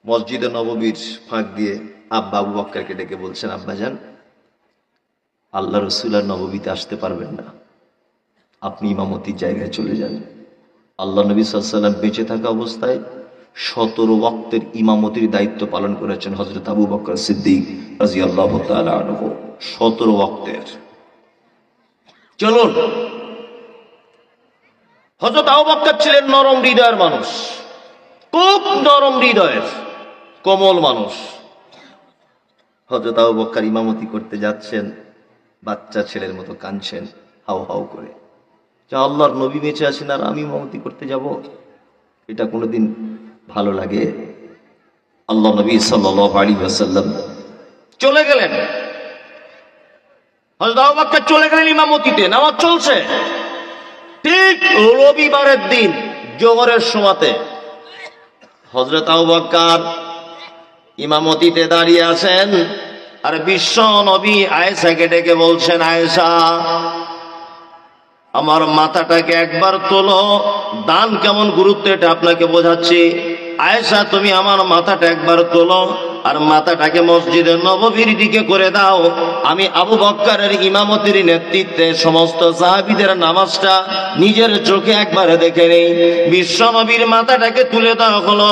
মসজিদে নববীর ফাঁক দিয়ে, আব্বা আবু বকরকে ডেকে বলছেন, আব্বাজান আল্লাহ রাসূল আর নববীতে আসতে পারবেন না, আপনি ইমামতির জায়গায় চলে যান। আল্লাহ নবী সাল্লাল্লাহু আলাইহি ওয়াসাল্লাম বেঁচে থাকা অবস্থায় 17 ওয়াক্তের ইমামতির দায়িত্ব পালন করেছেন হযরত আবু বকর সিদ্দিক রাদিয়াল্লাহু তাআলা আনহু, 17 ওয়াক্তের। চলুন, হযরত আবু বকর ছিলেন নরম হৃদয়ের মানুষ, খুব নরম হৃদয়ের কোমল মানুষ। হযরত আবু বকর ইমামতি করতে যাচ্ছেন, বাচ্চা ছেলের মতো কাঁদছেন হাউ হাউ করে, যে আল্লাহর নবী বেঁচে আছেন আর আমি ইমামতি করতে যাব, এটা কোনোদিন ভালো লাগে? আল্লাহ নবী সাল্লাল্লাহু আলাইহি ওয়াসাল্লাম চলে গেলেন, হযরত আবু বকর চলে গেলেন ইমামতিতে, নামাজ চলছে। ঠিক রবিবারের দিন জোহরের সময়তে হযরত আবু বকর ইমামতিতে দাঁড়িয়ে আছেন, আর বিশ্ব নবী আয়েশাকে ডেকে বলছেন, আয়েশা আমার মাথাটাকে একবার তোলো, দান কেমন গুরুত্ব এটা আপনাকে বোঝাচ্ছি। আয়েশা তুমি আমার মাথাটা একবার তোলো আর মাথাটাকে মসজিদের নববীর দিকে করে দাও, আমি আবু বকরের ইমামতির নেতৃত্বে সমস্ত সাহাবীদের নামাজটা নিজের চোখে একবারে দেখে নেই। বিশ্ব নবীর মাথাটাকে তুলে দেওয়া হলো।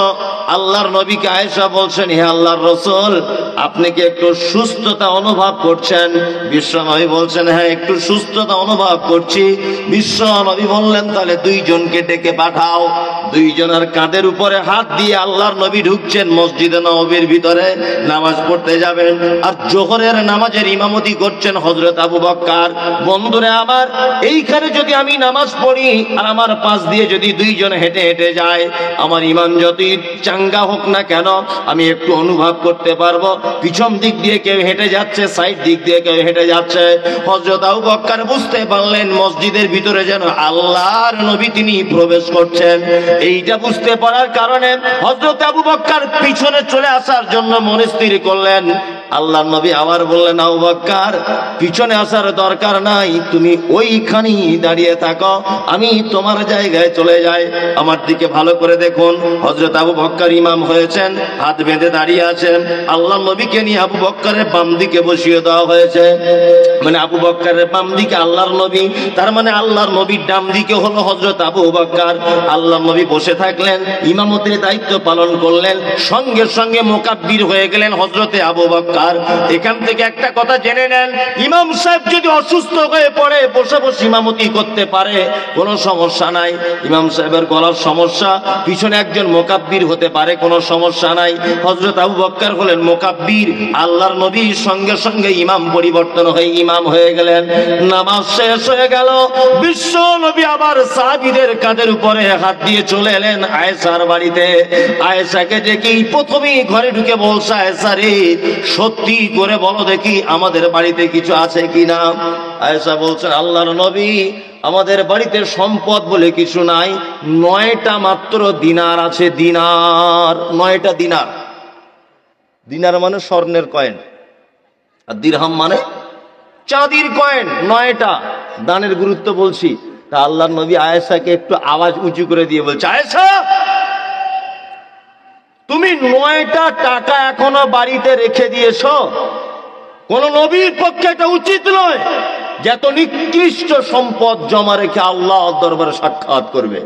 আল্লাহর নবীকে আয়েশা বলছেন, হে আল্লাহর রাসূল আপনি কি একটু সুস্থতা অনুভব করছেন? বিশ্ব নবী বলছেন, হ্যাঁ একটু সুস্থতা অনুভব করছি। বিশ্ব নবী বললেন, তাহলে দুইজনকে ডেকে পাঠাও। দুইজনের কাঁধের উপরে হাত দিয়ে আল্লাহর নবী ঢুকছেন মসজিদে নববীর ভিতরে, নামাজ পড়তে যাবেন। আর জোহরের নামাজের ইমামতি করছেন হযরত আবু বকর। বন্ধুরা আমার, এইখানে যদি আমি নামাজ পড়ি আর আমার পাশ দিয়ে যদি দুইজন হেঁটে হেঁটে যায়, আমার ইমান যতই চাঙ্গা হোক না কেন আমি একটু অনুভব করতে পারবো পিছন দিক দিয়ে কেউ হেঁটে যাচ্ছে, সাইড দিক দিয়ে কেউ হেঁটে যাচ্ছে। হযরত আবু বকর বুঝতে পারলেন মসজিদের ভিতরে যেন আল্লাহর নবী তিনি প্রবেশ করছেন। এইটা বুঝতে পারার কারণে হযরত আবু বকর পিছনে চলে আসার জন্য মন স্থির করলেন। আল্লাহর নবী আবার বললেন, আবু বকর পিছনে আসার দরকার নাই, তুমি ওইখানেই দাঁড়িয়ে থাকো, আমি তোমার জায়গায় চলে যাই। আমার দিকে ভালো করে দেখুন, হযরত আবু বকর ইমাম হয়েছেন, হাত বেঁধে দাঁড়িয়ে আছেন। আল্লাহর নবীকে নিয়ে আবু বকরের বাম দিকে বসিয়ে দেওয়া হয়েছে। মানে আবু বকরের বাম দিকে আল্লাহর নবী, তার মানে আল্লাহর নবীর ডান দিকে হলো হযরত আবু বকর। আল্লাহর নবী বসে থাকলেন, ইমামতির দায়িত্ব পালন করলেন, সঙ্গে সঙ্গে মুকাব্বির হয়ে গেলেন হযরতে আবু বকর। এখান থেকে একটা কথা জেনে নেন, ইমাম সাহেব যদি অসুস্থ হয়ে পড়ে বসে বসে ইমামতি করতে পারে, কোনো সমস্যা নাই। ইমাম সাহেবের গলার সমস্যা, পিছনে একজন মুকাব্বির হতে পারে, কোনো সমস্যা নাই। হযরত আবু বকর হলেন মুকাব্বির, আল্লাহর নবীর সঙ্গে সঙ্গে ইমাম পরিবর্তন হয়ে ইমাম হয়ে গেলেন। নামাজ শেষ হয়ে গেল, বিশ্ব নবী আবার সাহাবীদের কাঁধের উপরে হাত দিয়ে চলে এলেন আয়েশার বাড়িতে। আয়েশাকে দেখি প্রথমেই ঘরে ঢুকে বলছে, আয়েশা রে সত্যি করে বলো দেখি আমাদের বাড়িতে কিছু আছে কিনা। আয়েশা বলছেন, আল্লাহর নবী আমাদের বাড়িতে সম্পদ বলে কিছু নাই, 9টা মাত্র দিনার আছে। দিনার, 9টা দিনার। দিনার মানে স্বর্ণের কয়েন, আর দিরহাম মানে চাঁদির কয়েন। 9টা। দানের গুরুত্ব বলছি। তা আল্লাহর নবী আয়েশাকে একটু আওয়াজ উঁচু করে দিয়ে বলছে, আয়েশা তুমি 9টা টাকা এখনো বাড়িতে রেখে দিয়েছো? কোন নবীর পক্ষে এটা উচিত নয় যে এত নিকৃষ্ট সম্পদ জমা রেখে আল্লাহ দরবারে সাক্ষাৎ করবে।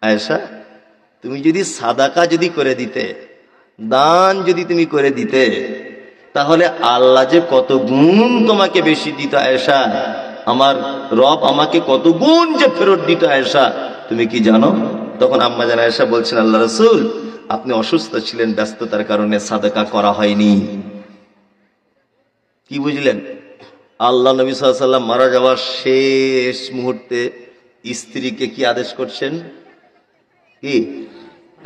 আয়েশা তুমি যদি সাদাকা যদি করে দিতে, দান যদি তুমি করে দিতে, তাহলে আল্লাহ যে কত গুণ তোমাকে বেশি দিত আয়েশা, আমার রব আমাকে কত গুণ যে ফেরত দিত আয়েশা, তুমি কি জানো? তখন আম্মা জান আয়েশা বলছেন, আল্লাহ রাসূল আপনি অসুস্থ ছিলেন, ব্যস্ততার কারণে সাদাকা করা হয়নি। কি বুঝলেন? আল্লাহ নবী সাল্লাল্লাহু আলাইহি ওয়াসাল্লাম মারা যাওয়ার শেষ মুহূর্তে স্ত্রীকে কি আদেশ করছেন? কি?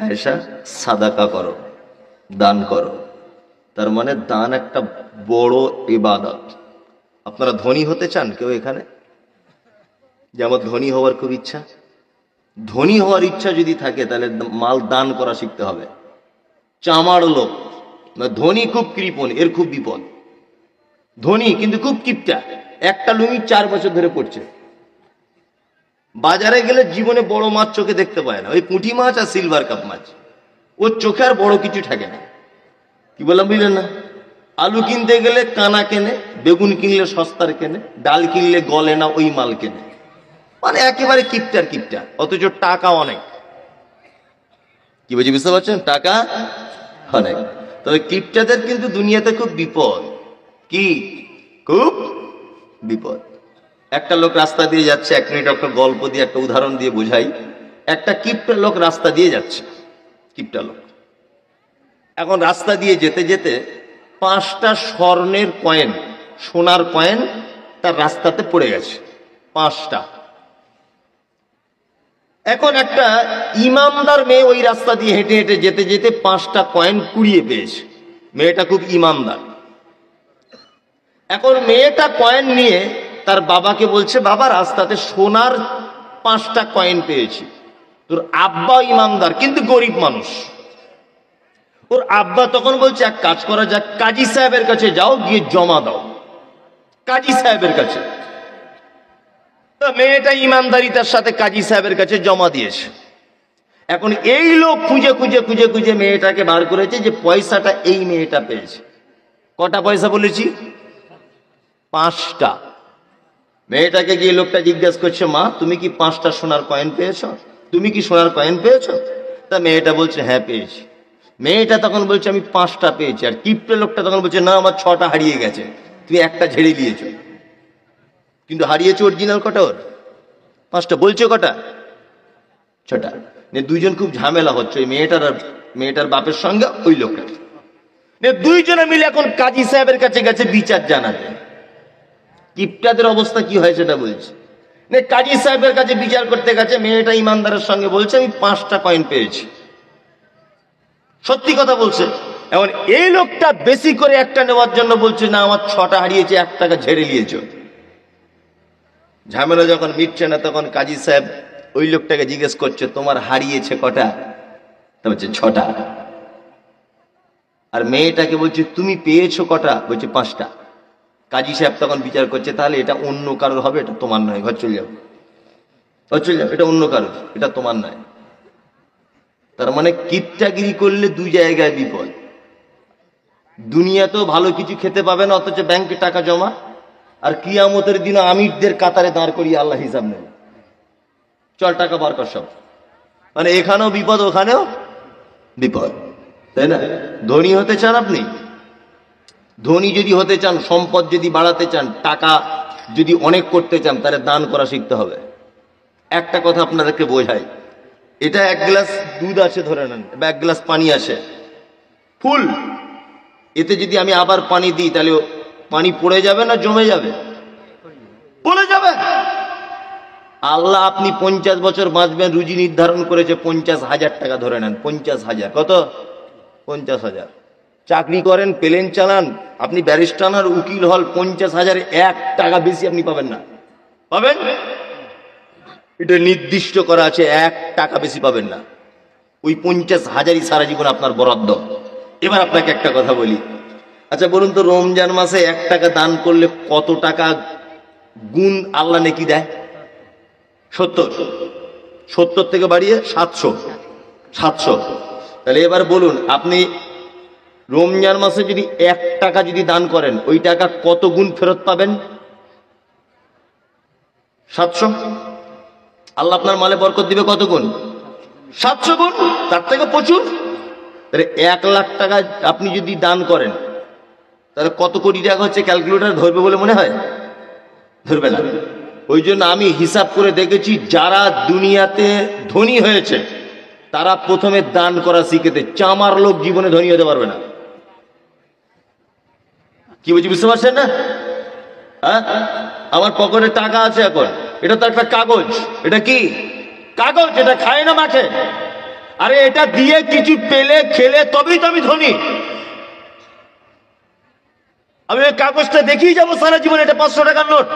আয়েশা সাদাকা করো, দান করো। তার মানে দান একটা বড় ইবাদত। আপনারা ধনী হতে চান কেউ এখানে? যে আমার ধনী হওয়ার খুব ইচ্ছা, ধনী হওয়ার ইচ্ছা যদি থাকে তাহলে মাল দান করা শিখতে হবে। চামার লোক, ধনী খুব কৃপণ, এর খুব বিপদ। ধনী কিন্তু খুব কিপটা, একটা লুঙ্গি 4 বছর ধরে পড়ছে। বাজারে গেলে জীবনে বড় মাছ চোখে দেখতে পায় না, ওই পুঁটি মাছ আর সিলভার কাপ মাছ, ওর চোখে আর বড় কিছু থাকে না। কি বললাম বুঝলেন না? আলু কিনতে গেলে কানা কেনে, বেগুন কিনলে সস্তার কেনে, ডাল কিনলে গলে না ওই মাল কেনে। মানে একেবারে কিপটার কিপটা, অথচ টাকা অনেক। কি বলছি বুঝতে পারছেন? টাকা অনেক। তবে কিপটাদের কিন্তু দুনিয়াতে খুব বিপদ। কি? খুব বিপদ। একটা লোক রাস্তা দিয়ে যাচ্ছে, 1 মিনিট একটা গল্প দিয়ে একটা উদাহরণ দিয়ে বোঝাই। একটা কিপটা লোক রাস্তা দিয়ে যাচ্ছে, কিপটা লোক। এখন রাস্তা দিয়ে যেতে যেতে 5টা স্বর্ণের কয়েন, সোনার কয়েন তার রাস্তাতে পড়ে গেছে, 5টা। এখন একটা ইমানদার মেয়ে ওই রাস্তা দিয়ে হেঁটে হেঁটে যেতে যেতে 5টা কয়েন কুড়িয়ে পেয়েছে। মেয়েটা খুব ইমানদার। এখন মেয়েটা কয়েন নিয়ে তার বাবাকে বলছে, বাবা রাস্তাতে সোনার 5টা কয়েন পেয়েছি। তোর আব্বা ইমানদার কিন্তু গরিব মানুষ। ওর আব্বা তখন বলছে, এক কাজ করা যাক, কাজী সাহেবের কাছে যাও, গিয়ে জমা দাও কাজী সাহেবের কাছে। মেয়েটা ইমানদারিতার সাথে কাজী সাহেবের কাছে জমা দিয়েছে। এখন এই লোক খুঁজে খুঁজে খুঁজে খুঁজে মেয়েটাকে বার করেছে যে পয়সাটা এই মেয়েটা পেয়েছে। কটা পয়সা বলেছি? 5টা। মেয়েটাকে গিয়ে লোকটা জিজ্ঞাসা করছে, মা তুমি কি 5টা সোনার কয়েন পেয়েছ? তুমি কি সোনার কয়েন পেয়েছ? তা মেয়েটা বলছে, হ্যাঁ পেয়েছি। মেয়েটা তখন বলছে, আমি 5টা পেয়েছি। আর কিপটে লোকটা তখন বলছে, না আমার 6টা হারিয়ে গেছে, তুমি একটা ঝেড়ে নিয়েছ। কিন্তু হারিয়েছে অরিজিনাল কটা? ওর 5টা। বলছে কটা? 6টা। দুইজন খুব ঝামেলা হচ্ছে, ওই মেয়েটার আর মেয়েটার বাপের সঙ্গে ওই লোকটার। দুইজনে মিলে এখন কাজী সাহেবের কাছে গেছে বিচার জানাতে। কিপটাদের অবস্থা কি হয় সেটা বলছে। কাজী সাহেবের কাছে বিচার করতে গেছে, মেয়েটা ইমানদারের সঙ্গে বলছে, আমি 5টা কয়েন পেয়েছি, সত্যি কথা বলছে। এখন এই লোকটা বেশি করে একটা নেওয়ার জন্য বলছে, না আমার 6টা হারিয়েছে, 1 টাকা ঝেড়ে নিয়েছ। ঝামেলা যখন মিটছে না, তখন কাজী সাহেব ওই লোকটাকে জিজ্ঞেস করছে, তোমার হারিয়েছে কটা? তা বলছে 6টা। আর মেয়েটাকে বলছে তুমি পেয়েছো কটা? বলছে 5টা। কাজী সাহেব তখন বিচার করছে, তাহলে এটা অন্য কারোর হবে, এটা তোমার নয়, ঘর চলে যাও, ঘর চলে যাও, এটা অন্য কারোর, এটা তোমার নয়। তার মানে কিপটাগিরি করলে 2 জায়গায় বিপদ। দুনিয়াতেও ভালো কিছু খেতে পাবে না, অথচ ব্যাংকে টাকা জমা, আর কিয়ামতের দিনও আমিরদের কাতারে দাঁড় করিয়ে আল্লাহ হিসাব নেবে, চল টাকা বার কর সব। মানে এখানেও বিপদ, ওখানেও বিপদ, তাই না? ধনী হতে চান আপনি? ধনী যদি হতে চান, সম্পদ যদি বাড়াতে চান, টাকা যদি অনেক করতে চান, তাহলে দান করা শিখতে হবে। একটা কথা আপনাদেরকে বোঝাই, এটা 1 গ্লাস দুধ আছে ধরে নেন, বা 1 গ্লাস পানি আছে ফুল, এতে যদি আমি আবার পানি দিই, তাহলে পানি পড়ে যাবে না জমে যাবে? পড়ে যাবে। আল্লাহ আপনি 50 বছর বাঁচবেন রুজি নির্ধারণ করেছে 50,000 টাকা ধরে নেন, 50,000। কত? 50,000। চাকরি করেন, প্লেন চালান, আপনি ব্যারিস্টার আর উকিল হল, 50,000 1 টাকা বেশি আপনি পাবেন না। পাবেন? এটা নির্দিষ্ট করা আছে, 1 টাকা বেশি পাবেন না। ওই 50,000ই সারা জীবন আপনার বরাদ্দ। এবার আপনাকে একটা কথা বলি, আচ্ছা বলুন তো, রমজান মাসে 1 টাকা দান করলে কত টাকা গুণ আল্লাহ নেকি দেয়? 70 থেকে বাড়িয়ে 700। তাহলে এবার বলুন, আপনি রমজান মাসে যদি 1 টাকা যদি দান করেন, ওই টাকা কত গুণ ফেরত পাবেন? 700। আল্লাহ আপনার মালে বরকত দিবে কত গুণ? 700 গুণ, তার থেকে প্রচুর। তাহলে 1 লাখ টাকা আপনি যদি দান করেন, তাহলে কত কোটি টাকা হচ্ছে? ক্যালকুলেটর ধরবে বলে মনে হয়? ধরবে না। ওই জন্য আমি হিসাব করে দেখেছি, যারা দুনিয়াতে ধনী হয়েছে তারা প্রথমে দান করা শিখেতে। চামার লোক জীবনে ধনী হতে পারবে না। কি বলছি বুঝতে পারছেন না? হ্যাঁ, আমার পকেটে টাকা আছে এখন, এটা তো একটা কাগজ। এটা কি কাগজ? এটা খায় না মাঠে। আরে এটা দিয়ে কিছু পেলে খেলে তবেই তো আমি ধনী। আমি ওই কাগজটা দেখেই যাবো সারা জীবন, এটা 500 টাকার নোট।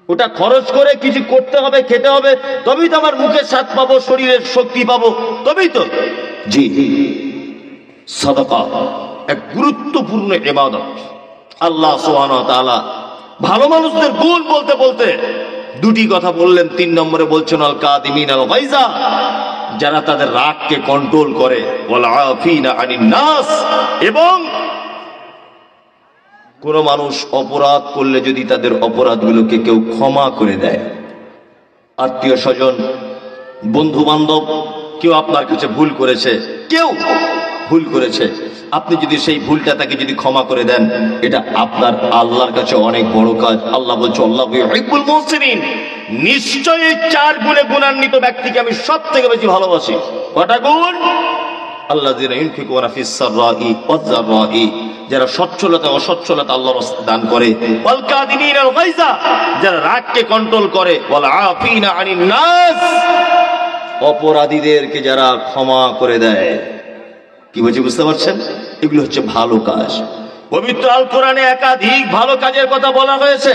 ওটা খরচ করে কিছু করতে হবে, খেতে হবে, তবেই তো আমার মুখের স্বাদ পাবো, শরীরের শক্তি পাবো, তবেই তো। জি, সাদাকা এক গুরুত্বপূর্ণ ইবাদত। আল্লাহ সুবহানাহু ওয়া তাআলা ভালো মানুষদের গুণ বলতে বলতে 2টি কথা বললেন। 3 নম্বরে বলছেন আল কাদিমিনাল গায়জা, যারা তাদের রাগকে কন্ট্রোল করে, ওয়াল আফিনা আনিন নাস, এবং কোন মানুষ অপরাধ করলে যদি তাদের অপরাধগুলোকে কেউ ক্ষমা করে দেয়। আত্মীয় স্বজন, বন্ধু বান্ধব, কেউ আপনার কাছে ভুল করেছে, আপনি যদি সেই ভুলটা তাকে যদি ক্ষমা করে দেন, এটা আপনার আল্লাহর কাছে অনেক বড় কাজ। আল্লাহ বলছে, আল্লাহু ইউহিব্বুল মুহসিনিন, নিশ্চয়ই এই 4 গুণে গুণান্বিত ব্যক্তিকে আমি সব থেকে বেশি ভালোবাসি। কটা গুণ? আল্লাযীনা ইউনফিকুনা ফিস সাররাই ওয়াজ যাররাই, যারা সচ্ছলতা অসচ্ছলতা আল্লাহর রাস্তায় দান করে। ওয়াল কাদিমিনাল গায়জা, যারা রাগকে কন্ট্রোল করে। ওয়াল আফিনা আনিন নাস, অপরাধীদেরকে যারা ক্ষমা করে দেয়। কি বলছি বুঝতে পারছেন? এগুলো হচ্ছে ভালো কাজ। পবিত্র আল কোরআনে একাধিক ভালো কাজের কথা বলা হয়েছে।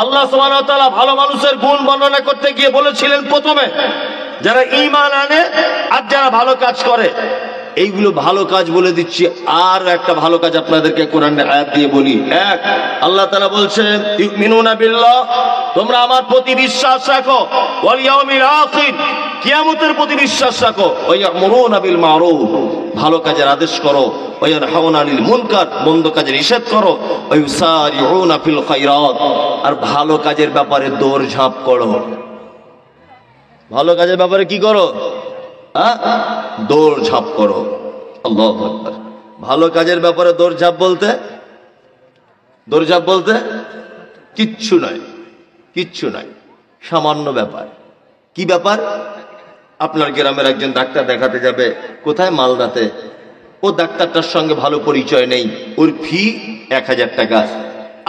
আল্লাহ সুবহানাহু ওয়া তাআলা ভালো মানুষের গুণ বর্ণনা করতে গিয়ে বলেছিলেন, প্রথমে যারা ঈমান আনে আর যারা ভালো কাজ করে। এইগুলো ভালো কাজ বলে দিচ্ছি। আর একটা ভালো কাজ আপনাদেরকে কোরআনের আয়াত দিয়ে বলি। এক, আল্লাহ তাআলা বলছেন, ইউমিনুনা বিল্লাহ, তোমরা আমার প্রতি বিশ্বাস রাখো, ওয়াল ইয়াউমিল আখির, কিয়ামতের প্রতি বিশ্বাস রাখো, ওয়া ইয়ামুরুনা বিল মারুফ, ভালো কাজের আদেশ করো, ওয়া ইয়ানহাউনা আনিল মুনকার, মন্দ কাজের নিষেধ করো, ওয়া ইউসারিউনা ফিল খায়রাত, আর ভালো কাজের ব্যাপারে দৌড়ঝাঁপ করো। ভালো কাজের ব্যাপারে কি করো? দৌড়ঝাঁপ করো। আল্লাহু আকবার। ভালো কাজের ব্যাপারে দৌড়ঝাঁপ বলতে কিচ্ছু নয়, সামান্য ব্যাপার। কি ব্যাপার? আপনার গ্রামের একজন ডাক্তার দেখাতে যাবে, কোথায়? মালদাতে। ও ডাক্তারটার সঙ্গে ভালো পরিচয় নেই, ওর ফি 1000 টাকা।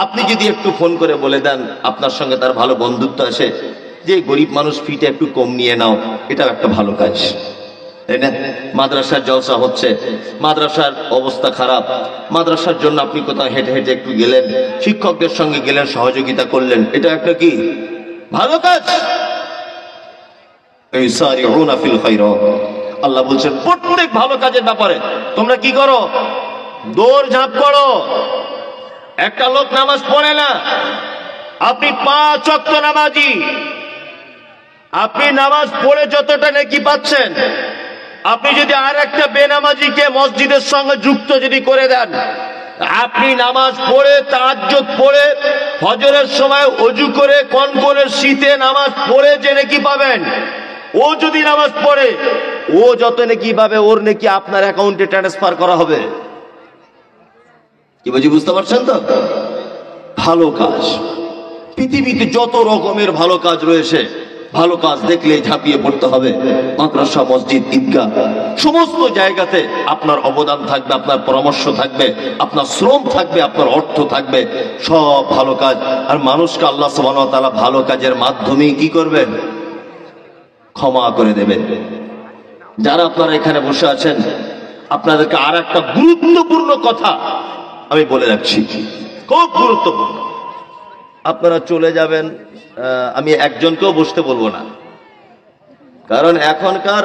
আপনি যদি একটু ফোন করে বলে দেন, আপনার সঙ্গে তার ভালো বন্ধুত্ব আছে, যে গরিব মানুষ, ফিটা একটু কম নিয়ে নাও, এটাও একটা ভালো কাজ, তাই না? মাদ্রাসার জলসা হচ্ছে, মাদ্রাসার অবস্থা খারাপ, মাদ্রাসার জন্য আপনি কোথাও হেঁটে হেঁটে একটু গেলেন, শিক্ষকদের সঙ্গে গেলেন, সহযোগিতা করলেন, এটা একটা কি ভালো কাজ। ইউসারিউনা ফিল খায়রাত। আল্লাহ বলছেন প্রত্যেক ভালো কাজের ব্যাপারে তোমরা কি করো? দৌড় ঝাঁপ করো। একটা লোক নামাজ পড়ে না, আপনি 5 ওয়াক্ত নামাজি, আপনি নামাজ পড়ে যতটা নেকি পাচ্ছেন, আপনি যদি আর একটা বেনামাজিকে মসজিদের সঙ্গে যুক্ত যদি করে দেন, আপনি নামাজ পড়ে তাহাজ্জুদ পড়ে ফজরের সময় ওযু করে কনকনে শীতে নামাজ পড়ে যে নেকি পাবেন, ও যদি নামাজ পড়ে ও যত নেকি পাবে ওর নেকি আপনার অ্যাকাউন্টে ট্রান্সফার করা হবে। কি বলছি বুঝতে পারছেন তো? ভালো কাজ, পৃথিবীতে যত রকমের ভালো কাজ রয়েছে, ভালো কাজ দেখলে ঝাঁপিয়ে পড়তে হবে। মাদ্রাসা, মসজিদ, ঈদগাহ সমস্ত জায়গাতে আপনার অবদান থাকবে, আপনার পরামর্শ থাকবে, আপনার শ্রম থাকবে, আপনার অর্থ থাকবে, সব ভালো কাজ। আর মানুষকে আল্লাহ সুবহানাহু ওয়া তাআলা ভালো কাজের মাধ্যমে কি করবেন? ক্ষমা করে দেবেন। যারা আপনারা এখানে বসে আছেন, আপনাদেরকে আর একটা গুরুত্বপূর্ণ কথা আমি বলে রাখছি, খুব গুরুত্বপূর্ণ। আপনারা চলে যাবেন, আমি একজনকেও বসতে বলবো না, কারণ এখনকার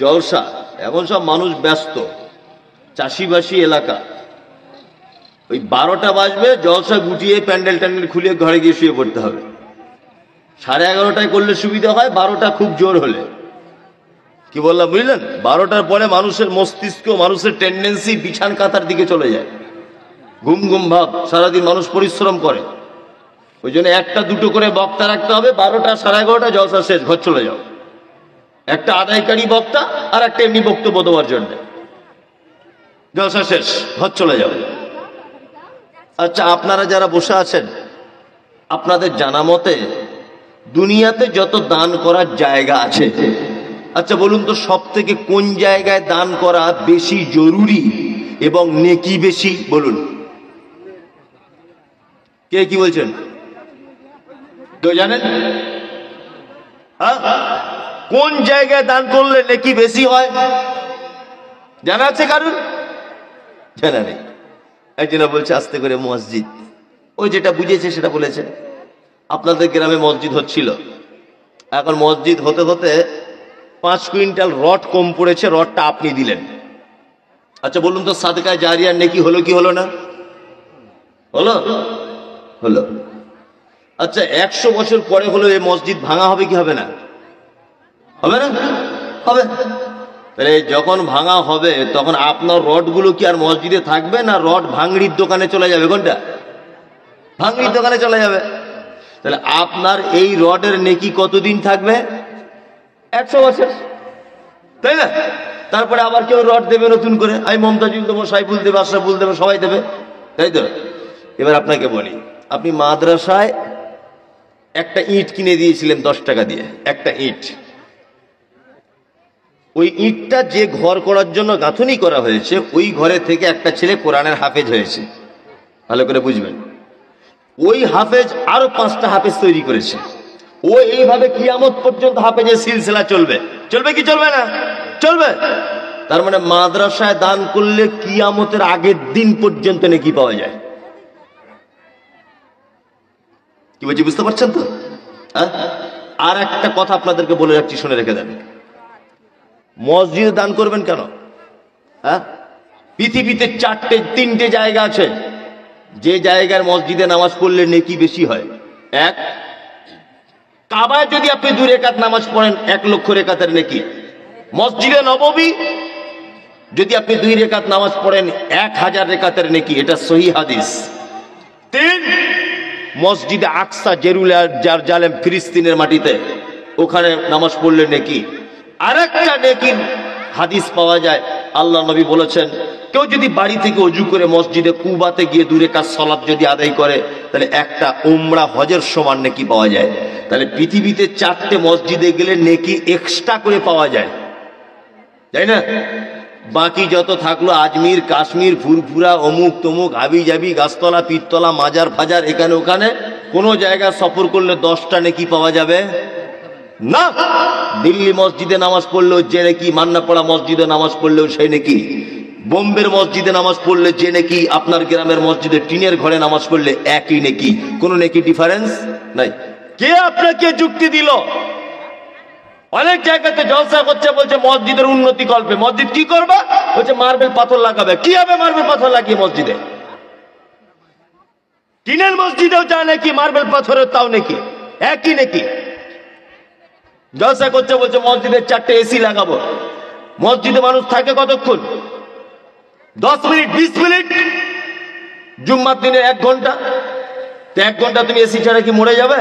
জলসা, এখন সব মানুষ ব্যস্ত, চাষিবাসী এলাকা। ওই 12টা বাজবে, জলসা গুটিয়ে প্যান্ডেল ট্যান্ডেল খুলিয়ে ঘরে গিয়ে শুয়ে পড়তে হবে। 11:30টায় করলে সুবিধা হয়, 12টা খুব জোর হলে। কি বললাম বুঝলেন? 12টার পরে মানুষের মস্তিষ্ক, মানুষের টেন্ডেন্সি বিছান কাতার দিকে চলে যায়, ঘুম ঘুম ভাব। সারাদিন মানুষ পরিশ্রম করে, ওই জন্য 1টা 2টো করে বক্তা রাখতে হবে। 12টা 11:30 জলসা শেষ, ঘর চলে যাও। একটা আদায়কারী বক্তা আর একটা এমনি বক্তব্য দেওয়ার জন্য, জলসা শেষ, ঘর চলে যাও। আচ্ছা, আপনারা যারা বসে আছেন, আপনাদের জানা মতে দুনিয়াতে যত দান করার জায়গা আছে, আচ্ছা বলুন তো সব থেকে কোন জায়গায় দান করা বেশি জরুরি এবং নেকি বেশি? বলুন, কে কি বলছেন? কেউ জানেন? কোন জায়গায় দান করলে নেকি বেশি হয়? জানা আছে কারণ? জানা নেই। একজনা বলছে আস্তে করে মসজিদ, ওই যেটা বুঝেছে সেটা বলেছে। আপনাদের গ্রামে মসজিদ হচ্ছিল, এখন মসজিদ হতে হতে 5 কুইন্টাল রড কম পড়েছে, রডটা আপনি দিলেন। আচ্ছা বলুন তো সাদকায়ে জারিয়ার নেকি হলো কি হলো না? হলো, হলো। আচ্ছা 100 বছর পরে হলো এই মসজিদ ভাঙা হবে কি হবে না? হবে না? হবে। তাহলে যখন ভাঙা হবে তখন আপনার রডগুলো কি আর মসজিদে থাকবে, না রড ভাঙড়ির দোকানে চলে যাবে? কোনটা? ভাঙড়ির দোকানে চলে যাবে। তাহলে আপনার এই রডের নেকি কতদিন থাকবে? 100 বছর, তাই না? তারপরে আবার কেউ রড দেবে নতুন করে, আমি মমতাজুল দেবো, সাইফুল দেবে, আশরাফুল দেবে, সবাই দেবে, তাই তো? এবার আপনাকে বলি, আপনি মাদ্রাসায় একটা ইট কিনে দিয়েছিলেন 10 টাকা দিয়ে, একটা ইট। ওই ইটটা যে ঘর করার জন্য গাঁথনি করা হয়েছে, ওই ঘরে থেকে একটা ছেলে কোরআনের হাফেজ হয়েছে। ভালো করে বুঝবেন, ওই হাফেজ আরো 5টা হাফেজ তৈরি করেছে। ও এইভাবে কিয়ামত পর্যন্ত হাফেজের সিলসিলা চলবে। চলবে কি চলবে না? চলবে। তার মানে মাদ্রাসায় দান করলে কিয়ামতের আগের দিন পর্যন্ত নেকি পাওয়া যায়। কি বলছি বুঝতে পারছেন তো? আর একটা কথা আপনাদেরকে বলে রাখছি, শুনে রেখে দেন। মসজিদে দান করবেন কেন? পৃথিবীতে 3টে জায়গা আছে যে জায়গার মসজিদে নামাজ পড়লে নেকি বেশি হয়। 1, কাবায় যদি আপনি 2 রাকাত নামাজ পড়েন 1 লক্ষ রাকাতের নেকি। মসজিদে নববী যদি আপনি 2 রাকাত নামাজ পড়েন 1000 রাকাতের নেকি, এটা সহিহ হাদিস। 3, মসজিদে আকসা জেরুজালেম ফিলিস্তিনের মাটিতে, ওখানে নামাজ পড়লে নেকি। আরেকটা নেকির হাদিস পাওয়া যায়, আল্লাহ নবী বলেছেন কেউ যদি বাড়ি থেকে ওযু করে মসজিদে কুবাতে গিয়ে 2 রাকাত সালাত যদি আদায় করে, তাহলে একটা উমরা হজের সমান নেকি পাওয়া যায়। তাহলে পৃথিবীতে 4টে মসজিদে গেলে নেকি এক্সট্রা করে পাওয়া যায়, তাই না? বাকি যত থাকলো আজমির, কাশ্মীর, ফুরফুরা, অমুক তমুক, হাবি জাবি, গাছতলা, পীরতলা, মাজার ফাজার, এখানে ওখানে কোনো জায়গায় সফর করলে 10টা নেকি পাওয়া যাবে না। দিল্লি মসজিদে নামাজ পড়লেও যে নেকি, মান্নাপাড়া মসজিদে নামাজ পড়লেও সেই নেকি, বোম্বের মসজিদে নামাজ পড়লে যে নেকি, আপনার গ্রামের মসজিদে টিনের ঘরে নামাজ পড়লে একই নেকি, কোনো নেকি ডিফারেন্স নাই। কে আপনাকে যুক্তি দিল? অনেক জায়গাতে জলসা করছে, বলছে মসজিদের উন্নতি কল্পে। মসজিদ কি করবে? বলছে মার্বেল পাথর লাগাবে। কি হবে মার্বেল পাথর লাগিয়ে মসজিদে? টিনের মসজিদেও যা নাকি মার্বেল পাথরের তাও নাকি একই নাকি। জলসা করছে, বলছে মসজিদের 4টে এসি লাগাবো। মসজিদে মানুষ থাকে কতক্ষণ? 10 মিনিট 20 মিনিট। জুম্মার দিনে 1 ঘন্টা। তো 1 ঘন্টা তুমি এসি ছাড়া কি মরে যাবে?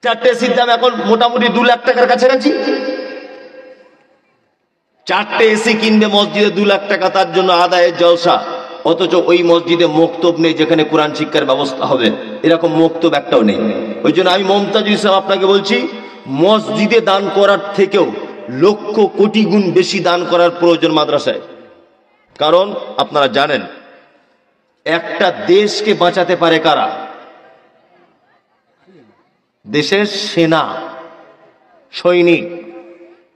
4টে এসির দাম এখন মোটামুটি 2 লাখ টাকার কাছাকাছি। 4টে এসি কিনবে মসজিদে 2 লাখ টাকা, তার জন্য আদায়ের জলসা। অথচ ওই মসজিদে মক্তব নেই যেখানে কোরআন শিক্ষার ব্যবস্থা হবে। এরকম মক্তব একটাও নেই। ওই জন্য আমি মমতাজুল ইসলাম আপনাকে বলছি, মসজিদে দান করার থেকেও লক্ষ কোটি গুণ বেশি দান করার প্রয়োজন মাদ্রাসায়। কারণ আপনারা জানেন একটা দেশকে বাঁচাতে পারে কারা? দেশের সেনা, সৈনিক।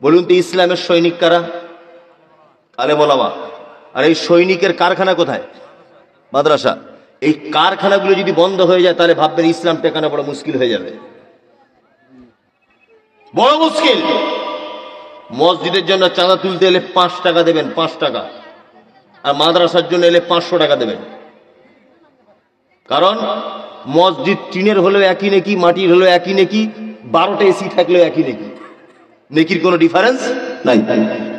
বলুন তো ইসলামের সৈনিক কারা? আলেম ওলামা। আর এই সৈনিকের কারখানা কোথায়? মাদ্রাসা। এই কারখানাগুলো যদি বন্ধ হয়ে যায় তাহলে ভাববেন ইসলাম টেকানো বড় মুশকিল হয়ে যাবে, বড় মুশকিল। মসজিদের জন্য চাঁদা তুলতে এলে 5 টাকা দেবেন, 5 টাকা। আর মাদ্রাসার জন্য এলে 500 টাকা দেবেন। কারণ মসজিদ টিনের হলেও একই নেকি, মাটির হলেও একই নেকি, 12টা এসি থাকলেও একই নেকি, নেকির কোনো ডিফারেন্স নাই।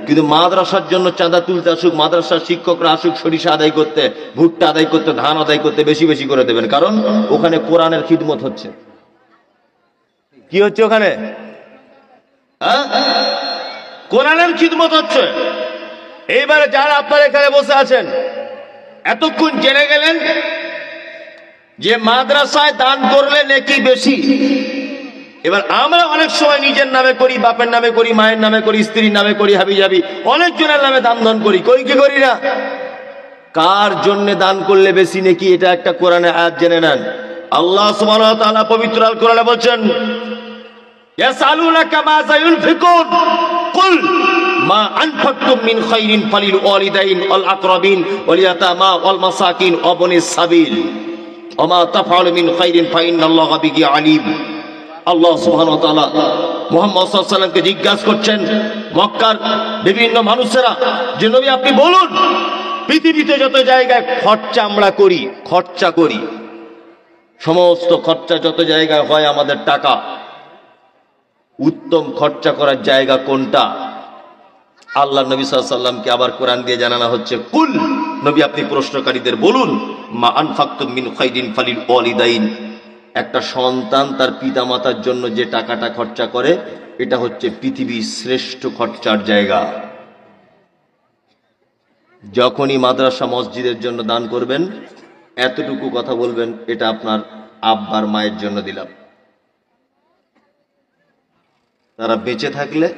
কিন্তু মাদ্রাসার জন্য চাঁদা তুলতে আসুক, মাদ্রাসার শিক্ষকরা আসুক সরিষা আদায় করতে, ভুট্টা আদায় করতে, ধান আদায় করতে, বেশি বেশি করে দেবেন। কারণ ওখানে কোরআনের খিদমত হচ্ছে। কি হচ্ছে ওখানে? কোরআনের খিদমত হচ্ছে। এইবারে যারা আপনার এখানে বসে আছেন এতক্ষণ জেনে গেলেন যে মাদ্রাসায় দান করলে নেকি বেশি। এবার আমরা অনেক সময় নিজের নামে করি, বাপের নামে করি, মায়ের নামে করি, স্ত্রীর নামে করি, হাবি যাবি অনেকজনের নামে দান ধন করি। করি কি করি না? কার জন্য দান করলে বেশি নেকি এটা একটা কোরআনে আয়াত জেনে নেন। আল্লাহ সুবহানাহু ওয়া তাআলা পবিত্র আল কোরআনে বলছেন, ইয়াসআলুনাকা মাযা ইউনফিকুন কুল মা আনফাকতুম মিন খাইরিন ফালিল ওয়ালিদাইন ওয়াল আকরাবিন ওয়াল ইয়াতামা ওয়াল মাসাকিন ওয়া বনিস সাবিল ওয়া মা তাফআলু মিন খাইরিন ফাইন্নাল্লাহা বিহি আলিম। আল্লাহ সুবহানাহু ওয়া তাআলা মুহাম্মদ সাল্লাল্লাহু আলাইহি ওয়াসাল্লামকে জিজ্ঞাসা করছেন মক্কার বিভিন্ন মানুষেরা, যে নবী আপনি বলুন পৃথিবীতে যত জায়গায় খরচা আমরা করি, খরচা করি, সমস্ত খরচা যত জায়গায় হয় আমাদের টাকা, উত্তম খরচা করার জায়গা কোনটা? আল্লাহ নবী সাল্লাল্লাহু আলাইহি ওয়াসাল্লামকে আবার কোরআন দিয়ে জানানো হচ্ছে, কুল নবী আপনি প্রশ্নকারীদের বলুন, মা আনফাকতুম মিন খাইরিন ফালিল ওয়ালিদাইন। একটা সন্তান তার পিতামাতার জন্য যে টাকাটা খরচা করে এটা হচ্ছে পৃথিবীর শ্রেষ্ঠ খরচার জায়গা। যখনই মাদ্রাসা মসজিদের জন্য দান করবেন এতটুকু কথা বলবেন, এটা আপনার আব্বার মায়ের জন্য দিলাম। তারা বেঁচে থাকলে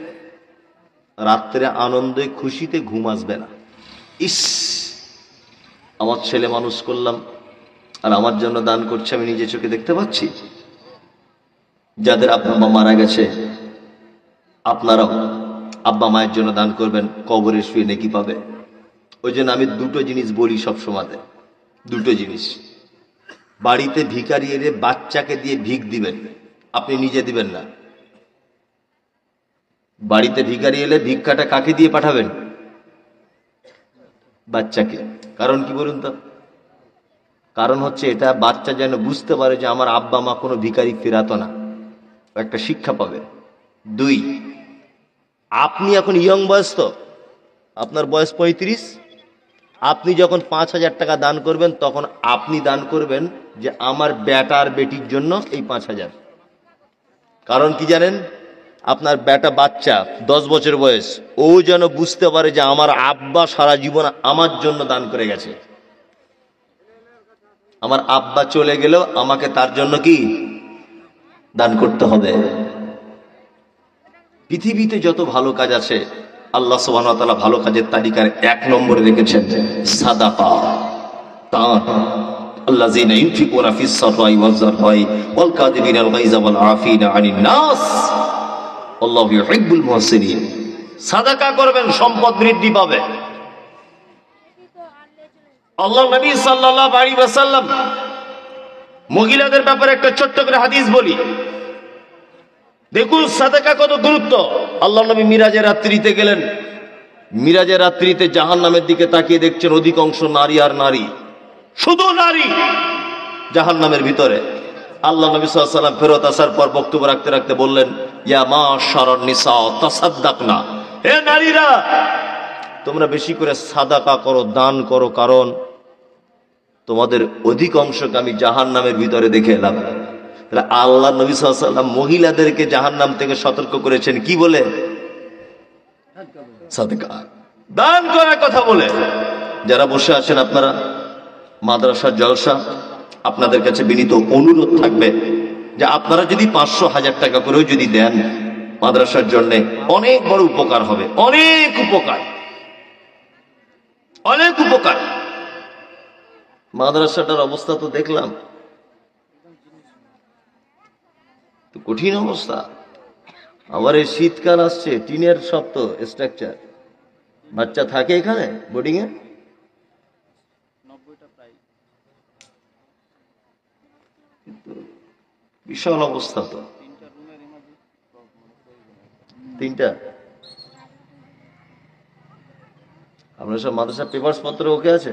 রাত্রে আনন্দে খুশিতে ঘুম আসবে না। ইস, আমার ছেলে মানুষ করলাম আর আমার জন্য দান করছে, আমি নিজে চোখে দেখতে পাচ্ছি। যাদের আব্বা মা মারা গেছে আপনারাও আব্বা মায়ের জন্য দান করবেন, কবরে শুয়ে নেকি পাবে। ওই জন্য আমি দুটো জিনিস বলি সব সময়, দুটো জিনিস। বাড়িতে ভিখারি এলে বাচ্চাকে দিয়ে ভিক দিবেন, আপনি নিজে দিবেন না। বাড়িতে ভিখারি এলে ভিক্ষাটা কাকে দিয়ে পাঠাবেন? বাচ্চাকে। কারণ কি বলুন তো? কারণ হচ্ছে এটা বাচ্চা যেন বুঝতে পারে যে আমার আব্বা মা কোনো ভিখারি ফেরাতো না, একটা শিক্ষা পাবে। 2, আপনি এখন ইয়ং বয়স, তো আপনার বয়স 35, আপনি যখন 5,000 টাকা দান করবেন তখন আপনি দান করবেন যে আমার বেটার বেটির জন্য এই 5,000। কারণ কি জানেন? আপনার বেটা বাচ্চা 10 বছর বয়স, ও যেন বুঝতে পারে যে আমার আব্বা সারা জীবন আমার জন্য দান করে গেছে। আমার আব্বা চলে গেলেও আমাকে তার জন্য কি দান করতে হবে। পৃথিবীতে যত ভালো কাজ আছে আল্লাহ সুবহানাহু ওয়া তাআলা ভালো কাজের তালিকার 1 নম্বরে রেখেছেন সাদাকা, দান। আল্লাযীনা ইউনফিকুনা ফিস সাররাই ওয়াজ যাররাই ওয়াল কাযিমিনাল গায়যা ওয়াল আফিনা আনিন নাস আল্লাহু ইউহিব্বুল মুহসিনিন। সাদাকা করবেন, সম্পদ বৃদ্ধি পাবে। আল্লাহ নবী সাল্লাল্লাহু আলাইহি ওয়াসাল্লাম মহিলাদের ব্যাপারে একটা ছোট্ট করে হাদিস বলি। দেখুন সাদাকা কত গুরুত্ব। আল্লাহ নবী মিরাজের রাত্রিতে গেলেন, মিরাজের রাত্রিতে জাহান্নামের দিকে তাকিয়ে দেখছেন অধিকাংশ নারী আর নারী, শুধু নারী জাহান্নামের ভিতরে। আল্লাহ নবী সাল্লাল্লাহু আলাইহি ওয়াসাল্লাম ফেরত আসার পর বক্তব্য রাখতে রাখতে বললেন, ইয়া মাশারান নিসা তাসাদদাকনা, হে নারীরা তোমরা বেশি করে সাদাকা করো, দান করো, কারণ তোমাদের অধিকাংশকে আমি জাহান্নামের ভিতরে দেখে এলাম। তাহলে আল্লাহ নবী সাল্লাল্লাহু আলাইহি ওয়াসাল্লাম মহিলাদেরকে জাহান্নাম থেকে সতর্ক করেছেন কি বলে? সাদাকা দান করার কথা বলে। যারা বসে আছেন আপনারা মাদ্রাসার জলসা, আপনাদের কাছে বিনীত অনুরোধ থাকবে যে আপনারা যদি 500-1000 টাকা করেও যদি দেন মাদ্রাসার জন্য, অনেক বড় উপকার হবে, অনেক উপকার, অনেক উপকার। মাদ্রাসাটার অবস্থা তো দেখলাম, তো কঠিন অবস্থা। আবার এই শীতকাল আসছে, টিনের সব তো স্ট্রাকচার, বাচ্চা থাকে এখানে বোর্ডিং এ, বিশাল অবস্থা তো। 3টা আপনার সব মাদ্রাসা পেপারস পত্র ওকে আছে?